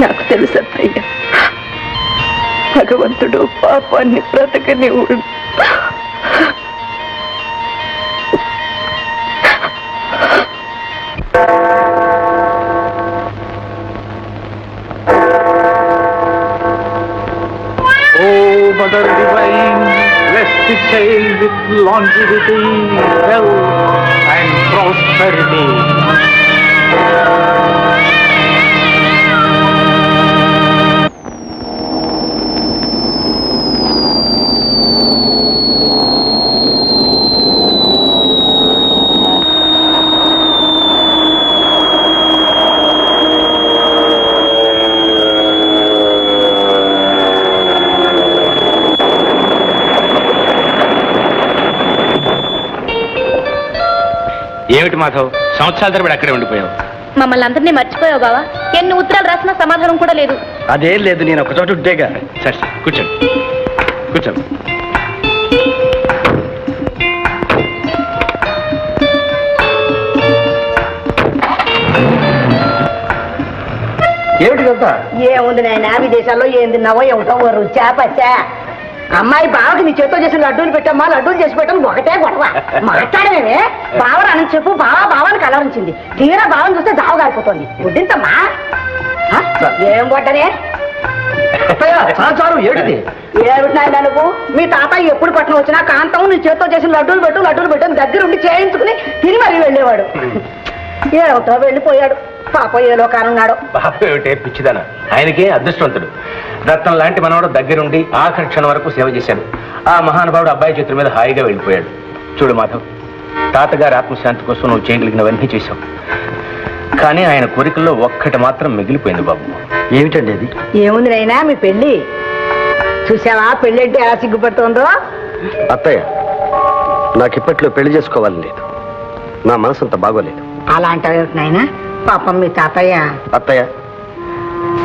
Speaker 1: నాకు తెలుసు అత్తయ్య, భగవంతుడు పాపాన్ని బ్రతకనివ్వడు.
Speaker 4: Mother divine, bless the child with longevity, health and prosperity.
Speaker 3: ఏమిటి మాధవ్, సంవత్సరాల తరబడి అక్కడే ఉండిపోయావు?
Speaker 1: మమ్మల్ని అందరినీ మర్చిపోయావు బావా. ఎన్ని ఉత్తరాలు రాసినా సమాధానం కూడా లేదు.
Speaker 3: అదేం లేదు, నేను ఒక చోట ఉంటేగా. సరే సరే, కూర్చోండి కూర్చోండి.
Speaker 2: ఏమిటి కదా? ఏముంది నాయన, విదేశాల్లో ఏం తిన్నావో ఏమిటో రుచా పచ్చా. అమ్మాయి బావకి నీ చేత్తో చేసిన లడ్డూలు పెట్టమ్మా, లడ్డూలు చేసి పెట్టాము, ఒకటే గొడవ. మాట్లాడమే బావని అని చెప్పు, బావా బావాని కలవరించింది. తీరా బావని చూస్తే జావ కాలిపోతుంది. గుడ్డింతమ్మా ఏం కొట్టనే? ఏమిటి నాయన నువ్వు? మీ తాతయ్య ఎప్పుడు పట్టణం వచ్చినా కాంతం నీ చేత్తో చేసిన లడ్డూలు పెట్టు దగ్గరుండి చేయించుకుని తిని మరీ వెళ్ళేవాడు. ఏమిటో వెళ్ళిపోయాడు. పాప ఏలో కానున్నాడు.
Speaker 3: బాబు ఏమిటే పిచ్చిదాన, ఆయనకే అదృష్టవంతుడు. రత్నం లాంటి మనవాడు దగ్గరుండి ఆఖరి క్షణం వరకు సేవ చేశాడు. ఆ మహానుభావుడు అబ్బాయి చేతుల మీద హాయిగా వెళ్ళిపోయాడు. చూడు మాధవ్, తాతగారి ఆత్మశాంతి కోసం నువ్వు చేయగలిగినవన్నీ చేశావు. కానీ ఆయన కోరికల్లో ఒక్కటి మాత్రం మిగిలిపోయింది బాబు.
Speaker 7: ఏమిటండి అది?
Speaker 2: ఏముంది నైనా మీ పెళ్లి చూసావా? పెళ్లి అంటే ఎలా సిగ్గుపడుతుందో.
Speaker 7: అత్తయ్య, నాకు ఇప్పట్లో పెళ్లి చేసుకోవాలని లేదు. నా మనసు అంత బాగోలేదు.
Speaker 2: అలా అంటావు నాయనా? పాపం మీ తాతయ్య.
Speaker 7: అత్తయ్య,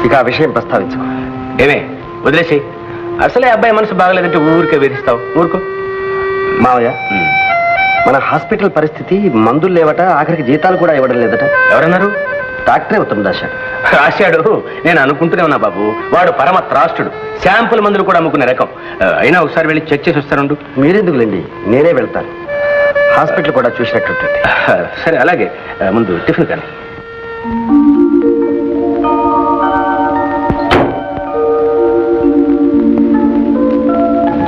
Speaker 7: ఇక ఆ విషయం ప్రస్తావించు.
Speaker 3: ఏమే వదిలేసి, అసలే అబ్బాయి మనసు బాగలేదంటే ఊరికే వేధిస్తావు. ఊరుకో.
Speaker 7: మావయ్య, మన హాస్పిటల్ పరిస్థితి మందులు లేవట, ఆఖరికి జీతాలు కూడా ఇవ్వడం లేదట.
Speaker 3: ఎవరన్నారు?
Speaker 7: డాక్టరే ఉత్తరం రాశాడు.
Speaker 3: రాశాడు? నేను అనుకుంటూనే ఉన్నా బాబు, వాడు పరమ త్రాష్టుడు. శాంపుల్ మందులు కూడా అమ్ముకునే రకం. అయినా ఒకసారి వెళ్ళి చెక్ చేసి వస్తానుండు.
Speaker 7: మీరెందుకులేండి, నేనే వెళ్తాను. హాస్పిటల్ కూడా చూసినట్టుంటుంది.
Speaker 3: సరే, అలాగే. ముందు టిఫిన్ కానీ.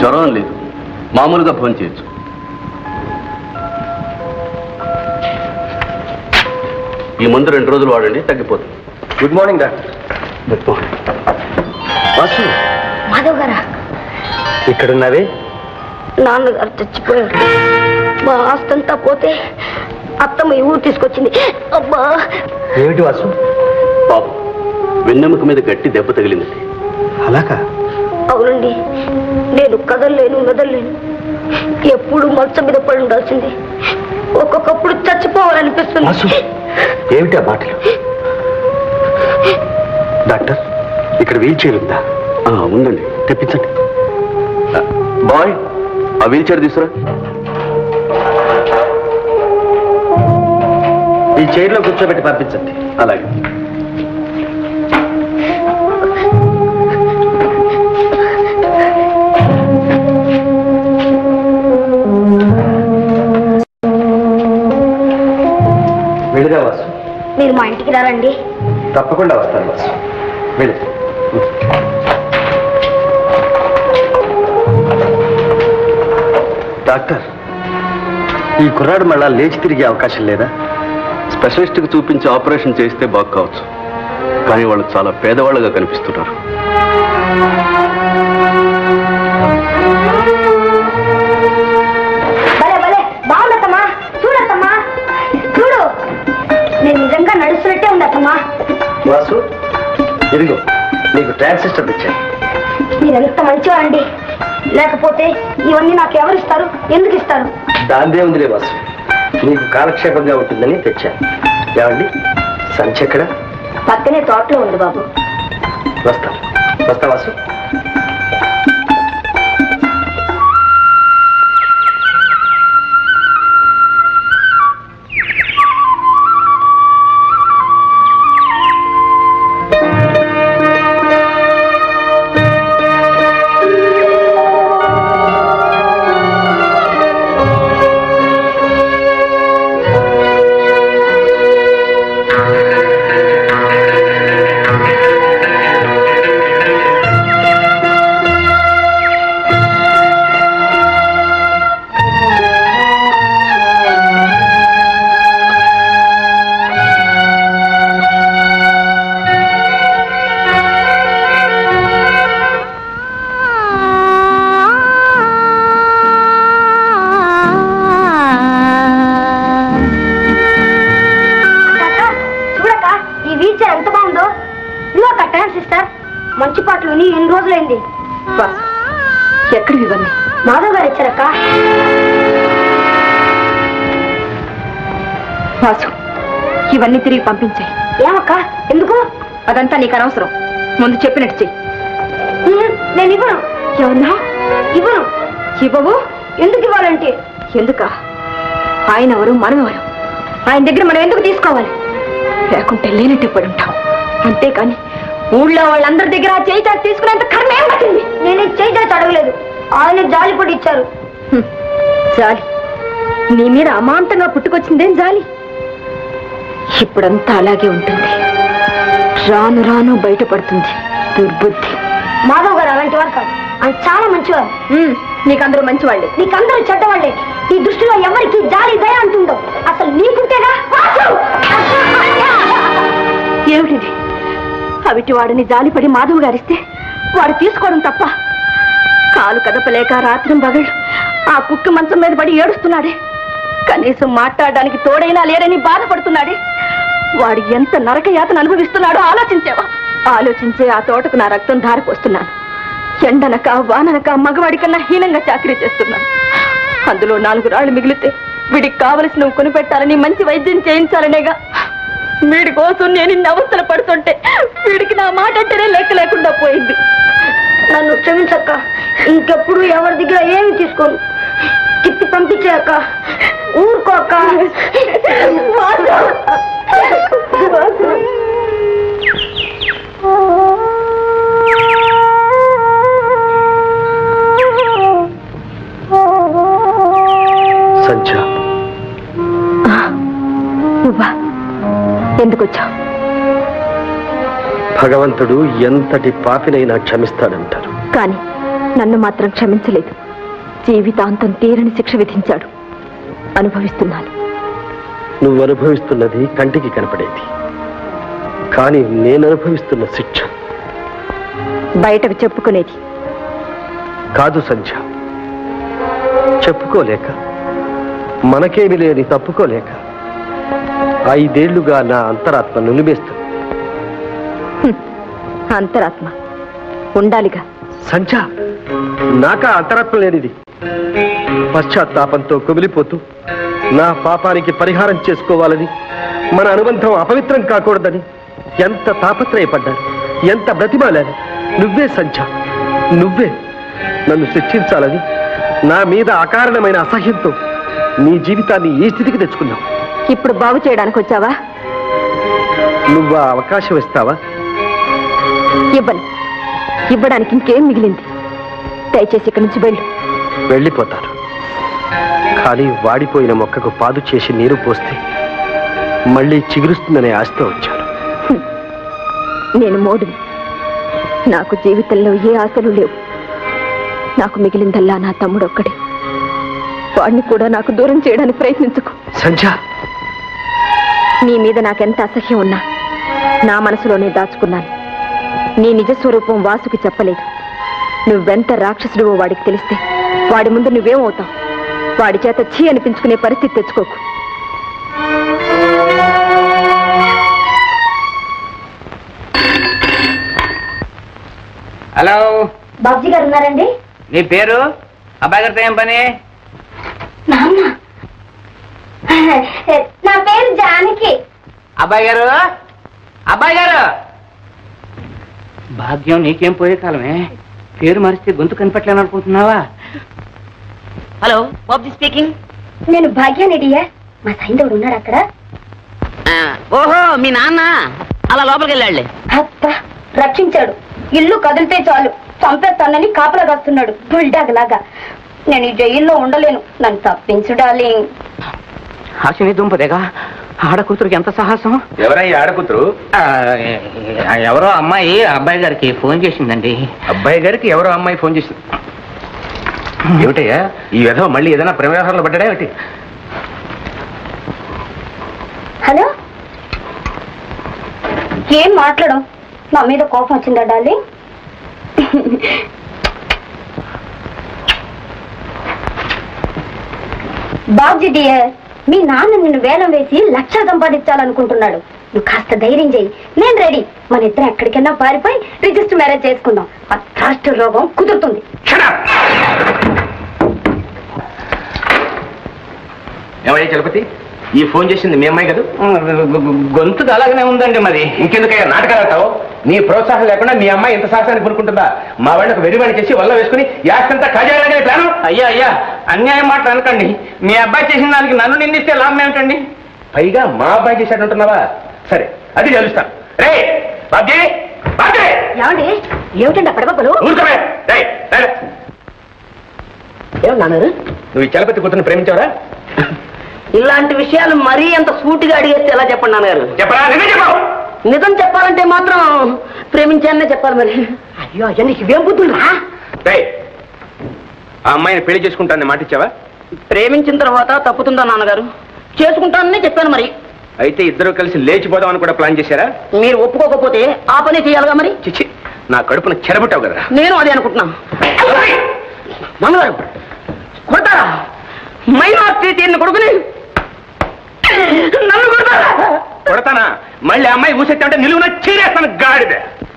Speaker 3: జ్వరం లేదు, మామూలుగా భోజనం చేయొచ్చు. ఈ మందు 2 రోజులు వాడండి, తగ్గిపోతుంది.
Speaker 7: Good morning doctor.
Speaker 3: Good morning.
Speaker 7: Vasu,
Speaker 1: Madhav గారా?
Speaker 7: ఇక్కడున్నావే?
Speaker 1: నాన్నగారు చచ్చిపోయారు. మా ఆస్తంతా పోతే అత్తమ్మ ఈ ఊరు తీసుకొచ్చింది. అబ్బా!
Speaker 7: ఏమిటి వాసు?
Speaker 3: పాపం, వెన్నెముక మీద గట్టి దెబ్బ తగిలింది.
Speaker 7: అలాగా?
Speaker 1: అవునండి, నేను కదలలేను, మెదలేను. ఎప్పుడు మంచం మీద పడి ఉండాల్సింది. ఒక్కొక్కప్పుడు చచ్చిపోవాలనిపిస్తుంది.
Speaker 7: వాసు, ఏమిటి ఆ మాటలు? డాక్టర్, ఇక్కడ వీల్ చైర్ ఉందా?
Speaker 3: ఉందండి, తెప్పించండి. బాయ్, ఆ వీల్ చైర్ తీసుకురా.
Speaker 7: ఈ చైర్లో కూర్చోబెట్టి పంపించండి.
Speaker 3: అలాగే.
Speaker 7: వెళ్ళిరా వాసు.
Speaker 1: మీరు మా ఇంటికి రారండి?
Speaker 7: తప్పకుండా వస్తాను వాసు. వెళ్ళి. డాక్టర్, ఈ కుర్రాడు మళ్ళా లేచి తిరిగే అవకాశం లేదా?
Speaker 3: స్పెషలిస్ట్కి చూపించి ఆపరేషన్ చేస్తే బాగు కావచ్చు, కానీ వాళ్ళు చాలా పేదవాళ్ళుగా కనిపిస్తున్నారు.
Speaker 1: బాగుందమ్మా, చూడమ్మా, చూడు. నేను నిజంగా నడుస్తున్నట్టే ఉందమ్మా.
Speaker 7: వాసు, ఇదిగో నీకు ట్రాన్సిస్టర్ తెచ్చాను.
Speaker 1: మీరెంత మంచివారండి. లేకపోతే ఇవన్నీ నాకు ఎవరిస్తారు, ఎందుకు ఇస్తారు?
Speaker 7: దాందే ఉందిలే వాసు, నీకు కాలక్షేపంగా ఉంటుందని తెచ్చాను. ఏమండి, సంచి ఎక్కడ?
Speaker 1: పక్కనే తోటలో ఉంది బాబు.
Speaker 7: వస్తా వాసు. మంచి పాటలు ఎన్ని రోజులైంది.
Speaker 2: ఎక్కడికి ఇవన్నీ?
Speaker 1: మాధవ్ గారు ఇచ్చారక్క.
Speaker 2: వాసు, ఇవన్నీ తిరిగి పంపించాయి.
Speaker 1: ఏమక్క? ఎందుకు?
Speaker 2: అదంతా నీకు అనవసరం. ముందు చెప్పినట్టు చెయ్యి.
Speaker 1: నేను ఇవ్వను.
Speaker 2: ఏమన్నా?
Speaker 1: ఇవ్వను.
Speaker 2: ఇవ్వవు?
Speaker 1: ఎందుకు ఇవ్వాలంటే?
Speaker 2: ఎందుక? ఆయన ఎవరు, మనం ఎవరు? ఆయన దగ్గర మనం ఎందుకు తీసుకోవాలి? లేకుంటే లేనట్టు పడి ఉంటాం. అంతేకాని ఊళ్ళో వాళ్ళందరి దగ్గర ఆ చేయి చాచి తీసుకునేంత కర్మ ఏం పట్టింది?
Speaker 1: నేను చేయి చాచి అడగలేదు, ఆయన జాలి పడి ఇచ్చారు.
Speaker 2: జాలి? నీ మీద అమాంతంగా పుట్టుకొచ్చిందేం జాలి? ఇప్పుడంతా అలాగే ఉంటుంది. రాను రాను బయటపడుతుంది దుర్బుద్ధి.
Speaker 1: మాధవ్ గారు అలాంటి వారు కాదు, ఆయన చాలా మంచివారు.
Speaker 2: నీకందరూ మంచివాళ్ళే,
Speaker 1: నీకందరూ చెడ్డవాళ్ళే. ఈ దృష్టిలో ఎవరికి జాలి దయ అంటుండవు. అసలు నీకుంటేగా
Speaker 6: అవిటి వాడిని జాలిపడి మాధవ్ గారిస్తే వాడు తీసుకోవడం తప్ప కాలు కదపలేక రాత్రి పగళ్ళు ఆ కుక్క మంచం మీద పడి ఏడుస్తున్నాడే. కనీసం మాట్లాడడానికి తోడైనా లేరని బాధపడుతున్నాడే. వాడు ఎంత నరక యాతన అనుభవిస్తున్నాడో ఆలోచించావా? ఆలోచించే ఆ తోటకు నా రక్తం ధారిపోస్తున్నాను. ఎండనక వాననక మగవాడి కన్నా హీనంగా చాకరీ చేస్తున్నాను. అందులో 4 రాళ్లు మిగిలితే వీడికి కావలసినవి కొనిపెట్టాలని మంచి వైద్యం చేయించాలనేగా. వీడి కోసం నేను ఇన్ని అవస్థలు పడుతుంటే వీడికి నా మాట అంటేనే లెక్క లేకుండా పోయింది.
Speaker 1: నన్ను క్షమించక్క, ఇంకెప్పుడు ఎవరి దగ్గర ఏమి తీసుకోను. తిప్పి పంపించాక ఊరుకోక.
Speaker 7: సంధ్య,
Speaker 6: నువ్వా? ఎందుకు వచ్చావు?
Speaker 7: భగవంతుడు ఎంతటి పాపినైనా క్షమిస్తాడంటారు,
Speaker 6: కానీ నన్ను మాత్రం క్షమించలేదు. జీవితాంతం తీరని శిక్ష విధించాడు. అనుభవిస్తున్నాను.
Speaker 7: నువ్వు అనుభవిస్తున్నది కంటికి కనపడేది, కానీ నేను అనుభవిస్తున్న శిక్ష
Speaker 6: బయటకు చెప్పుకునేది
Speaker 7: కాదు సంధ్య. చెప్పుకోలేక, మనకేమి లేని తప్పుకోలేక 5 ఏళ్లుగా నా అంతరాత్మ నులిమేస్తుంది.
Speaker 6: అంతరాత్మ ఉండాలిగా.
Speaker 7: సంధ్య, నాకా అంతరాత్మ లేనిది. పశ్చాత్తాపంతో కుమిలిపోతూ నా పాపానికి పరిహారం చేసుకోవాలని, మన అనుబంధం అపవిత్రం కాకూడదని ఎంత తాపత్రయపడ్డాను, ఎంత బ్రతిమాలాను. నువ్వే సంధ్య, నువ్వే నన్ను శిక్షించాలని నా మీద అకారణమైన అసహ్యంతో నీ జీవితాన్ని ఈ స్థితికి తెచ్చుకున్నావు.
Speaker 6: ఇప్పుడు బాగు చేయడానికి వచ్చావా?
Speaker 7: నువ్వు ఆ అవకాశం ఇస్తావా?
Speaker 6: ఇవ్వను. ఇవ్వడానికి ఇంకేం మిగిలింది? దయచేసి ఇక్కడి నుంచి వెళ్ళు.
Speaker 7: వెళ్ళిపోతాను, కానీ వాడిపోయిన మొక్కకు పాదు చేసి నీరు పోస్తే మళ్ళీ చిగురుస్తుందనే ఆశతో వచ్చాను.
Speaker 6: నేను మోడుని. నాకు జీవితంలో ఏ ఆశలు లేవు. నాకు మిగిలిందల్లా నా తమ్ముడు ఒక్కడే. వాడిని కూడా నాకు దూరం చేయడానికి ప్రయత్నించుకో.
Speaker 7: సంధ్య,
Speaker 6: నీ మీద నాకెంత అసహ్యం ఉన్నా నా మనసులోనే దాచుకున్నాను. నీ నిజస్వరూపం వాసుకి చెప్పలేదు. నువ్వెంత రాక్షసుడివో వాడికి తెలిస్తే వాడి ముందు నువ్వేమవుతావు? వాడి చేత ఛీ అనిపించుకునే పరిస్థితి తెచ్చుకోకు.
Speaker 3: హలో,
Speaker 1: బాబుజీ గారు ఉన్నారండి?
Speaker 3: నీ పేరు? అబ్బాయి గారితో ఏం పని?
Speaker 1: నాన్న, నా పేరు జానకి.
Speaker 3: అబ్బాయి గారు, అబ్బాయి గారు. భాగ్యం నీకేం పోయే కాలమే. పేరు మరిస్తే గొంతు కనిపెట్టలేను అనుకుంటున్నావా?
Speaker 2: Hello, Babji speaking.
Speaker 1: నేను భాగ్యాన్ని డియర్. మా సైందవుడు ఉన్నాడు అక్కడ.
Speaker 2: ఓహో, మీ నాన్న అలా లోపలికి వెళ్ళాడులే.
Speaker 1: అబ్బా, రక్షించాడు. ఇల్లు కదిలితే చాలు చంపేస్తానని కాపలా కాస్తున్నాడు బుల్డాగ్ లాగా. నేను ఈ జైల్లో ఉండలేను, నన్ను తప్పించు డార్లింగ్.
Speaker 3: హాసిని దుంపదేగా, ఆడకూతురికి ఎంత సాహసం.
Speaker 5: ఎవరయ్యా ఆడకూతురు?
Speaker 3: ఎవరో అమ్మాయి అబ్బాయి గారికి ఫోన్ చేసిందండి.
Speaker 5: అబ్బాయి గారికి ఎవరో అమ్మాయి ఫోన్ చేసింది. ఏమిటయ్యా ఈ విధవ మళ్ళీ ఏదైనా ప్రేమ వ్యవహారంలో పడ్డా ఏమిటి?
Speaker 1: హలో, ఏం మాట్లాడం? నా మీద కోపం వచ్చిందా డార్లింగ్? బాబ్జీ డియర్, మీ నాన్న నిన్ను వేలం వేసి 1,00,000 సంపాదించాలనుకుంటున్నాడు. నువ్వు కాస్త ధైర్యం చేయి, నేను రెడీ. మన ఇద్దరం ఎక్కడికైనా పారిపోయి రిజిస్టర్ మ్యారేజ్ చేసుకుందాం. ఆ రాష్ట్ర రోగం కుదురుతుంది.
Speaker 5: ఏమయ్యా చలపతి, ఈ ఫోన్ చేసింది మీ అమ్మాయి కదా?
Speaker 3: గొంతు అలాగనే ఉందండి. మరి
Speaker 5: ఇంకెందుకయ్యా నాటకాలు ఆడతావు? నీ ప్రోత్సాహం లేకుండా మీ అమ్మాయి ఎంత సాహసాన్ని కొనుక్కుంటుందా? మా వాళ్ళకు వెరివాణి చేసి వల్ల వేసుకుని యాస్తంతా కాజేయాలనే ప్లాను.
Speaker 3: అయ్యా అయ్యా, అన్యాయం మాట అనకండి. మీ అబ్బాయి చేసిన దానికి నన్ను నిందిస్తే లాభం ఏమిటండి?
Speaker 5: పైగా మా అబ్బాయి చేశాడంటున్నావా? సరే, అది తెలుస్తాను. రే బాబ్జీ, బాబ్జీ!
Speaker 1: ఏమండి, ఏమిటండి పడగొప్పలు?
Speaker 5: ఊరుకోవే. రేయ్, రేయ్.
Speaker 2: ఏమన్నారు?
Speaker 5: నువ్వు ఈ చలపతి కూతురుని ప్రేమించావరా?
Speaker 2: ఇలాంటి విషయాలు మరీ అంత సూటిగా అడిగేస్తే ఎలా చెప్పండి నాన్నగారు?
Speaker 5: చెప్పరా? నిజం చెప్పు.
Speaker 2: నిజం చెప్పాలంటే మాత్రం ప్రేమించాననే చెప్పాలి. మరి అయ్యో అయ్యా, నీకు ఇవేం బుద్ధులురా?
Speaker 5: రేయ్, ఆ అమ్మాయిని పెళ్లి చేసుకుంటానని మాట ఇచ్చావా?
Speaker 2: ప్రేమించిన తర్వాత తప్పుతుందా నాన్నగారు? చేసుకుంటానని చెప్పాను. మరి
Speaker 3: అయితే ఇద్దరు కలిసి లేచిపోదామని కూడా ప్లాన్ చేశారా?
Speaker 2: మీరు ఒప్పుకోకపోతే ఆ పని చేయాలిగా మరి.
Speaker 3: చిచ్చి, నా కడుపున చెరబట్టావు కదా.
Speaker 2: నేను అదే అనుకుంటున్నాను. మంగళవారం కొడతారా? మైనార్టీ కొడుకుని నన్ను కొడతారా?
Speaker 3: కొడతానా? మళ్ళీ అమ్మాయి ఊసెత్తా అంటే నిలువున చీరేస్తాను గాడిద.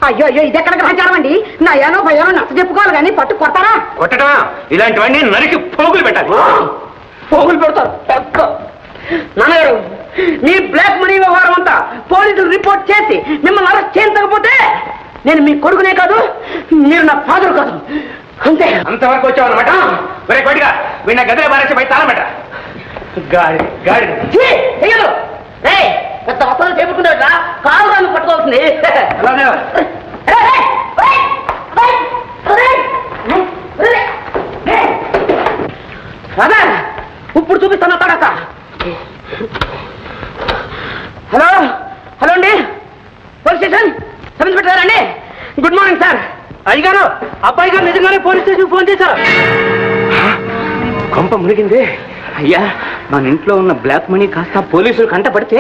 Speaker 2: అయ్యో అయ్యో, ఇది ఎక్కడ గ్రహించారం అండి? నా ఏనో భయానో నచ్చ చెప్పుకోవాలి కానీ పట్టు కొడతారా?
Speaker 3: కొట్టడమా? ఇలాంటివన్నీ నరికి పోగులు పెట్టాలి.
Speaker 2: పోగులు పెడతారు. నాన్నగారు, మీ బ్లాక్ మనీ వ్యవహారం అంతా పోలీసులు రిపోర్ట్ చేసి మిమ్మల్ని అరెస్ట్ చేయించకపోతే నేను మీ కొడుకునే కాదు, మీరు నా ఫాదర్ కాదు. అంతే.
Speaker 3: అంతవరకు వచ్చావు అనమాట. మరే కొట్టిగా వీళ్ళ గదిలో బారేసి బయట తాళం పెట్ట. గాడి గాడి
Speaker 2: చెయ్యదు. పెద్ద అసలు చెప్పుకున్నాడు కాదు నన్ను పట్టుకోవాల్సింది. ఇప్పుడు చూపిస్తాను తడక. హలో హలో అండి, పోలీస్ స్టేషన్ సబ్ ఇన్స్పెక్టర్ అండి. Good morning sir.
Speaker 3: అయ్యగారు, అబ్బాయి గారు నిజంగానే పోలీస్ స్టేషన్ ఫోన్ చేశారు. కొంప మునిగింది. అయ్యా, మన ఇంట్లో ఉన్న బ్లాక్ మనీ కాస్త పోలీసులు కంటపడితే.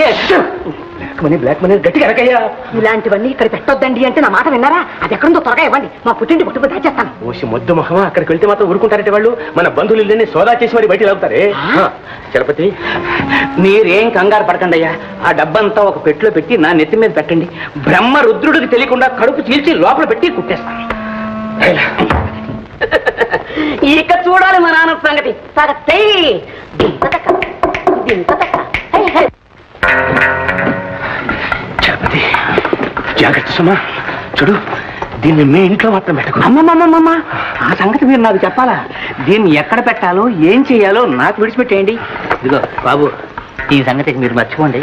Speaker 3: బ్లాక్ మనీ గట్టిగా ఎరకయ్యా.
Speaker 2: ఇలాంటివన్నీ ఇక్కడ పెట్టొద్దండి అంటే నా మాట విన్నారా? అది ఎక్కడుందో త్వరగా ఇవ్వండి, మా పుట్టింటి పట్టుకుని దాచేస్తాను.
Speaker 3: ఓసి మొద్దు మొహమా, అక్కడికి వెళ్తే మాత్రం ఊరుకుంటారంటే వాళ్ళు. మన బంధువులు ఇల్లని సోదా చేసి మరి బయట లాగుతారే. చలపతి, మీరేం కంగారు పడకండి అయ్యా. ఆ డబ్బంతా ఒక పెట్టిలో పెట్టి నా నెత్తి మీద పెట్టండి. బ్రహ్మ రుద్రుడికి తెలియకుండా కడుపు చీల్చి లోపల పెట్టి కుట్టేస్తాను.
Speaker 2: ఇక చూడాలి మా నాన్న సంగతి.
Speaker 3: చలపతి, జాగ్రత్త సుమా. చూడు, దీన్ని మీ ఇంట్లో మాత్రం పెట్టకు.
Speaker 2: అమ్మమ్మమ్మమ్మ, ఆ సంగతి మీరు నాకు చెప్పాలా? దీన్ని ఎక్కడ పెట్టాలో ఏం చెయ్యాలో నాకు విడిచిపెట్టేయండి.
Speaker 3: ఇదిగో బాబు, ఈ సంగతి మీరు మర్చిపోండి.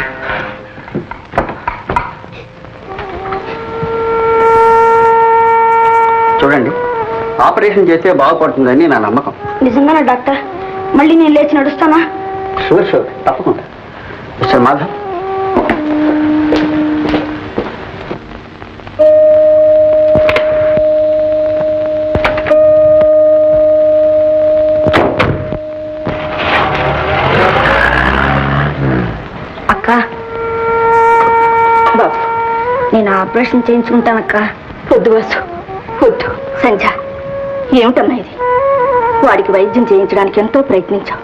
Speaker 9: చూడండి, ఆపరేషన్ చేస్తే బాగుపడుతుందని నా నమ్మకం.
Speaker 1: నిజంగానా డాక్టర్? మళ్ళీ నేను లేచి నడుస్తానా?
Speaker 9: షూర్ షూర్, తప్పకుండా. మిస్టర్ మాధవ్,
Speaker 1: అక్క, బాబు నేను ఆపరేషన్ చేయించుకుంటానక్క. వద్దు వాసు, వద్దు. సంజ, ఏమిటమ్మా ఇది? వాడికి వైద్యం చేయించడానికి ఎంతో ప్రయత్నించావు,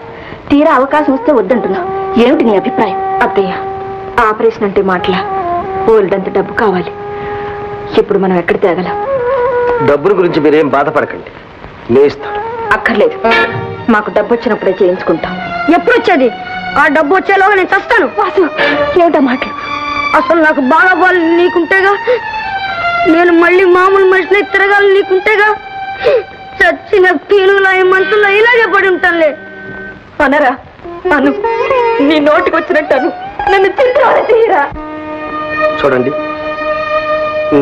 Speaker 1: తీరా అవకాశం వస్తే వద్దంటున్నావు. ఏమిటి నీ అభిప్రాయం? అత్తయ్య, ఆపరేషన్ అంటే మాటలా? ఓల్డంత డబ్బు కావాలి. ఇప్పుడు మనం ఎక్కడ తేగలం?
Speaker 7: డబ్బుల గురించి మీరేం బాధపడకండి, నేను ఇస్తాను.
Speaker 1: అక్కర్లేదు, మాకు డబ్బు వచ్చినప్పుడే చేయించుకుంటాం. ఎప్పుడు వచ్చేది? ఆ డబ్బు వచ్చేలోగా నేను చస్తాను. వాసు, ఏమిటా మాటలు? అసలు నాకు బాగా బాగా నీకుంటేగా, నేను మళ్ళీ మామూలు మనిషిని తిరగాలి నీకుంటేగా. చచ్చిన పీనులా ఈ మనసులో ఇలాగే పడి ఉంటానులే. అనరా అను, నీ నోటికి వచ్చినట్టాను. నన్ను తీరా.
Speaker 7: చూడండి,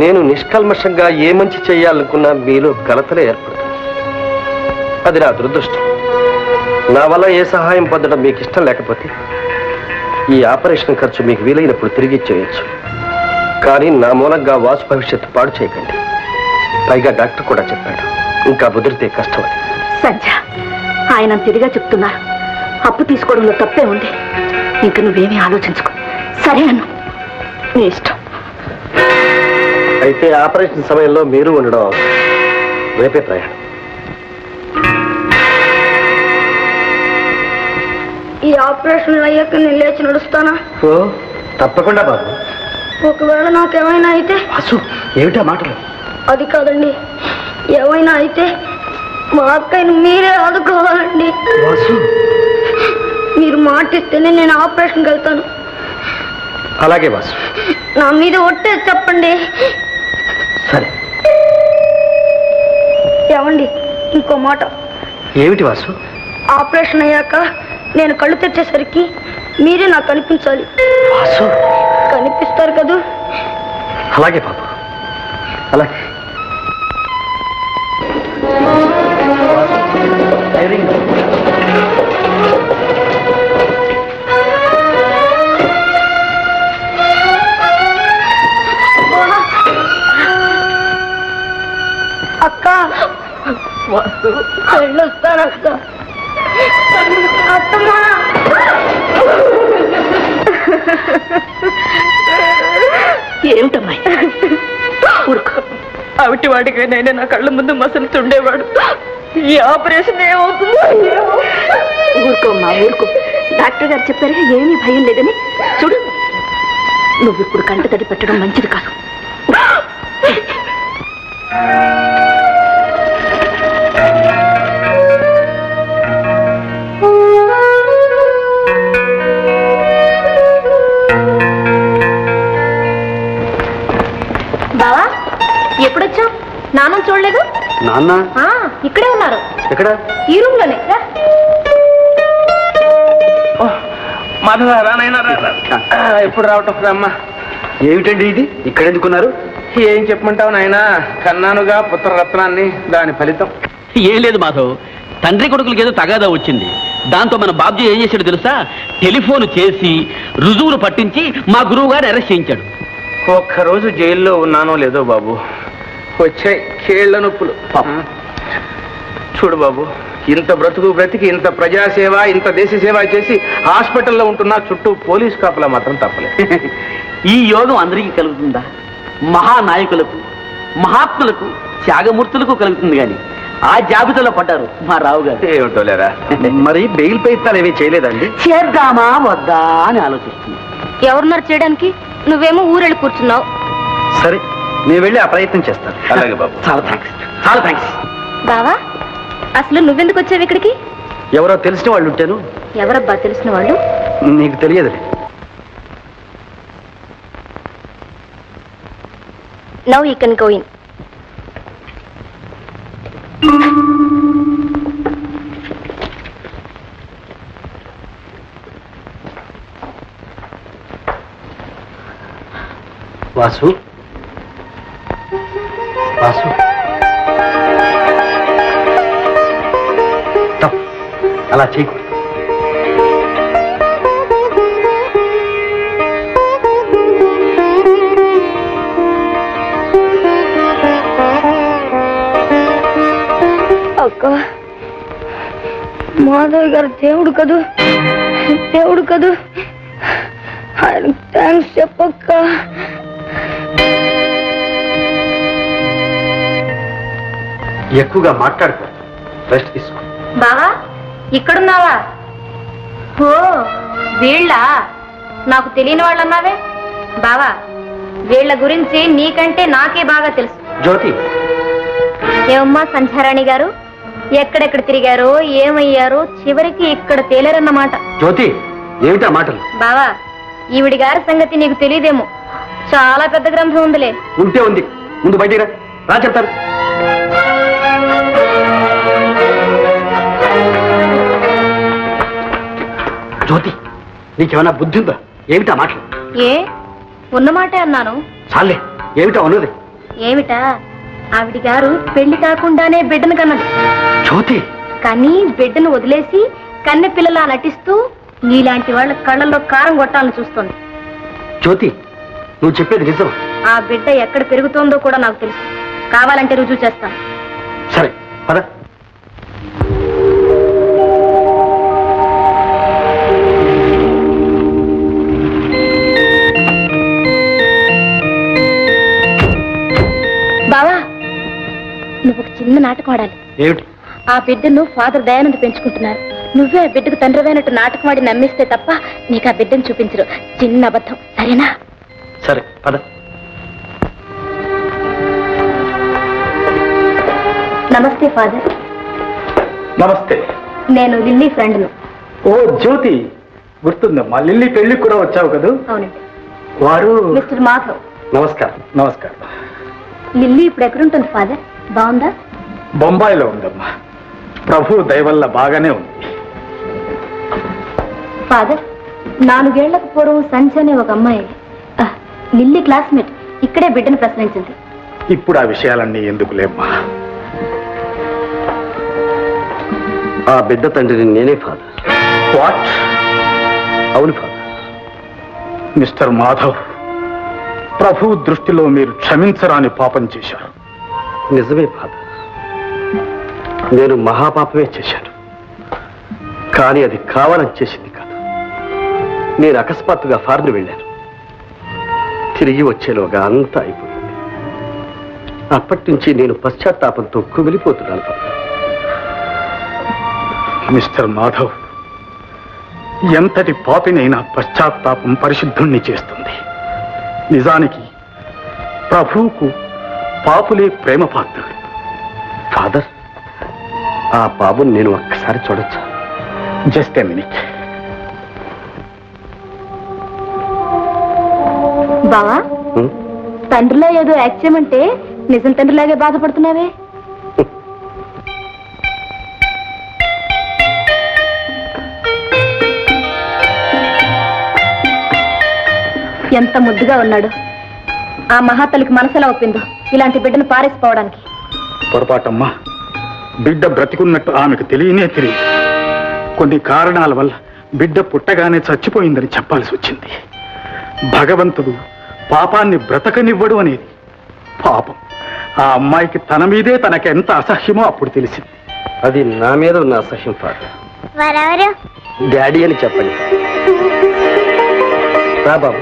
Speaker 7: నేను నిష్కల్మషంగా ఏ మంచి చేయాలనుకున్నా మీలో కలతలే ఏర్పడుతుంది. అది నా దురదృష్టం. నా వల్ల ఏ సహాయం పొందడం మీకు ఇష్టం లేకపోతే ఈ ఆపరేషన్ ఖర్చు మీకు వీలైనప్పుడు తిరిగి చేయొచ్చు. కానీ నా మూలంగా వాసు భవిష్యత్తు పాడు చేయకండి. పైగా డాక్టర్ కూడా చెప్పాడు, ఇంకా ముదిరితే కష్టం అని.
Speaker 1: సంజ, ఆయన తిరిగా చెప్తున్నారు. అప్పు తీసుకోవడంలో తప్పే ఉంది. ఇంక నువ్వేమీ ఆలోచించుకో. సరే అన్ను, నీ ఇష్టం.
Speaker 7: అయితే ఆపరేషన్ సమయంలో మీరు ఉండడం రేపే ప్రయాణం.
Speaker 1: ఈ ఆపరేషన్ అయ్యాక నేను లేచి నడుస్తానా?
Speaker 7: ఓ, తప్పకుండా బాబు.
Speaker 1: ఒకవేళ నాకేమైనా అయితే?
Speaker 7: వాసు, ఏమిటా మాటలు?
Speaker 1: అది కాదండి, ఏమైనా అయితే మా అక్కయ్యను మీరే ఆదుకోవాలండి.
Speaker 7: వాసు,
Speaker 1: మీరు మాటిస్తేనే నేను ఆపరేషన్కి వెళ్తాను.
Speaker 7: అలాగే వాసు.
Speaker 1: నా మీద ఒట్టే చెప్పండి.
Speaker 7: సరే.
Speaker 1: ఏమండి, ఇంకో మాట.
Speaker 7: ఏమిటి వాసు?
Speaker 1: ఆపరేషన్ అయ్యాక నేను కళ్ళు తెచ్చేసరికి మీరే నాకు కనిపించాలి.
Speaker 7: వాసు,
Speaker 1: కనిపిస్తారు కదూ?
Speaker 7: అలాగే బాబు, అలాగే.
Speaker 1: అక్క, వెళ్ళొస్తానక్క. అత్తమ్మా.
Speaker 6: అవిటి వాడికైనా నా కళ్ళ ముందు మసలుతుండేవాడు. ఈ ఆపరేషన్ ఏమవుతుందో ఊరుకోమ్మా, ఊరుకో. డాక్టర్ గారు చెప్పారు ఏమీ భయం లేదని. చూడు, నువ్వు ఇప్పుడు కంట తడి పెట్టడం మంచిది కాదు.
Speaker 1: బావా, ఎప్పుడొచ్చావు? నాన్న చూడలేదు?
Speaker 7: నాన్న
Speaker 1: ఇక్కడే ఉన్నారు.
Speaker 7: ఎక్కడ?
Speaker 1: ఈ రూమ్ లోనే.
Speaker 3: ఎప్పుడు రావటం అమ్మా?
Speaker 7: ఏమిటండి ఇది? ఇక్కడ ఎందుకున్నారు?
Speaker 3: ఏం చెప్పమంటావు నాయనా, కన్నానుగా పుత్రరత్నాన్ని, దాని ఫలితం.
Speaker 9: ఏం లేదు మాధవ్, తండ్రి కొడుకులకి ఏదో తగాదా వచ్చింది. దాంతో మన బాబ్జీ ఏం చేశాడు తెలుసా? టెలిఫోన్ చేసి రుజువులు పట్టించి మా గురువు గారు అరెస్ట్ చేయించాడు.
Speaker 3: ఒక్కరోజు జైల్లో ఉన్నానో లేదో బాబు, వచ్చాయి కేళ్ల నొప్పులు. చూడు బాబు, ఇంత బ్రతికి ఇంత ప్రజాసేవ, ఇంత దేశ సేవ చేసి హాస్పిటల్లో ఉంటున్నా చుట్టూ పోలీస్ కాపలా మాత్రం తప్పలేదు.
Speaker 9: ఈ యోగం అందరికీ కలుగుతుందా? మహానాయకులకు, మహాత్ములకు, త్యాగమూర్తులకు కలుగుతుంది కానీ ఆ జాబితాలో పడ్డారు మా రావు గారు.
Speaker 3: ఏమిటో లేరా.
Speaker 7: మరి బెయిల్ ప్రయత్నాలు ఏమీ చేయలేదండి?
Speaker 9: చేద్దామా వద్దా అని ఆలోచిస్తుంది.
Speaker 1: ఎవరున్నారు చేయడానికి? నువ్వేమో ఊరెళ్ళి కూర్చున్నావు.
Speaker 7: సరే, నేను వెళ్ళి ఆ ప్రయత్నం చేస్తాను.
Speaker 3: అలాగే బాబు.
Speaker 9: చాలా థ్యాంక్స్, చాలా థ్యాంక్స్.
Speaker 1: బావా, అసలు నువ్వెందుకు వచ్చావు ఇక్కడికి?
Speaker 7: ఎవరో తెలిసిన వాళ్ళు ఉంటాను.
Speaker 1: ఎవరబ్బా తెలిసిన వాళ్ళు?
Speaker 7: నీకు తెలియదులే.
Speaker 1: Now you can go in.
Speaker 7: Vasu, Vasu, అలా చేయకూడదు.
Speaker 1: అక్క, మాధవ్ గారు దేవుడు కదూ, దేవుడు కదూ, ఆయన థ్యాంక్స్ చెప్పక్క.
Speaker 7: ఎక్కువగా మాట్లాడుకో, రెస్ట్ తీసుకో.
Speaker 1: బావా, ఇక్కడున్నావా? ఓ వీళ్ళ, నాకు తెలియని వాళ్ళు అన్నావే. బావా, వీళ్ళ గురించి నీకంటే నాకే బాగా తెలుసు.
Speaker 7: జ్యోతి,
Speaker 1: ఏమమ్మా సంధ్యారాణి గారు, ఎక్కడెక్కడ తిరిగారో, ఏమయ్యారో, చివరికి ఇక్కడ తేలేరన్నమాట.
Speaker 7: జ్యోతి, ఏమిటా మాటలు?
Speaker 1: బావా, ఈవిడి గారి సంగతి నీకు తెలియదేమో, చాలా పెద్ద గ్రంథం ఉందిలే.
Speaker 7: ఉంటే ఉంది, ముందు బయటికి రా చెప్తారు. జ్యోతి, నీకేమైనా బుద్ధి ఉందా? ఏమిటా మాటలు?
Speaker 1: ఏ ఉన్నమాటే అన్నాను.
Speaker 7: చాలే, ఏమిటా ఉన్నది?
Speaker 1: ఏమిటా? ఆవిడి గారు పెళ్లి కాకుండానే బిడ్డను కన్నది.
Speaker 7: జ్యోతి,
Speaker 1: కానీ బిడ్డను వదిలేసి కన్నె పిల్లలా నటిస్తూ నీలాంటి వాళ్ళ కళ్ళల్లో కారం కొట్టాలని చూస్తుంది.
Speaker 7: జ్యోతి, నువ్వు చెప్పేది నిజం?
Speaker 1: ఆ బిడ్డ ఎక్కడ పెరుగుతోందో కూడా నాకు తెలుసు. కావాలంటే రుజువు చేస్తాను.
Speaker 7: సరే పద.
Speaker 1: బావా, నువ్వు ఒక చిన్న నాటకం ఆడాలి.
Speaker 7: ఏమిటి?
Speaker 1: ఆ బిడ్డను ఫాదర్ దయానంద్ పెంచుకుంటున్నారు. నువ్వే ఆ బిడ్డకు తండ్రివైనట్టు నాటకం ఆడి నమ్మిస్తే తప్ప నీకు ఆ బిడ్డను చూపించరు. చిన్న అబద్ధం, సరేనా?
Speaker 7: సరే పద.
Speaker 1: నమస్తే ఫాదర్.
Speaker 3: నమస్తే.
Speaker 1: నేను లిల్లీ ఫ్రెండ్ను.
Speaker 3: ఓ జ్యోతి, గుర్తుందమ్మా, లిల్లీ పెళ్లికి కూడా వచ్చావు కదూ?
Speaker 1: అవునండి.
Speaker 3: వారు
Speaker 1: మిస్టర్ మాధవ్.
Speaker 3: నమస్కారం. నమస్కారం.
Speaker 1: లిల్లీ ఇప్పుడు ఎక్కడుంటుంది ఫాదర్? బాగుందా?
Speaker 3: బొంబాయిలో ఉందమ్మా. ప్రభు దయ వల్ల బాగానే ఉంది.
Speaker 1: ఫాదర్, 4 ఏళ్లకు పూర్వం సంధ్య అనే ఒక అమ్మాయి లిల్లీ క్లాస్మేట్ ఇక్కడే బిడ్డను ప్రశ్నించింది.
Speaker 3: ఇప్పుడు ఆ విషయాలన్నీ ఎందుకులేమ్మా.
Speaker 7: ఆ బిడ్డ తండ్రిని నేనే ఫాదర్.
Speaker 3: వాట్?
Speaker 7: అవును ఫాదర్.
Speaker 3: మిస్టర్ మాధవ్, ప్రభు దృష్టిలో మీరు క్షమించరాని పాపం చేశారు.
Speaker 7: నిజమే ఫాదర్, నేను మహాపాపమే చేశాను. కానీ అది కావాలని చేసింది కాదు. నేను అకస్మాత్తుగా ఫారెన్ వెళ్ళాను. తిరిగి వచ్చేలోగా అంతా అయిపోయింది. అప్పటి నుంచి నేను పశ్చాత్తాపంతో కుమిలిపోతున్నాను.
Speaker 10: మిస్టర్ మాధవ్, ఎంతటి పాపినైనా పశ్చాత్తాపం పరిశుద్ధుణ్ణి చేస్తుంది. నిజానికి ప్రభువుకు పాపులే ప్రేమ పాత్రుడు.
Speaker 7: ఫాదర్, ఆ బాబుని నేను ఒక్కసారి చూడొచ్చా?
Speaker 10: Just a minute.
Speaker 1: బావా, తండ్రిలో ఏదో యాక్ట్ చేయమంటే నిజం తండ్రిలాగే బాధపడుతున్నావే. ఎంత ముద్దుగా ఉన్నాడు. ఆ మహాతల్లికి మనసులా ఒప్పిందో ఇలాంటి బిడ్డను పారేసిపోవడానికి.
Speaker 10: పొరపాటమ్మా, బిడ్డ బ్రతికున్నట్టు ఆమెకు తెలియనే తెలియదు. కొన్ని కారణాల వల్ల బిడ్డ పుట్టగానే చచ్చిపోయిందని చెప్పాల్సి వచ్చింది. భగవంతుడు పాపాన్ని బ్రతకనివ్వడు అనేది. పాపం, ఆ అమ్మాయికి తన మీదే తనకెంత అసహ్యమో అప్పుడు తెలిసింది.
Speaker 7: అది నా మీద ఉన్న అసహ్యం ఫాదర్.
Speaker 1: వారెవరు?
Speaker 7: డాడీ అని చెప్పండి. రా బాబు.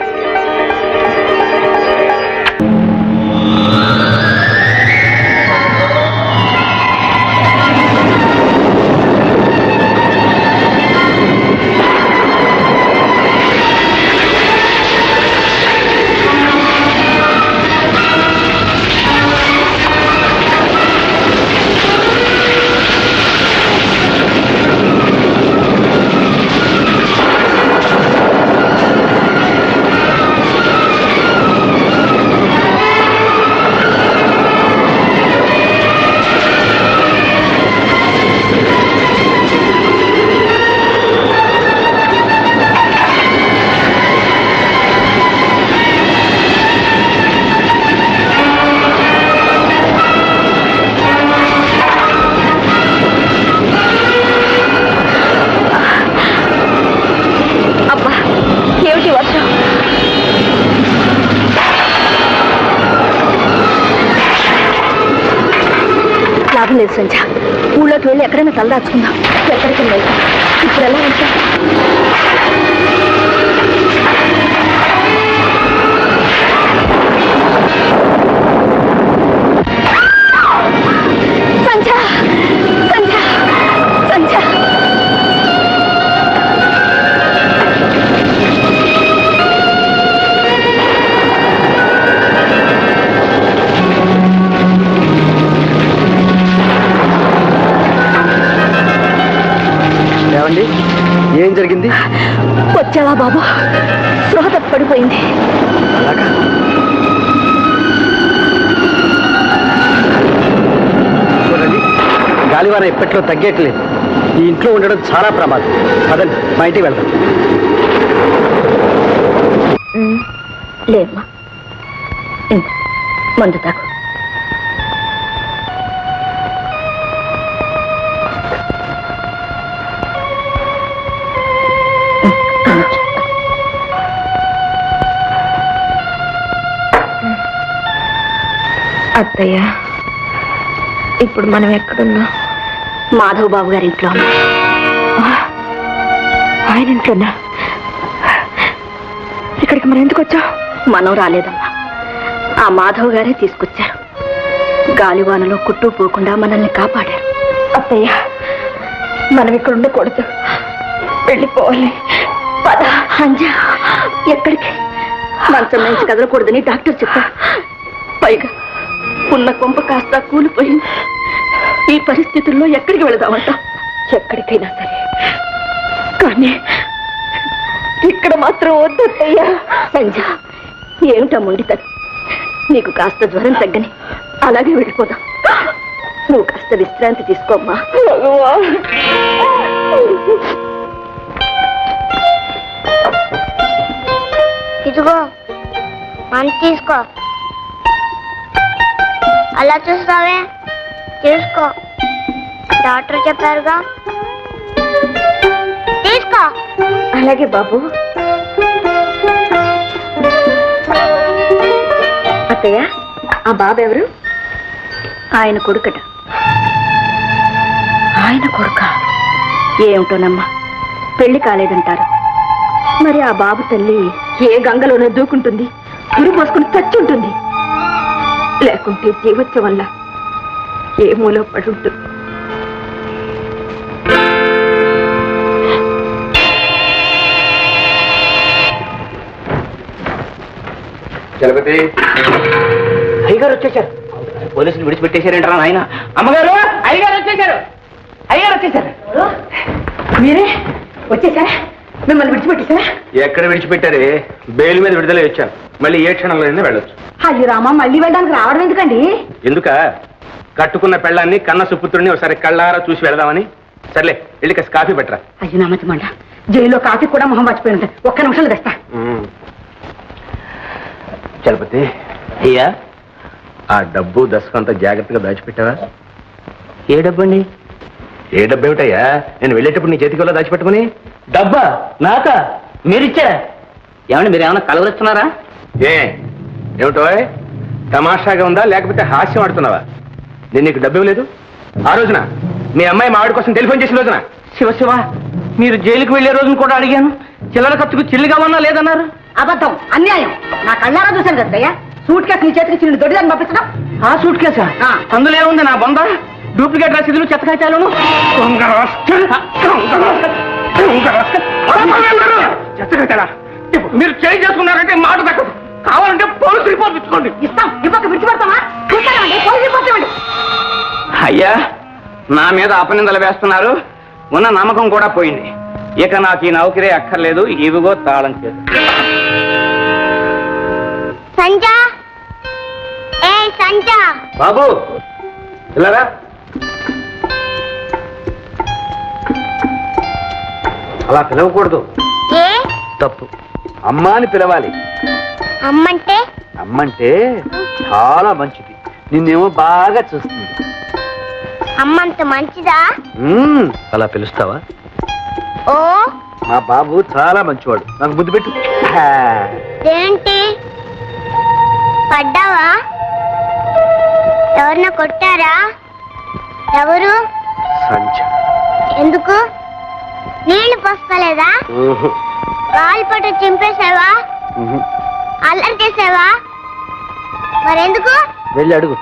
Speaker 1: లాభం లేదు సంధ్య, ఊళ్ళోకి వెళ్ళి ఎక్కడైనా తలదాచుకుందాం. ఎక్కడికి వెళ్తాం ఇప్పుడు? ఎలా వెళ్తాం? సంధ్య, సంధ్య, సంధ్య.
Speaker 7: ఏం జరిగింది?
Speaker 1: వచ్చావా బాబు? స్పృహ పడిపోయింది.
Speaker 7: చూడండి, గాలివాన ఎప్పట్లో తగ్గట్లేదు. ఈ ఇంట్లో ఉండడం చాలా ప్రమాదం. అదండి, మా ఇంటికి వెళ్దాం.
Speaker 1: లేమ్మా, మందు తాగు. అత్తయ్య, ఇప్పుడు మనం ఎక్కడున్నాం? మాధవ్ బాబు గారి ఇంట్లో. ఆయన ఇంట్లోనా? ఇక్కడికి మనం ఎందుకు వచ్చాం? మనం రాలేదమ్మా, ఆ మాధవ్ గారే తీసుకొచ్చారు. గాలివానలో కుట్టుపోకుండా మనల్ని కాపాడారు. అత్తయ్య, మనం ఇక్కడ ఉండకూడదు, వెళ్ళిపోవాలి. పద అంజా. ఎక్కడికి? మంచం నుంచి కదలకూడదని డాక్టర్ చెప్పారు. పైగా ఉన్న కొంప కాస్త కూలిపోయింది. ఈ పరిస్థితుల్లో ఎక్కడికి వెళదామంట? ఎక్కడికైనా సరే, కానీ ఇక్కడ మాత్రం వద్దయ్యా. సంజ, ఏమిటా మొండితనం? నీకు కాస్త జ్వరం తగ్గని అలాగే వెళ్ళిపోదాం. నువ్వు కాస్త విశ్రాంతి తీసుకోమ్మా.
Speaker 11: ఇదిగో మనం తీసుకో. అలా చూస్తావే, తీసుకో. డాక్టర్ చెప్పారుగా, తీసుకో.
Speaker 1: అలాగే బాబు. అత్తయ్య, ఆ బాబు ఎవరు? ఆయన కొడుకట. ఆయన కొడుక? ఏమిటోనమ్మా, పెళ్లి కాలేదంటారు. మరి ఆ బాబు తల్లి ఏ గంగలోనే దూకుంటుంది, ఉరి పోసుకుని చచ్చి ఉంటుంది.
Speaker 6: లేకుంటే జీవత్య వల్ల ఏ మూలో పడుంటుంది.
Speaker 3: చలపతి అయ్యగారు వచ్చేసారు. పోలీసులు విడిచిపెట్టేశారంటారా నాయన? అమ్మగారు అయ్యగారు వచ్చేసారు. అయ్యగారు వచ్చేసారు.
Speaker 6: మీరే వచ్చేసారా? మిమ్మల్ని విడిచిపెట్టేశారా?
Speaker 3: ఎక్కడ విడిచిపెట్టారే? బెయిల్ మీద విడుదల వచ్చాను. మళ్ళీ ఏ క్షణంలో వెళ్ళొచ్చు.
Speaker 6: అయ్యో రామా, మళ్ళీ వెళ్ళడానికి రావడం ఎందుకండి?
Speaker 3: ఎందుక? కట్టుకున్న పెళ్ళాన్ని కన్న సుపుత్రుడిని ఒకసారి కళ్ళారా చూసి వెళదామని. సర్లే వెళ్ళి కాస్త కాఫీ పెట్టరా.
Speaker 6: అయ్యో నామతి మంట, జైల్లో కాఫీ కూడా మొహం మర్చిపోయి ఉంటాయి. ఒక్క నిమిషాలు తెస్తా.
Speaker 3: చలపతి అయ్యా, ఆ డబ్బు దశకంతా జాగ్రత్తగా దాచిపెట్టావా? ఏ డబ్బు అండి? ఏ డబ్బు ఏమిటయ్యా? నేను వెళ్ళేటప్పుడు నీ చేతికి దాచిపెట్టుకుని. డబ్బా నాకా? మీరిచ్చారా? ఏమండి మీరు ఏమన్నా కలవరిస్తున్నారా? ఏమిటో తమాషాగా ఉందా లేకపోతే హాస్యం ఆడుతున్నావా? నేను నీకు డబ్బు ఇవ్వలేదు. ఆ రోజున మీ అమ్మాయి మావిడి కోసం టెలిఫోన్ చేసిన రోజున. శివ మీరు జైలుకు వెళ్లే రోజున కూడా అడిగాను. చిల్లర ఖర్చుకు చిల్లిగా ఉన్నా లేదన్నారు.
Speaker 6: అబద్ధం, అన్యాయం. నా కళ్ళారా చూశాను కదయ్యా. సూట్ కేసు నీ చేతికి చిన్న దొడ్డిదాన్ని పంపించడం.
Speaker 3: ఆ సూట్ కేసా? అందులో ఏముంది నా బొంద? డూప్లికేట్ రసీదులు, చెత్తకాయచాలను. చెత్తకాయచాలా? మీరు చేంజ్ చేసుకున్నారంటే మాట తగ్గదు. కావాలంటే పోలీసు రిపోర్ట్ ఇచ్చుకోండి.
Speaker 6: ఇస్తాం. రిపోర్ట్ విడిచిపెడతామా? పోలీసు రిపోర్ట్ ఇవ్వండి.
Speaker 3: అయ్యా, నా మీద అపనిందలు వేస్తున్నారు. ఉన్న నమ్మకం కూడా పోయింది. ఇక నాకు ఈ నౌకరీ అక్కర్లేదు. ఇవిగో తాళం చేదు.
Speaker 11: సంజా, ఏ సంజా
Speaker 3: బాబు పిల్లరా, అలా పిలవకూడదు.
Speaker 11: ఏ
Speaker 3: తప్పు. అమ్మ అని పిలవాలి.
Speaker 11: అమ్మంటే?
Speaker 3: అమ్మంటే చాలా మంచిది. నిన్నేమో బాగా చూస్తుంది.
Speaker 11: అమ్మంత మంచిదా?
Speaker 3: అలా పిలుస్తావా?
Speaker 11: ఓ,
Speaker 3: మా బాబు చాలా మంచివాడు. నాకు ముద్దు పెట్టు.
Speaker 11: ఏంటి పడ్డావా? ఎవరిన కొట్టారా? ఎవరు?
Speaker 3: సంజ.
Speaker 11: ఎందుకు? నీళ్లు పోసుకోలేదా? కాలు పట్టు చింపేసావా? అల్లరి చేసావా? మరెందుకు?
Speaker 3: వెళ్ళి అడుగు.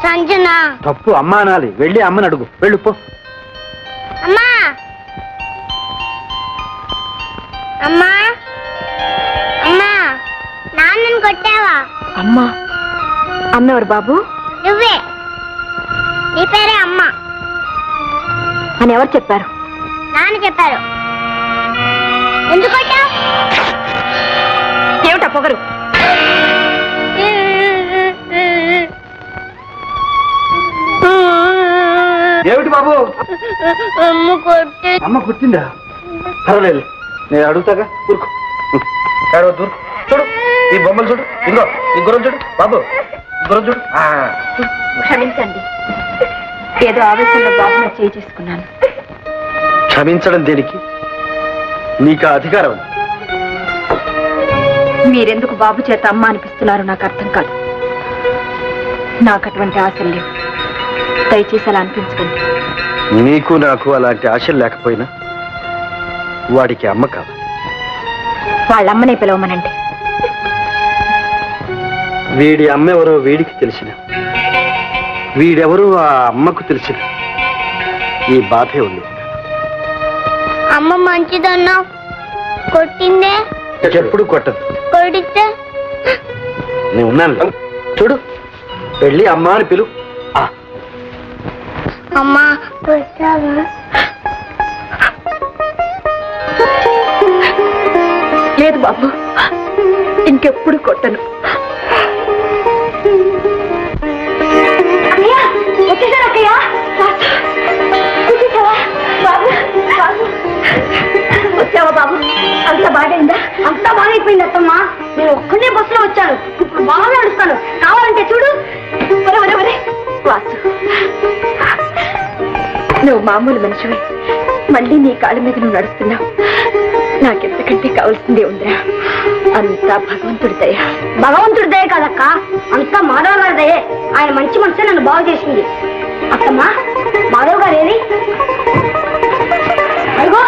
Speaker 11: సంజనా.
Speaker 3: తప్పు. అమ్మ అనాలి. వెళ్ళి అమ్మని అడుగు. వెళ్ళు పో.
Speaker 11: అమ్మా, అమ్మా, అమ్మా, నాన్నని కొట్టావా?
Speaker 6: అమ్మా. అమ్మెవరు బాబు?
Speaker 11: నువ్వే. నీ పేరే అమ్మ
Speaker 6: అని ఎవరు చెప్పారు?
Speaker 11: నాన్న చెప్పారు. ఎందుకు కొట్టావు?
Speaker 6: ఏమిటా పొగరు?
Speaker 3: ఏమిటి బాబు?
Speaker 11: అమ్మ కొట్టి.
Speaker 3: అమ్మ కుట్టిందా? పర్వాలేదు, నేను అడుగుతాగా. ఊరుకో. దూరు. చూడు ఈ బొమ్మలు చూడు. ఇంకో ఈ గుర్రం చూడు బాబు. గుర్రం చూడు.
Speaker 6: క్షమించండి, ఏదో ఆవేశంలో బాబుని చేయి చేసుకున్నాను.
Speaker 7: క్షమించడం దేనికి? నీకు ఆ అధికారం ఉంది.
Speaker 6: మీరెందుకు బాబు చేత అమ్మ అనిపిస్తున్నారో నాకు అర్థం కాదు. నాకు అటువంటి ఆశలు లేవు. దయచేసి అలా అనిపించకండి.
Speaker 7: నీకు నాకు అలాంటి ఆశలు లేకపోయినా వాడికి అమ్మ కావాలి.
Speaker 6: వాళ్ళమ్మనే పిలవమనండి.
Speaker 7: వీడి అమ్మ ఎవరో వీడికి తెలిసిన, వీడెవరో ఆ అమ్మకు తెలిసిన ఈ బాధే ఉంది.
Speaker 11: అమ్మ మంచిదన్నావు, కొట్టిందే.
Speaker 7: ఎప్పుడు కొట్టదు.
Speaker 11: కొడితే
Speaker 7: నేను ఉన్నాను. చూడు, వెళ్ళి అమ్మ అని పిలు.
Speaker 11: అమ్మా కొట్టావా?
Speaker 6: లేదు బాబు, ఇంకెప్పుడు కొట్టను. వచ్చావా బాబు? అంత బాగైందా? అంతా బాగైపోయింది అత్తమ్మా. నేను ఒక్కనే బస్సులో వచ్చాను. ఇప్పుడు బాగా నడుస్తాను. కావాలంటే చూడు. వాసు, నువ్వు మామూలు మనిషివి. మళ్ళీ నీ కాళ్ళ మీద నువ్వు నడుస్తున్నావు. నాకెంతకంటే కావాల్సిందే ఉందిరా. అంతా భగవంతుడి దయ. భగవంతుడి దయ కాదక్క, అంతా మాధవ్ గారి దయే. ఆయన మంచి మనసే నన్ను బాగు చేసింది. అత్తమ్మా, మాధవ్ గారు ఏది? అదిగో.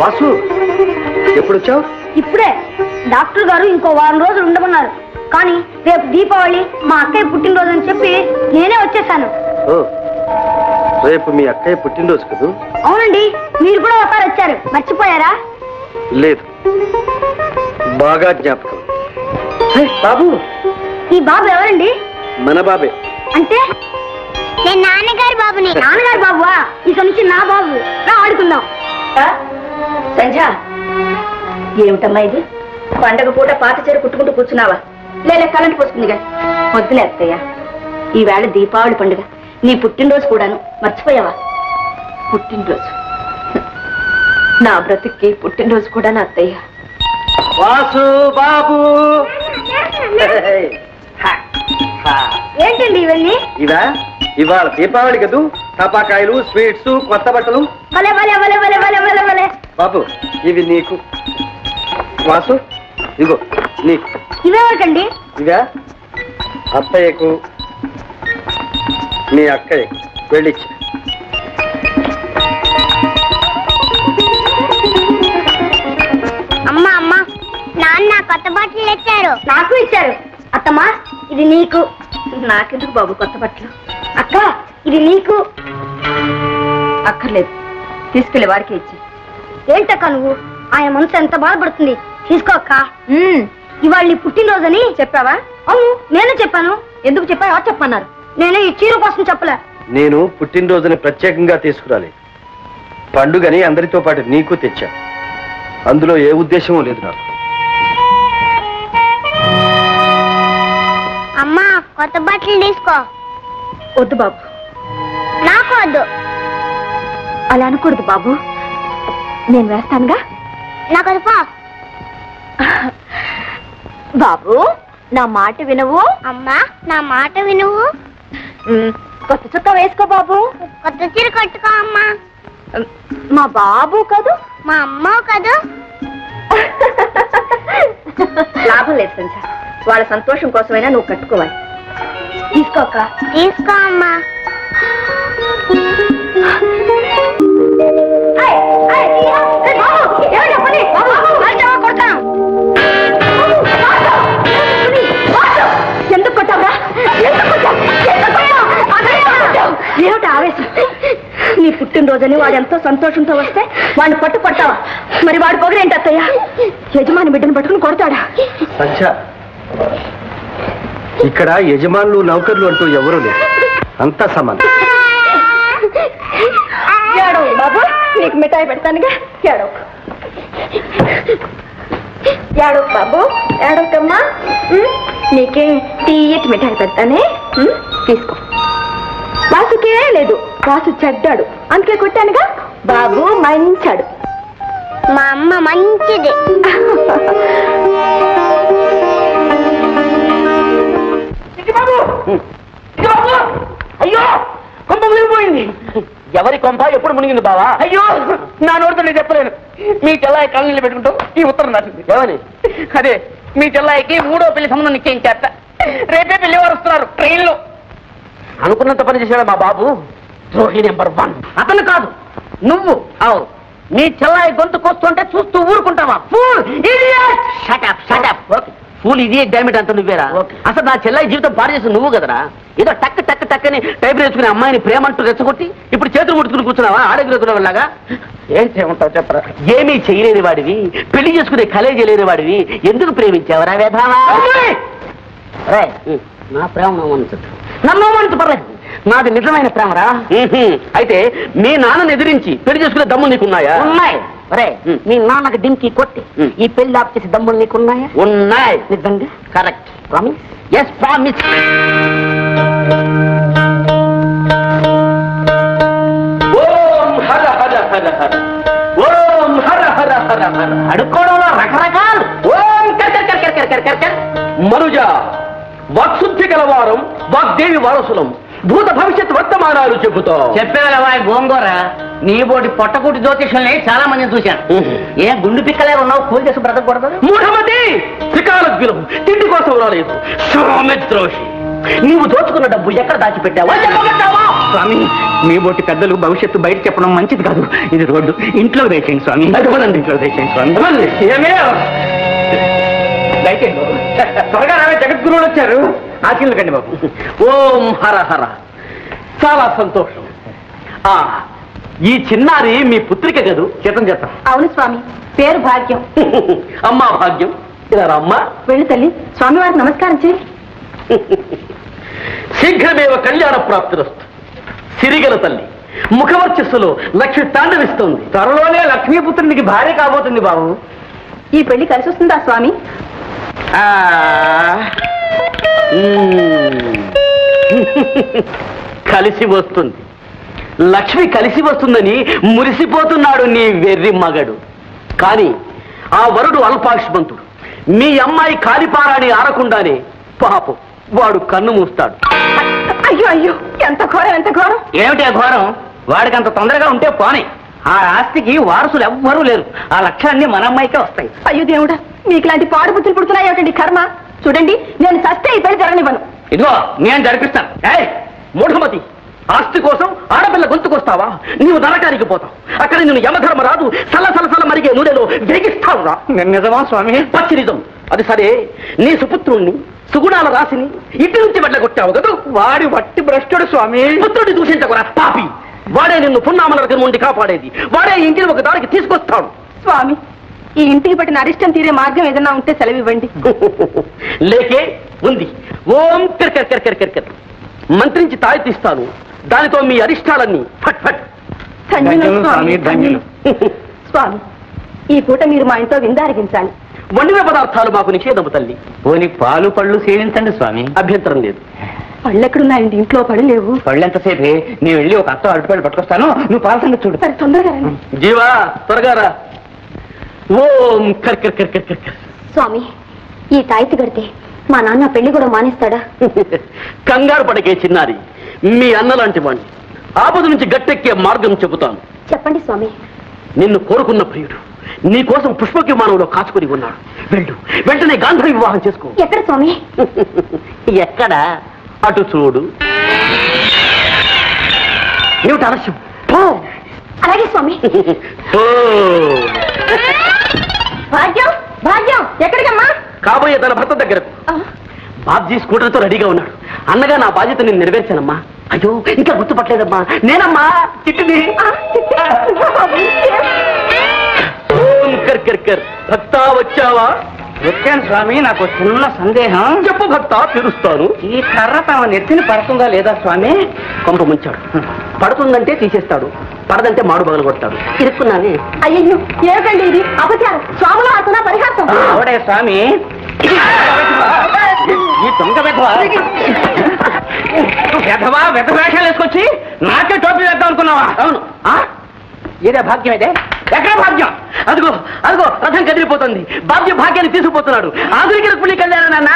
Speaker 7: వాసు, ఎప్పుడు వచ్చావు?
Speaker 6: ఇప్పుడే.
Speaker 1: డాక్టర్ గారు ఇంకో వారం రోజులు ఉండమన్నారు. కానీ రేపు దీపావళి మా అక్కయ్య పుట్టినరోజు అని చెప్పి నేనే వచ్చేసాను.
Speaker 7: రేపు మీ అక్కయ్య పుట్టినరోజు కదూ?
Speaker 1: అవునండి, మీరు కూడా ఒకసారి వచ్చారు, మర్చిపోయారా?
Speaker 7: లేదు, బాగా జ్ఞాపకం. బాబు,
Speaker 1: ఈ బాబు ఎవరండి?
Speaker 7: మన బాబే.
Speaker 1: అంటే
Speaker 11: నేను నాన్నగారి బాబుని.
Speaker 1: నాన్నగారు బాబువా? ఇక నుంచి నా బాబు. రా ఆడుకుందాం. సంధ్య, ఏమిటమ్మా ఇది? పండగ పూట పాత చీర కుట్టుకుంటూ కూర్చున్నావా? లేదా కరెంట్ పోసుకుందిగా? వద్దులే అత్తయ్య, ఈవేళ దీపావళి పండుగ, నీ పుట్టినరోజు కూడాను. మర్చిపోయావా? పుట్టినరోజు నా బ్రతుక్కి పుట్టినరోజు కూడా నా అత్తయ్య.
Speaker 7: వాసు బాబు,
Speaker 1: ఏంటండి ఇవన్నీ?
Speaker 7: ఇదా ఇవాళ దీపావళి కదూ, టపాకాయలు, స్వీట్స్, కొత్త బట్టలు.
Speaker 1: భలే భలే భలే భలే భలే భలే భలే.
Speaker 7: బాబు, ఇవి నీకు. వాసు, ఇగో నీకు.
Speaker 1: ఇవేవరకండి?
Speaker 7: ఇవా అత్తయ్యకు, మీ అక్కయ్యకు వెళ్ళిచ్చి.
Speaker 11: అమ్మా అమ్మా, నాన్న కొత్త బట్టలు తెచ్చారు.
Speaker 1: నాకు ఇచ్చారు. అత్తమ్మా, ఇది నీకు. నాకెందుకు బాబు కొత్త బట్టలు? అక్క, ఇది నీకు. అక్కర్లేదు, తీసుకెళ్లి వారికి ఇచ్చి. ఏంటక్క నువ్వు? ఆయన మనసు ఎంత బాధపడుతుంది. తీసుకో అక్క. ఇవాళ నీ పుట్టినరోజని చెప్పావా? అవును, నేను చెప్పాను. ఎందుకు చెప్పావా? చెప్పన్నారు. నేను ఈ చీర కోసం చెప్పలే.
Speaker 7: నేను పుట్టినరోజుని ప్రత్యేకంగా తీసుకురాలేదు, పండుగని అందరితో పాటు నీకు తెచ్చా. అందులో ఏ ఉద్దేశమూ లేదు నాకు.
Speaker 11: అమ్మా, కొత్త బట్టలు తీసుకో.
Speaker 1: వద్దు బాబు,
Speaker 11: నాకు వద్దు.
Speaker 1: అలా అనకూడదు బాబు, నేను వేస్తానుగా.
Speaker 11: నాకు వద్దు పో.
Speaker 1: బాబు, నా మాట వినవు?
Speaker 11: అమ్మా, నా మాట వినువు.
Speaker 1: కొత్త చుక్క వేసుకో బాబు.
Speaker 11: కొత్త చీర కట్టుకో అమ్మా.
Speaker 1: మా బాబు కదూ,
Speaker 11: మా అమ్మ కదూ.
Speaker 1: లాభం లేదు సంధ్య, వాళ్ళ సంతోషం కోసమైనా నువ్వు కట్టుకోవాలి. తీసుకోక.
Speaker 11: తీసుకో అమ్మా.
Speaker 1: ఎందుకు కొట్టావా? ఏమిటి ఆవేశం? నీ పుట్టినరోజని వాడు ఎంతో సంతోషంతో వస్తే వాడిని పట్టు కొట్టావా? మరి వాడు పొగరేంటి అత్తయ్య? యజమాని బిడ్డను పట్టుకుని కొడతాడా?
Speaker 7: సంధ్య, ఇక్కడ యజమానులు నౌకర్లు అంటూ ఎవరూ లేరు, అంతా సమానం.
Speaker 1: ఏడవు బాబు, నీకు మిఠాయి పెడతానుగా. ఏడవు ఏడవు బాబు, ఏడవకమ్మా. నీకే తీయటి మిఠాయి పెడతానే, తీసుకో. వాసుకే లేదు, వాసు చెడ్డాడు, అందుకే కొట్టానుగా. బాబు మంచాడు.
Speaker 11: మా అమ్మ మంచిది.
Speaker 3: అయ్యో, కొంప మునిగిపోయింది. ఎవరి కొంప ఎప్పుడు మునిగింది బావా? అయ్యో, నా నోటితో నేను చెప్పలేను. మీ చెల్లాయి కళ్ళని పెట్టుకుంటూ ఈ ఉత్తరం రాసింది. ఏమని? అదే, మీ చెల్లాయికి 3వ పెళ్లి సంబంధం నిశ్చయించారట. రేపే పెళ్లి వారు వస్తున్నారు ట్రైన్లో. అనుకున్నంత పని చేశాడు మా బాబు. ద్రోహి నెంబర్ 1 అతను కాదు, నువ్వు. అవును, మీ చెల్లాయి గొంతు కోస్తుంటే చూస్తూ ఊరుకుంటావా? Fool idiot. Shut up, shut up. Okay, fool idiot dammit అంత నువ్వేరా? అసలు నా చెల్లాయి జీవితం పాడు చేసి నువ్వు కదరా. ఏదో టక్ టక్ టక్ అని టైప్ నేర్చుకునే అమ్మాయిని ప్రేమంటూ రెచ్చగొట్టి ఇప్పుడు చేతులు ముట్టుకుని కూర్చున్నావా ఆడగిరతులలాగా? ఏం చేయమంటావు చెప్పరా? ఏమీ చేయలేని వాడివి, పెళ్లి చేసుకునే కలేజీ లేని వాడివి, ఎందుకు ప్రేమించావరా వేధావా? నా ప్రేమ నన్ను పర్లేదు, నాది నిజమైన ప్రేమరా. అయితే మీ నాన్నని ఎదిరించి పెళ్లి చేసుకునే దమ్ములు నీకున్నాయా? ఉన్నాయి. మీ నాన్నకి డింకి కొట్టి ఈ పెళ్లి ఆప్ చేసే దమ్ములు నీకున్నాయా? ఉన్నాయి. నిజంగా? కరెక్ట్. ప్రామిస్? Yes, promise. ఓం హర హర హర హర, ఓం హర హర హర హర. అడుక్కోవడంలో రకరకాలు. ఓం కర్ కర్ కర్ కర్ కర్ కర్ కర్. మనుజ, వాక్శుద్ధి గలవారం, వాగ్దేవి వారసులం, భూత భవిష్యత్ వర్తమానాలు చెబుతా. చెప్పేవా గోంగూర? నీ బోటి పొట్టకూటి జ్యోతిషుల్ని చాలా మందిని చూశాను. ఏ గుండు పిక్కలే ఉన్నావు, కూలి చేసి బ్రతకూడదు. మూఢమతి, త్రికాలజ్ఞులం, తిండి కోసం రాలేదు. స్వామిద్రోషి, నీవు దోచుకున్న డబ్బు ఎక్కడ దాచిపెట్టావా? స్వామి, మీ బోటి పెద్దలు భవిష్యత్తు బయట చెప్పడం మంచిది కాదు. ఇది రోడ్డు, ఇంట్లో వేసేయండి స్వామి. ఇంట్లో వేసేయండి స్వామి. ఏమే దయచేయండి బాబు. త్వరగా రావే, జగద్గురువులు వచ్చారు. ఆశీర్వకండి బాబు.
Speaker 9: ఓం హర హర. చాలా సంతోషం. ఈ చిన్నారి మీ పుత్రిక కదూ?
Speaker 3: చేతం చేస్తాం.
Speaker 6: అవును స్వామి, పేరు భాగ్యం.
Speaker 9: అమ్మా భాగ్యం, ఇలా అమ్మా.
Speaker 6: వెళ్ళి తల్లి, స్వామివారికి నమస్కారం చేయి.
Speaker 9: శీఘ్రమేవ కళ్యాణ ప్రాప్తిరస్తు. సిరిగల తల్లి ముఖవర్చస్సులో లక్ష్మి తాండవిస్తోంది.
Speaker 3: త్వరలోనే లక్ష్మీపుత్రునికి భార్య కాబోతుంది బాబు.
Speaker 6: ఈ పెళ్లి కలిసి వస్తుందా స్వామి?
Speaker 9: కలిసి వస్తుంది. లక్ష్మి కలిసి వస్తుందని మురిసిపోతున్నాడు నీ వెర్రి మగడు. కానీ ఆ వరుడు అల్పాయుష్మంతుడు. మీ అమ్మాయి కాలిపారాని ఆరకుండానే పాపం వాడు కన్ను మూస్తాడు.
Speaker 6: అయ్యో అయ్యో, ఎంత ఘోరం, ఎంత ఘోరం.
Speaker 3: ఏమిటి ఆ ఘోరం? వాడికి అంత తొందరగా ఉంటే పోనీ. ఆ ఆస్తికి వారసులు ఎవ్వరూ లేరు. ఆ లక్ష్యాన్ని మన అమ్మాయికే వస్తాయి.
Speaker 6: అయ్యో దేవుడా, మీకు ఇలాంటి పాడు బుద్ధులు పుడుతున్నాయి ఏమిటండి కర్మ. చూడండి, నేను చస్తే ఈ పెళ్లి జరగనివ్వను.
Speaker 3: ఇదిగో నేను జరిపిస్తాను.
Speaker 9: మూఢమతి, ఆస్తి కోసం ఆడపిల్ల గొంతుకొస్తావా? నీవు నరకానికి పోతావు. అక్కడ నేను యమధర్మరాజు సలసలసల మరిగే నూనెలో వేగిస్తావురా.
Speaker 3: నిజమా స్వామి?
Speaker 9: పచ్చి నిజం. అది సరే, నీ సుపుత్రుణ్ణి సుగుణాల రాసిని ఇంటి నుంచి వెళ్ళగొట్టావు కదా.
Speaker 3: వాడి వట్టి భ్రష్టుడు స్వామి.
Speaker 9: పుత్రుడిని దూషించకురా పాపి. వాడే నిన్ను పున్నామనరకం నుండి కాపాడేది. వాడే ఇంటిని ఒక దారికి తీసుకొస్తాడు.
Speaker 6: స్వామి, ఈ ఇంటికి పట్టిన అరిష్టం తీరే మార్గం ఏదన్నా ఉంటే సెలవివ్వండి.
Speaker 9: లేకే ఉంది. ఓం కిర్కర్ కిర్కర్ కిర్కర్ మంత్రించి తాయి తీస్తాను. దానితో మీ అరిష్టాలన్నీ ఫట్ ఫట్.
Speaker 6: ధన్యులు స్వామి, ధన్యులు. స్వామి, ఈ పూట మీరు మా ఇంట్లో విందారగించాలి.
Speaker 9: వండిన పదార్థాలు మాకు నిషేధము తల్లి.
Speaker 3: పోని పాలు పళ్ళు సేవించండి స్వామి.
Speaker 9: అభ్యంతరం లేదు.
Speaker 6: పళ్ళెక్కడున్నాయండి? ఇంట్లో పడి లేవు.
Speaker 3: పళ్ళు ఎంతసేపే? నేను వెళ్ళి ఒక అత్త అరటిపళ్ళు పట్టుకొస్తాను. నువ్వు పాల సంగతి చూడు.
Speaker 6: సరే, తొందరగా రండి.
Speaker 9: జీవా, త్వరగా రా. ఓం కర్కర్ కర్కర్ కర్కర్.
Speaker 1: స్వామి, ఈ తాయితీ కడితే మా నాన్న పెళ్లి కూడా మానేస్తాడా?
Speaker 9: కంగారు పడకే చిన్నారి. మీ అన్నలాంటి వాణ్ణి. ఆపద నుంచి గట్టెక్కే మార్గం చెబుతాను.
Speaker 1: చెప్పండి స్వామి.
Speaker 9: నిన్ను కోరుకున్న ప్రియుడు నీ కోసం పుష్పక విమానంలో కాచుకుని ఉన్నాడు. వెళ్ళు, వెంటనే గాంధర్వ వివాహం చేసుకో.
Speaker 1: ఎక్కడ స్వామి?
Speaker 9: ఎక్కడ? అటు చూడు. ఏమిటి ఆలస్యం? పో.
Speaker 1: అలాగే స్వామి.
Speaker 9: పో.
Speaker 6: భాగ్యం, భాగ్యం, ఎక్కడికమ్మా?
Speaker 9: కాబోయే తన భర్త దగ్గరకు. బాబ్జీ స్కూటర్తో రెడీగా ఉన్నాడు. అన్నగా నా బాధ్యత నేను నెరవేర్చానమ్మా. అయ్యో, ఇంకా గుర్తుపట్టలేదమ్మా. నేనమ్మా చిట్టుని. భక్తా వచ్చావా?
Speaker 3: వచ్చాను స్వామి. నాకు చిన్న సందేహం.
Speaker 9: చెప్పు భక్తా, తీరుస్తాను.
Speaker 3: ఈ కర్ర తమ నెత్తిని పడుతుందా లేదా స్వామి?
Speaker 9: కొంప ముంచాడు. పడుతుందంటే తీసేస్తాడు, పడదంటే మాడు బగలు కొడతాడు. ఇరుక్కున్నానే.
Speaker 6: అయ్యో, ఏమిటండి ఇది? అపచారం. స్వాముల ఆసన పరిహాసం.
Speaker 3: అవడే స్వామి. ఈ దొంగ వెధవా వెధ వేషాలు వేసుకొచ్చి నాకే టోపీ వేద్దాం అనుకున్నావా?
Speaker 9: అవును.
Speaker 3: ఇదే భాగ్యం. ఇదే ఎక్కడ భాగ్యం?
Speaker 9: అదిగో అదిగో, రథం కదిలిపోతుంది. బాబ్జీ భాగ్యాన్ని తీసుకుపోతున్నాడు. ఆధునిక రుక్మిణి కళ్యాణం నాన్న.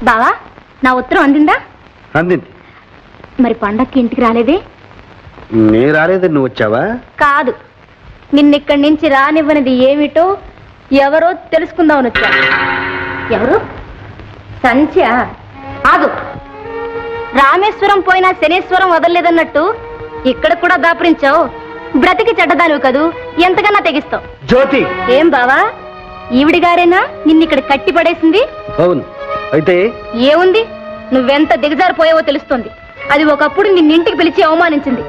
Speaker 1: బావా, నా ఉత్తరం అందిందా?
Speaker 7: అందింది.
Speaker 1: మరి పండక్కి ఇంటికి రాలేదే?
Speaker 7: నే రాలేదు, నువ్వు వచ్చావా?
Speaker 1: కాదు, నిన్నిక్కడి నుంచి రానివ్వనిది ఏమిటో ఎవరో తెలుసుకుందామని వచ్చా. ఎవరు? సంధ్య. ఆగు. రామేశ్వరం పోయినా శనేశ్వరం వదలలేదన్నట్టు ఇక్కడ కూడా దాపురించావు. బ్రతికి చెడ్డదానివి కదూ, ఎంతకన్నా తెగిస్తావు.
Speaker 7: జ్యోతి.
Speaker 1: ఏం బావా, ఈవిడి గారేనా నిన్నిక్కడ కట్టి పడేసింది?
Speaker 7: అవును. అయితే
Speaker 1: ఏముంది, నువ్వెంత దిగజారిపోయావో తెలుస్తోంది. అది ఒకప్పుడు నిన్నింటికి పిలిచి అవమానించింది.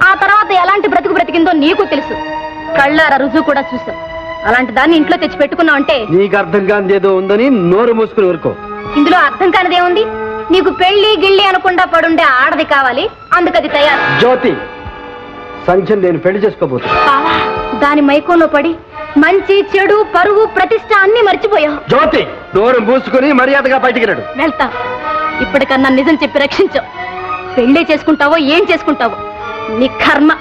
Speaker 1: ఆ తర్వాత ఎలాంటి బ్రతికిందో నీకు తెలుసు. కళ్ళారా రుజువు కూడా చూసావు. అలాంటి దాన్ని ఇంట్లో తెచ్చి పెట్టుకున్నావు అంటే
Speaker 7: నీకు అర్థం కానిదేదో ఉందని నోరు మూసుకుని ఊరుకో.
Speaker 1: ఇందులో అర్థం కానిదేముంది? నీకు పెళ్లి గిళ్ళి అనకుండా పడుండే ఆడది కావాలి, అందుకది తయారు.
Speaker 7: జ్యోతి, సంధ్యను నేను పెళ్లి చేసుకోబోతున్నా.
Speaker 1: దాని మైకంలో పడి మంచి చెడు పరువు ప్రతిష్ట అన్ని మర్చిపోయావు.
Speaker 7: జ్యోతి, నోరు మూసుకుని మర్యాదగా బయటికి రాడు.
Speaker 1: వెళ్తా. ఇప్పటికన్నా నిజం చెప్పి రక్షించావు. పెళ్లి చేసుకుంటావో ఏం చేసుకుంటావో నీ కర్మ.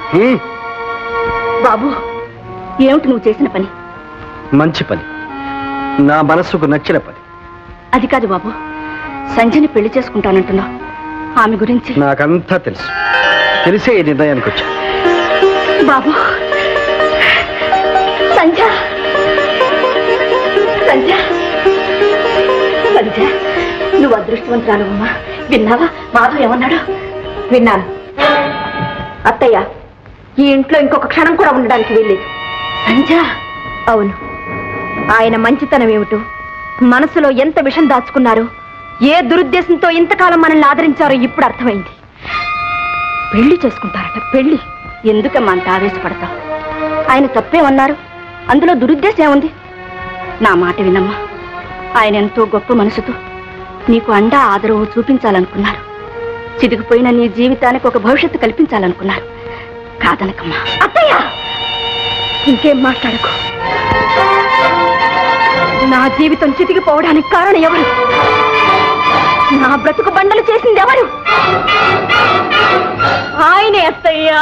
Speaker 6: బాబు, ఏమిటి నువ్వు చేసిన పని?
Speaker 7: మంచి పని, నా మనస్సుకు నచ్చిన పని.
Speaker 6: అది కాదు బాబు, సంజయ్ని పెళ్లి చేసుకుంటానంటున్నావు. ఆమె గురించి
Speaker 7: నాకంతా తెలుసు. తెలిసే ఈ నిర్ణయానికి వచ్చా.
Speaker 6: బాబు, సంజ సంజ సంజ అదృష్టవంతురాలమ్మా. విన్నావా మాధవ్ ఏమన్నాడు? విన్నాను అత్తయ్య. ఈ ఇంట్లో ఇంకొక క్షణం కూడా ఉండడానికి వీల్లేదు. సంజా? అవును. ఆయన మంచితనం ఏమిటో, మనసులో ఎంత విషం దాచుకున్నారో, ఏ దురుద్దేశంతో ఇంతకాలం మనల్ని ఆదరించారో ఇప్పుడు అర్థమైంది. పెళ్లి చేసుకుంటారట. పెళ్లి ఎందుకమ్మా అంత ఆవేశపడతావు? ఆయన తప్పేమన్నారు? అందులో దురుద్దేశం ఏముంది? నా మాట వినమ్మా. ఆయన ఎంతో గొప్ప మనసుతో నీకు అండా ఆదరవు చూపించాలనుకున్నారు. చితికిపోయిన నీ జీవితానికి ఒక భవిష్యత్తు కల్పించాలనుకున్నారు. కాదనకమ్మా. అత్తయ్య ఇంకేం మాట్లాడకు. నా జీవితం చితికిపోవడానికి కారణం ఎవరు? నా బ్రతుకు బండలు చేసింది ఎవరు? ఆయనే అత్తయ్యా.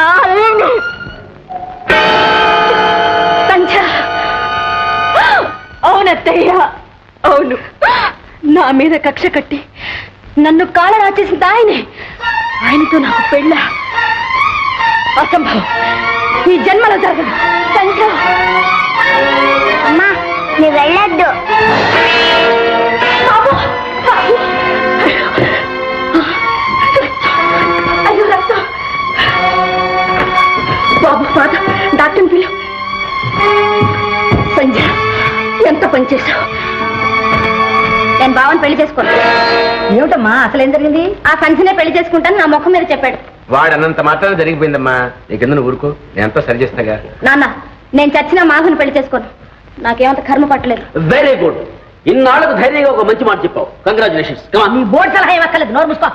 Speaker 6: సంధ్య. అవునత్తయ్యా, అవును. నా మీద కక్ష కట్టి నన్ను కాళ్ళ రాచేసింది ఆయనే. ఆయనతో నాకు పెళ్ళ అసంభవం. ఈ జన్మలో జరగదు. సంధ్య.
Speaker 11: అమ్మా నువ్వు వెళ్ళొద్దు.
Speaker 6: అయ్యో రక్తం. బాబు పాత డాక్టర్ని పిలు. సంజయ్ ఎంత పనిచేశావు? నేను బావని పెళ్లి చేసుకోను. ఏమిటమ్మా అసలు ఏం జరిగింది? ఆ సంజనే పెళ్లి చేసుకుంటాను నా ముఖం మీద చెప్పాడు.
Speaker 9: వాడన్నంత మాత్రం జరిగిపోయిందమ్మా. నీకెందుకు నువ్వు ఊరుకో, నేనంతా సరి చేస్తాగా.
Speaker 6: నాన్న నేను చచ్చిన మాధుని పెళ్లి చేసుకోను. నాకేమంత కర్మ పట్టలేదు.
Speaker 9: Very good. ఇన్నాళ్ళకు ధైర్యంగా ఒక మంచి మాట చెప్పావు. కంగ్రాచులేషన్స్.
Speaker 6: నీ బోర్డు సలహా ఇవ్వక్కర్లేదు. నోరు మూసుకో.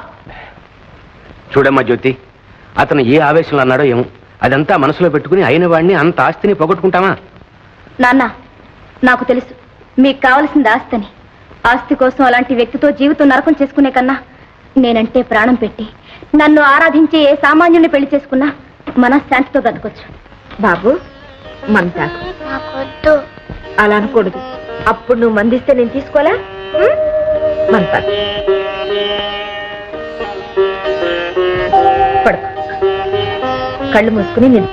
Speaker 9: చూడమ్మా జ్యోతి, అతను ఏ ఆవేశంలో అన్నాడో ఏమో, అదంతా మనసులో పెట్టుకుని అయిన వాడిని అంత ఆస్తిని పోగొట్టుకుంటామా?
Speaker 6: నాన్న నాకు తెలుసు మీకు కావలసింది ఆస్తిని. ఆస్తి కోసం అలాంటి వ్యక్తితో జీవితం నరకం చేసుకునే కన్నా నేనంటే ప్రాణం పెట్టి నన్ను ఆరాధించే ఏ సామాన్యుని పెళ్లి చేసుకున్నా మనశ్శాంతితో బ్రతకొచ్చు. బాబు మంతాకు.
Speaker 11: నాకొద్దు.
Speaker 6: అలా అనకూడదు. అప్పుడు నువ్వు మందిస్తే నేను తీసుకోవాలా? మంతాకు. పడుకో. కళ్ళు మూసుకుని నేను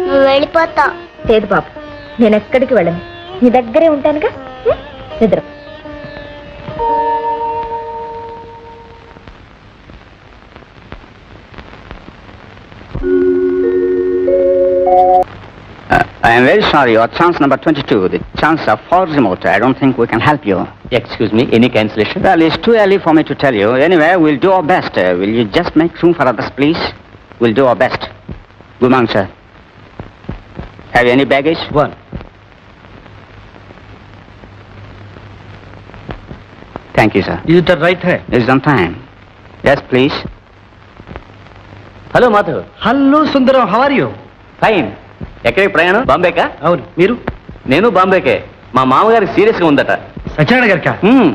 Speaker 11: నువ్వు వెళ్ళిపోతావు.
Speaker 6: లేదు బాబు, నేను ఎక్కడికి వెళ్ళను. నీ దగ్గరే ఉంటానుగా. నిద్ర.
Speaker 12: I am very sorry, your chance number 22, the chance of false remote. I don't think we can help you.
Speaker 3: Excuse me, any cancellation?
Speaker 12: Well, it's too early for me to tell you. Anyway, we'll do our best. Will you just make room for others, please? We'll do our best. Good morning, sir. Have you any baggage?
Speaker 3: One.
Speaker 12: Thank you, sir.
Speaker 3: Is it the right hand?
Speaker 12: It's on time. Yes, please.
Speaker 3: Hello, Madhav.
Speaker 8: Hello Sundaram, how are you?
Speaker 3: Fine. ఎక్కడికి ప్రయాణం? బాంబేకా?
Speaker 8: అవును. మీరు?
Speaker 3: నేను బాంబేకే. మా మామగారికి serious గా ఉందట.
Speaker 8: Satyanarayana గారికా?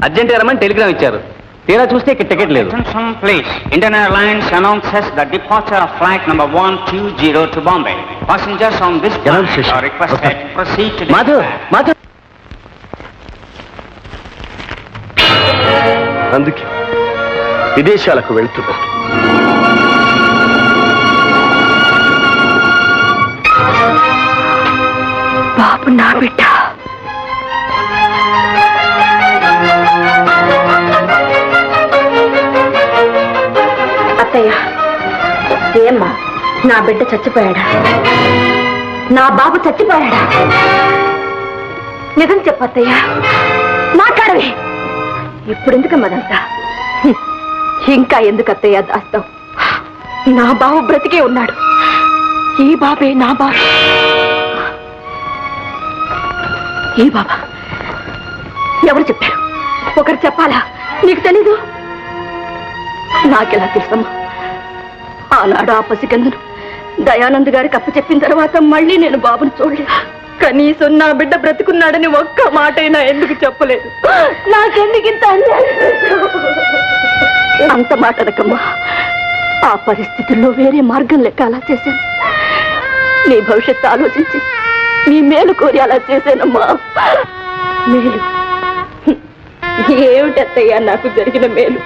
Speaker 3: Urgent రమ్మని టెలిగ్రామ్ ఇచ్చారు. తీరా చూస్తే ఇక్కడ టికెట్ లేదు.
Speaker 12: Attention, please. Indian Airlines announces the departure of flight number 120 to Bombay. Passengers on this flight are requested to proceed to the...
Speaker 3: Madhav.
Speaker 7: అందుకే విదేశాలకు వెళ్తున్నా.
Speaker 6: బాబు నా బిడ్డ. అత్తయ్య ఏమ్మా, నా బిడ్డ చచ్చిపోయాడా? నా బాబు చచ్చిపోయాడా? నిజం చెప్పత్తయ్యా, మాట్లాడవే. ఇప్పుడు ఎందుకమ్మదంతా? ఇంకా ఎందుకు అత్తయ్య దాస్తావు? నా బాబు బ్రతికే ఉన్నాడు. ఈ బాబే నా బాబు. ఏ బాబా? ఎవరు చెప్పారు? ఒకరు చెప్పాలా? నీకు తెలీదు? నాకెలా తెలుసమ్మా? ఆనాడు ఆ పసికందును దయానంద్ గారికి అప్పచెప్పిన తర్వాత మళ్ళీ నేను బాబుని చూడలేదు. కనీసం నా బిడ్డ బ్రతుకున్నాడని ఒక్క మాటైనా ఎందుకు చెప్పలేదు? నాకెందుకు ఇంత అన్యాయం? అంత మాటడకమ్మా. ఆ పరిస్థితుల్లో వేరే మార్గం లెక్క అలా చేశాను. నీ భవిష్యత్తు ఆలోచించి నీ మేలు కోరి అలా చేశానమ్మా. మేలు ఏమిటత్తయ్యా నాకు జరిగిన మేలు?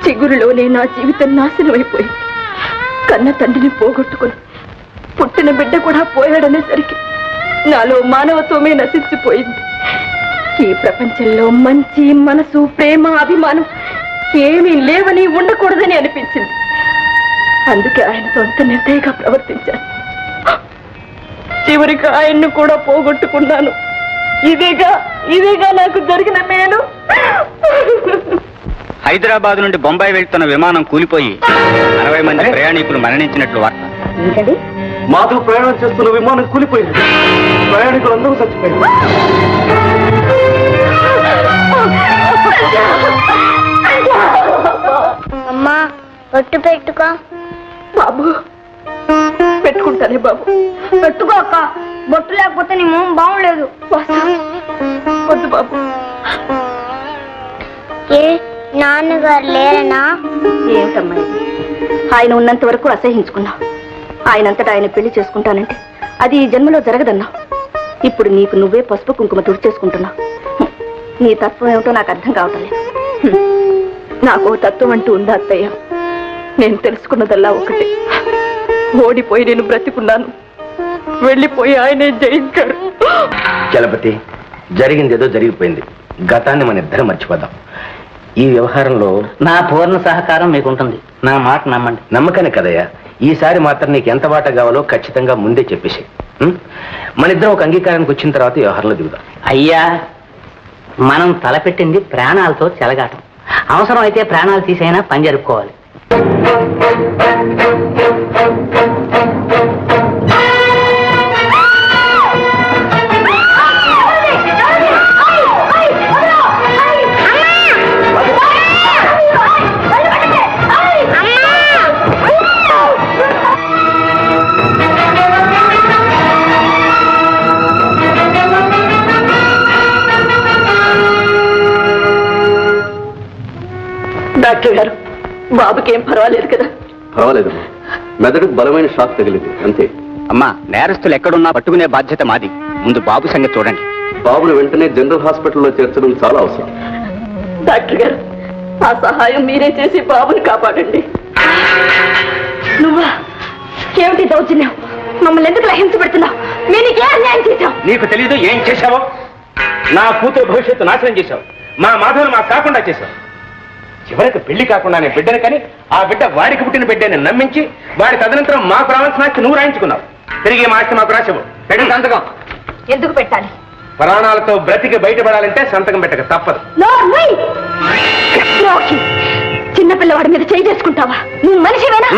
Speaker 6: చిగురులోనే నా జీవితం నాశనం అయిపోయింది. కన్న తండ్రిని పోగొట్టుకుని పుట్టిన బిడ్డ కూడా పోయాడనేసరికి నాలో మానవత్వమే నశించిపోయింది. ఈ ప్రపంచంలో మంచి మనసు ప్రేమ అభిమానం ఏమీ లేవని ఉండకూడదని అనిపించింది. అందుకే ఆయనతో అంత నిర్దయగా ప్రవర్తించాను. చివరికి ఆయన్ను కూడా పోగొట్టుకున్నాను. ఇదేగా నాకు జరిగిన మేలు.
Speaker 12: హైదరాబాద్ నుండి బొంబాయి వెళ్తున్న విమానం కూలిపోయి 60 మంది ప్రయాణికులు మరణించినట్లు వార్త.
Speaker 7: మాతో ప్రయాణం చేస్తున్న విమానం కూలిపోయింది. ప్రయాణికులందరూ చచ్చిపోయారు.
Speaker 11: అమ్మా ఒట్టు పెట్టుకో.
Speaker 6: బాబు పెట్టుకుంటానే బాబు.
Speaker 11: పెట్టుకో అక్క. బొట్టు లేకపోతే నీ మొహం బాగులేదు.
Speaker 6: వద్దు బాబు.
Speaker 11: ఏ నాన్నగారు లేరనా?
Speaker 6: ఏమిటమ్మా ఆయన ఉన్నంత వరకు అసహించుకున్నా. ఆయనంతటా ఆయన పెళ్లి చేసుకుంటానంటే అది ఈ జన్మలో జరగదన్నా. ఇప్పుడు నీకు నువ్వే పసుపు కుంకుమ తుడిచేసుకుంటున్నావు. నీ తత్వం ఏమిటో నాకు అర్థం కావట్లేదు. నాకు తత్వం అంటూ ఉందా అత్తయ్య? నేను తెలుసుకున్నదల్లా ఒకటే. ఓడిపోయి నేను బ్రతికున్నాను, వెళ్ళిపోయి ఆయనే జయించాడు.
Speaker 3: చలపతి, జరిగిందేదో జరిగిపోయింది. గతాన్ని మన ఇద్దరం మర్చిపోదాం. ఈ వ్యవహారంలో
Speaker 2: నా పూర్ణ సహకారం మీకుంటుంది. నా మాట నమ్మండి.
Speaker 3: నమ్మకానే కదయ్యా. ఈసారి మాత్రం నీకు ఎంత వాటా కావాలో ఖచ్చితంగా ముందే చెప్పేసి మన ఇద్దరం ఒక అంగీకారానికి వచ్చిన తర్వాత వ్యవహారంలో దిగుదాం.
Speaker 2: అయ్యా, మనం తలపెట్టింది ప్రాణాలతో చెలగాటం. అవసరం అయితే ప్రాణాలు తీసైనా పని జరుపుకోవాలి.
Speaker 6: డాక్టర్ గారు, బాబుకి ఏం పర్వాలేదు కదా?
Speaker 9: పర్వాలేదమ్మా, మెదడుకు బలమైన షాక్ తగిలింది అంతే.
Speaker 12: అమ్మా, నేరస్తులు ఎక్కడున్నా పట్టుకునే బాధ్యత మాది. ముందు బాబు సంగతి చూడండి.
Speaker 9: బాబును వెంటనే జనరల్ హాస్పిటల్లో చేర్చడం చాలా అవసరం.
Speaker 6: డాక్టర్ గారు, ఆ సహాయం మీరే చేసి బాబుని కాపాడండి. నువ్వా? ఏమిటి దౌర్జన్యం? మమ్మల్ని ఎందుకు హింస పెడుతున్నావు? మేము నీకే అన్యాయం చేశాం.
Speaker 3: నీకు తెలీదు ఏం చేశావో? నా కూతురు భవిష్యత్తు నాశనం చేశావు. మా మాధవులు మాకు కాకుండా చేశావు. చివరికి పెళ్లి కాకుండానే బిడ్డను కానీ ఆ బిడ్డ వాడికి పుట్టిన బిడ్డని నమ్మించి వాడి తదనంతరం మాకు రావాల్సిన ఆస్తి నువ్వు రాయించుకున్నావు. తిరిగి మా ఆస్తి మాకు రాసేవు. పెట్టు సంతకం.
Speaker 6: ఎందుకు పెట్టాలి?
Speaker 3: ప్రాణాలతో బ్రతికి బయటపడాలంటే సంతకం పెట్టక తప్పదు.
Speaker 6: చిన్నపిల్లవాడి మీద చేయి చేసుకుంటావా? నువ్వు మనిషివేనా?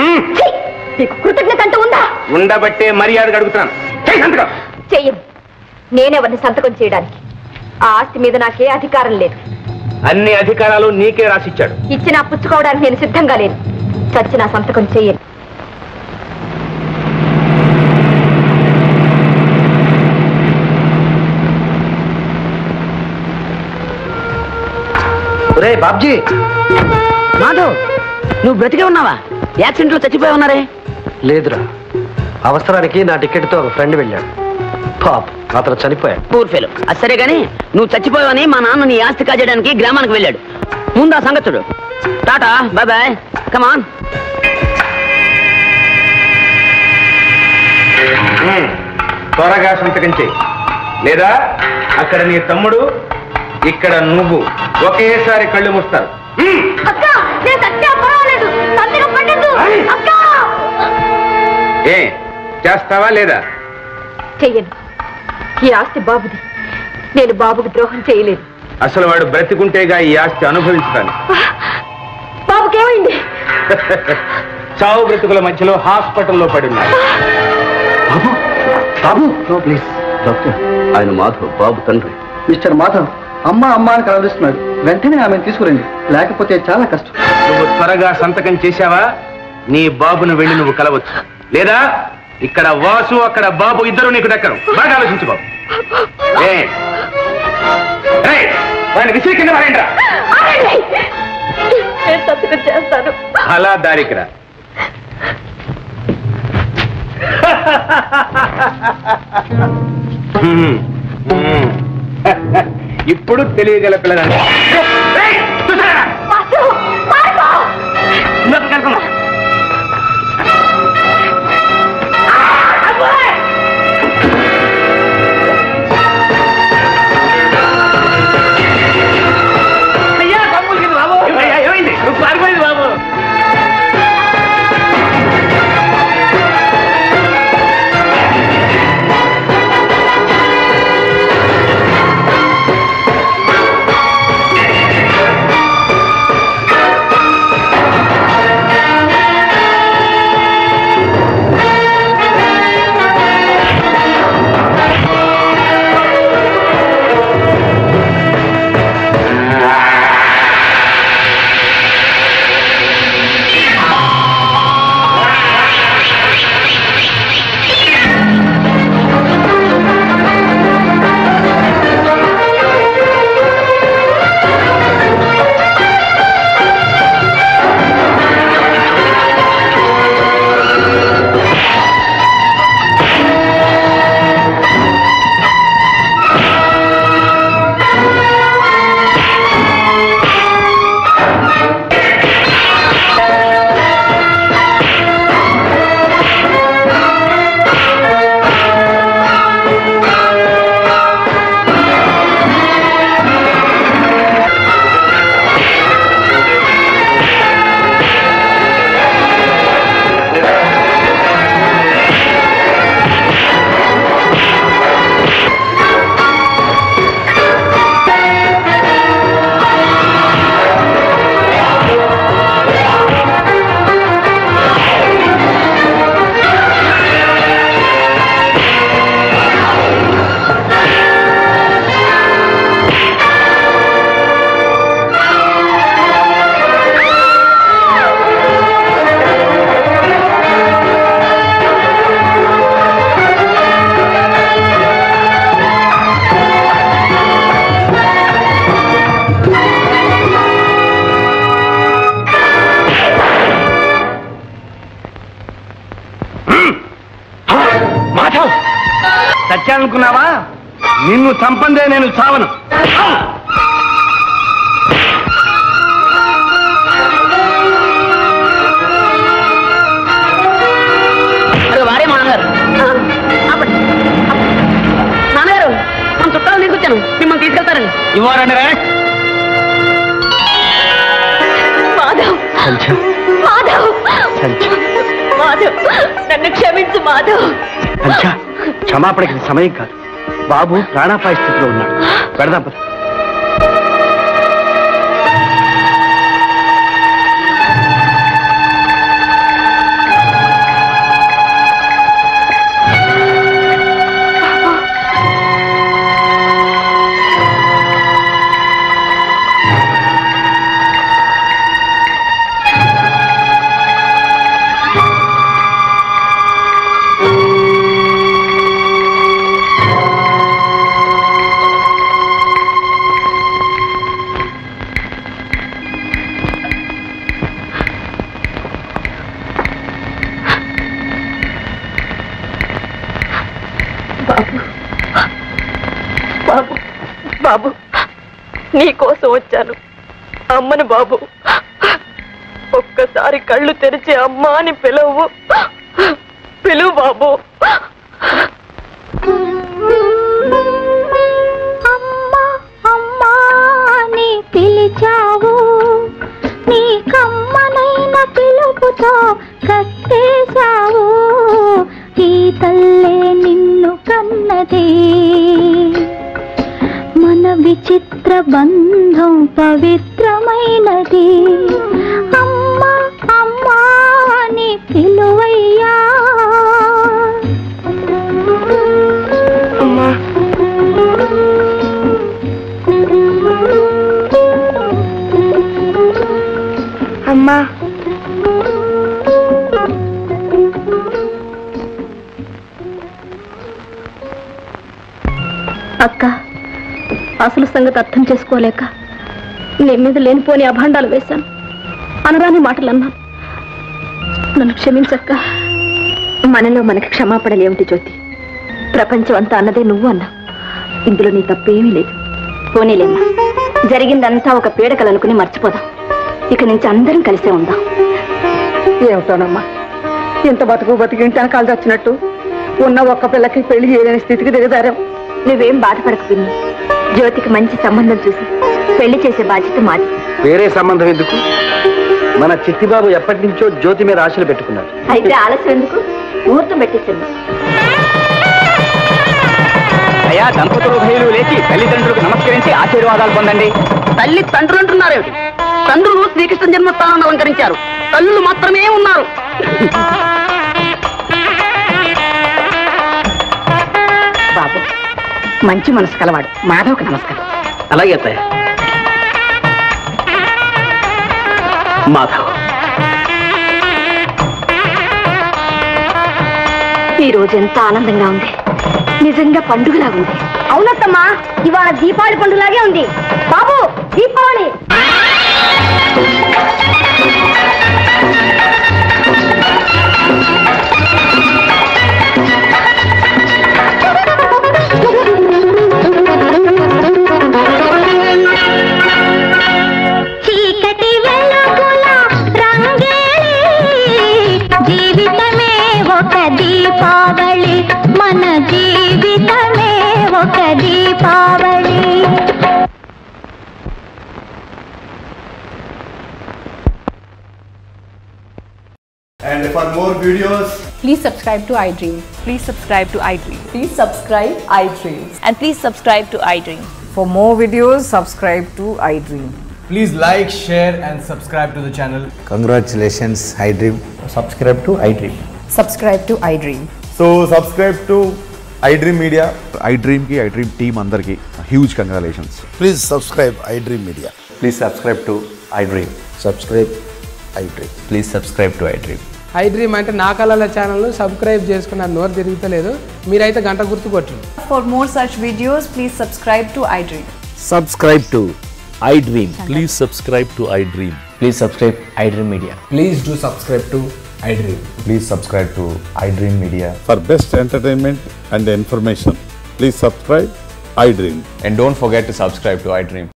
Speaker 6: నీకు కృతజ్ఞత అంటూ ఉందా?
Speaker 3: ఉండబట్టే మర్యాదగా అడుగుతున్నాను. సంతకం
Speaker 6: చెయ్యను. నేనెవరిని సంతకం చేయడానికి? ఆ ఆస్తి మీద నాకే అధికారం లేదు.
Speaker 3: అన్ని అధికారాలు నీకే రాసిచ్చాడు.
Speaker 6: ఇచ్చినా పుచ్చుకోవడానికి నేను సిద్ధంగా లేను. చచ్చిన సంతకం చెయ్యను.
Speaker 2: రే బాబ్జీ, మాధవ్, నువ్వు బ్రతికే ఉన్నావా? యాక్సిడెంట్ లో చచ్చిపోయి ఉన్నారే?
Speaker 7: లేదురా, అవసరానికి నా టికెట్తో ఒక ఫ్రెండ్ వెళ్ళాడు. పాప్, అతను చనిపోయాడు.
Speaker 2: Poor fellow. అది సరే గానీ నువ్వు చచ్చిపోయావని మా నాన్న నీ ఆస్తి కాజేయడానికి గ్రామానికి వెళ్ళాడు. ముందు ఆ సంగతుడు. టాటా, బాయ్ బాయ్, కమాన్.
Speaker 3: త్వరగా సంతకం చెయ్యి, లేదా అక్కడ నీ తమ్ముడు, ఇక్కడ నువ్వు ఒకేసారి కళ్ళు మూస్తారు. ఏ చేస్తావా లేదా?
Speaker 6: చెయ్యను. ఈ ఆస్తి బాబుది. నేను బాబుకి ద్రోహం చేయలేదు.
Speaker 3: అసలు వాడు బ్రతికుంటేగా ఈ ఆస్తి అనుభవించుతాను.
Speaker 6: బాబుకేమైంది?
Speaker 3: చావు బ్రతుకుల మధ్యలో హాస్పిటల్లో పడి ఉన్నాడు.
Speaker 7: బాబు, బాబు, నో ప్లీజ్.
Speaker 9: డాక్టర్, ఆయన మాధవ్, బాబు తండ్రి.
Speaker 7: మిస్టర్ మాధవ్, అమ్మ అమ్మ అని కలవరిస్తున్నాడు. వెంటనే ఆమెను తీసుకురండి, లేకపోతే చాలా కష్టం.
Speaker 3: నువ్వు త్వరగా సంతకం చేశావా నీ బాబును వెళ్ళి నువ్వు కలవచ్చు. లేదా ఇక్కడ వాసు అక్కడ బాబు ఇద్దరు నీకు దక్కరు. బాగా ఆలోచించుకో. వాడిని విసిరి కింద మారేంట్రా.
Speaker 6: నేను సంతకం చేస్తాను.
Speaker 3: అలా దారికిరా. ఇప్పుడు తెలియగల పిల్లలంటే అనుకున్నావా? నిన్ను చంపందే నేను చావను.
Speaker 2: వారే మామగారు, నాన్నగారు మన చుట్టాలు తీసుకొచ్చాను, మిమ్మల్ని తీసుకెళ్తారండి.
Speaker 3: ఇవ్వారండి రే.
Speaker 1: మాధవ్, మాధవ్, మాధవ్, నన్ను క్షమించు మాధవ్.
Speaker 7: క్షమాపణకి సమయం కాదు. బాబు ప్రాణాపాయ స్థితిలో ఉన్నాడు. పెడదాం పద.
Speaker 6: బాబు, బాబు, నీకోసం వచ్చాను. అమ్మను బాబు, ఒక్కసారి కళ్ళు తెరిచి అమ్మా అని పిలువు, పిలువు బాబు.
Speaker 1: అమ్మా అమ్మా నీ పిలిచావు, నీ కమ్మనైన పిలుపుతో కట్టేశావు. ఈ తల్లే నిన్ను కన్నది, మన విచిత్ర బంధం పవిత్రమైనది. అమ్మా అమ్మా నీ పిలువయ్యా.
Speaker 6: అమ్మా, అమ్మా,
Speaker 1: అక్క, అసలు సంగతి అర్థం చేసుకోలేక నీ మీద లేనిపోని అభాండాలు వేశాను, అనరాని మాటలు అన్నాను. నన్ను క్షమించక్క. మనలో మనకి క్షమాపణలు ఏమిటి జ్యోతి? ప్రపంచం అంతా అన్నదే నువ్వు అన్నా. ఇందులో నీ తప్పేమీ లేదు. పోనీలేమ్మా, జరిగిందంతా ఒక పీడకలు అనుకుని మర్చిపోదాం. ఇక నుంచి అందరం కలిసే ఉందాం.
Speaker 2: ఏమిటోనమ్మా, ఇంత బతికి ఇంటాను కాలు వచ్చినట్టు ఉన్న ఒక్క పిల్లకి పెళ్లి చేయలేని స్థితికి దిగజారాం.
Speaker 1: నువ్వేం బాధపడకు పిన్ని. జ్యోతికి మంచి సంబంధం చూసి పెళ్లి చేసే బాధ్యత మాది.
Speaker 7: వేరే సంబంధం ఎందుకు? మన చిట్టిబాబు ఎప్పటి నుంచో జ్యోతి మీద ఆశలు పెట్టుకున్నాడు.
Speaker 1: అయితే ఆలస్యం ఎందుకు? ముహూర్తం పెట్టించండి.
Speaker 12: అయ్యా, దంపతులు భయులు లేచి తల్లిదండ్రులకు నమస్కరించి ఆశీర్వాదాలు పొందండి.
Speaker 2: తల్లి తండ్రులు అంటున్నారేమిటి? తండ్రులు శ్రీకృష్ణ జన్మస్థానాన్ని అలంకరించారు, తల్లులు మాత్రమే ఉన్నారు. బాబు మంచి మనసు కలవాడు, మాధవ్కి నమస్కారం.
Speaker 7: అలాగే అత్తయ్య. మాధవ్,
Speaker 1: ఈ రోజు ఎంత ఆనందంగా ఉంది, నిజంగా పండుగలా ఉంది.
Speaker 11: అవునత్తమ్మా, ఇవాళ దీపావళి పండుగలాగే ఉంది. బాబు, దీపావళి.
Speaker 1: చీకటి వెలుగుల రంగేలి, జీవితమే ఒక దీపావళి, మన జీవితమే ఒక Deepavali.
Speaker 13: And for more videos,
Speaker 14: please subscribe to iDream.
Speaker 15: Please subscribe to iDream.
Speaker 14: Please subscribe iDream.
Speaker 15: And please subscribe to iDream.
Speaker 14: For more videos, subscribe to iDream.
Speaker 13: please like, share and subscribe to the channel.
Speaker 16: Congratulations, iDream.
Speaker 13: Subscribe to iDream.
Speaker 14: Subscribe to iDream.
Speaker 13: So subscribe to iDream Media.
Speaker 17: iDream ki iDream team andarki huge congratulations.
Speaker 16: Please subscribe iDream Media.
Speaker 13: Please subscribe to iDream.
Speaker 16: Subscribe iDream.
Speaker 13: Please subscribe to iDream.
Speaker 18: iDream అంటే నా కళల channel subscribe చేసుకున్న నోరు తిరుగుతలేదు, మీరైతే గంట గుర్తు కొట్టండి.
Speaker 14: For more such videos, please subscribe to iDream.
Speaker 16: Subscribe to iDream.
Speaker 19: Please subscribe to iDream.
Speaker 13: Please subscribe iDream Media. Please do subscribe to iDream.
Speaker 17: Please subscribe to iDream Media.
Speaker 10: For best entertainment and information,
Speaker 20: Please subscribe iDream.
Speaker 13: And don't forget to subscribe to iDream.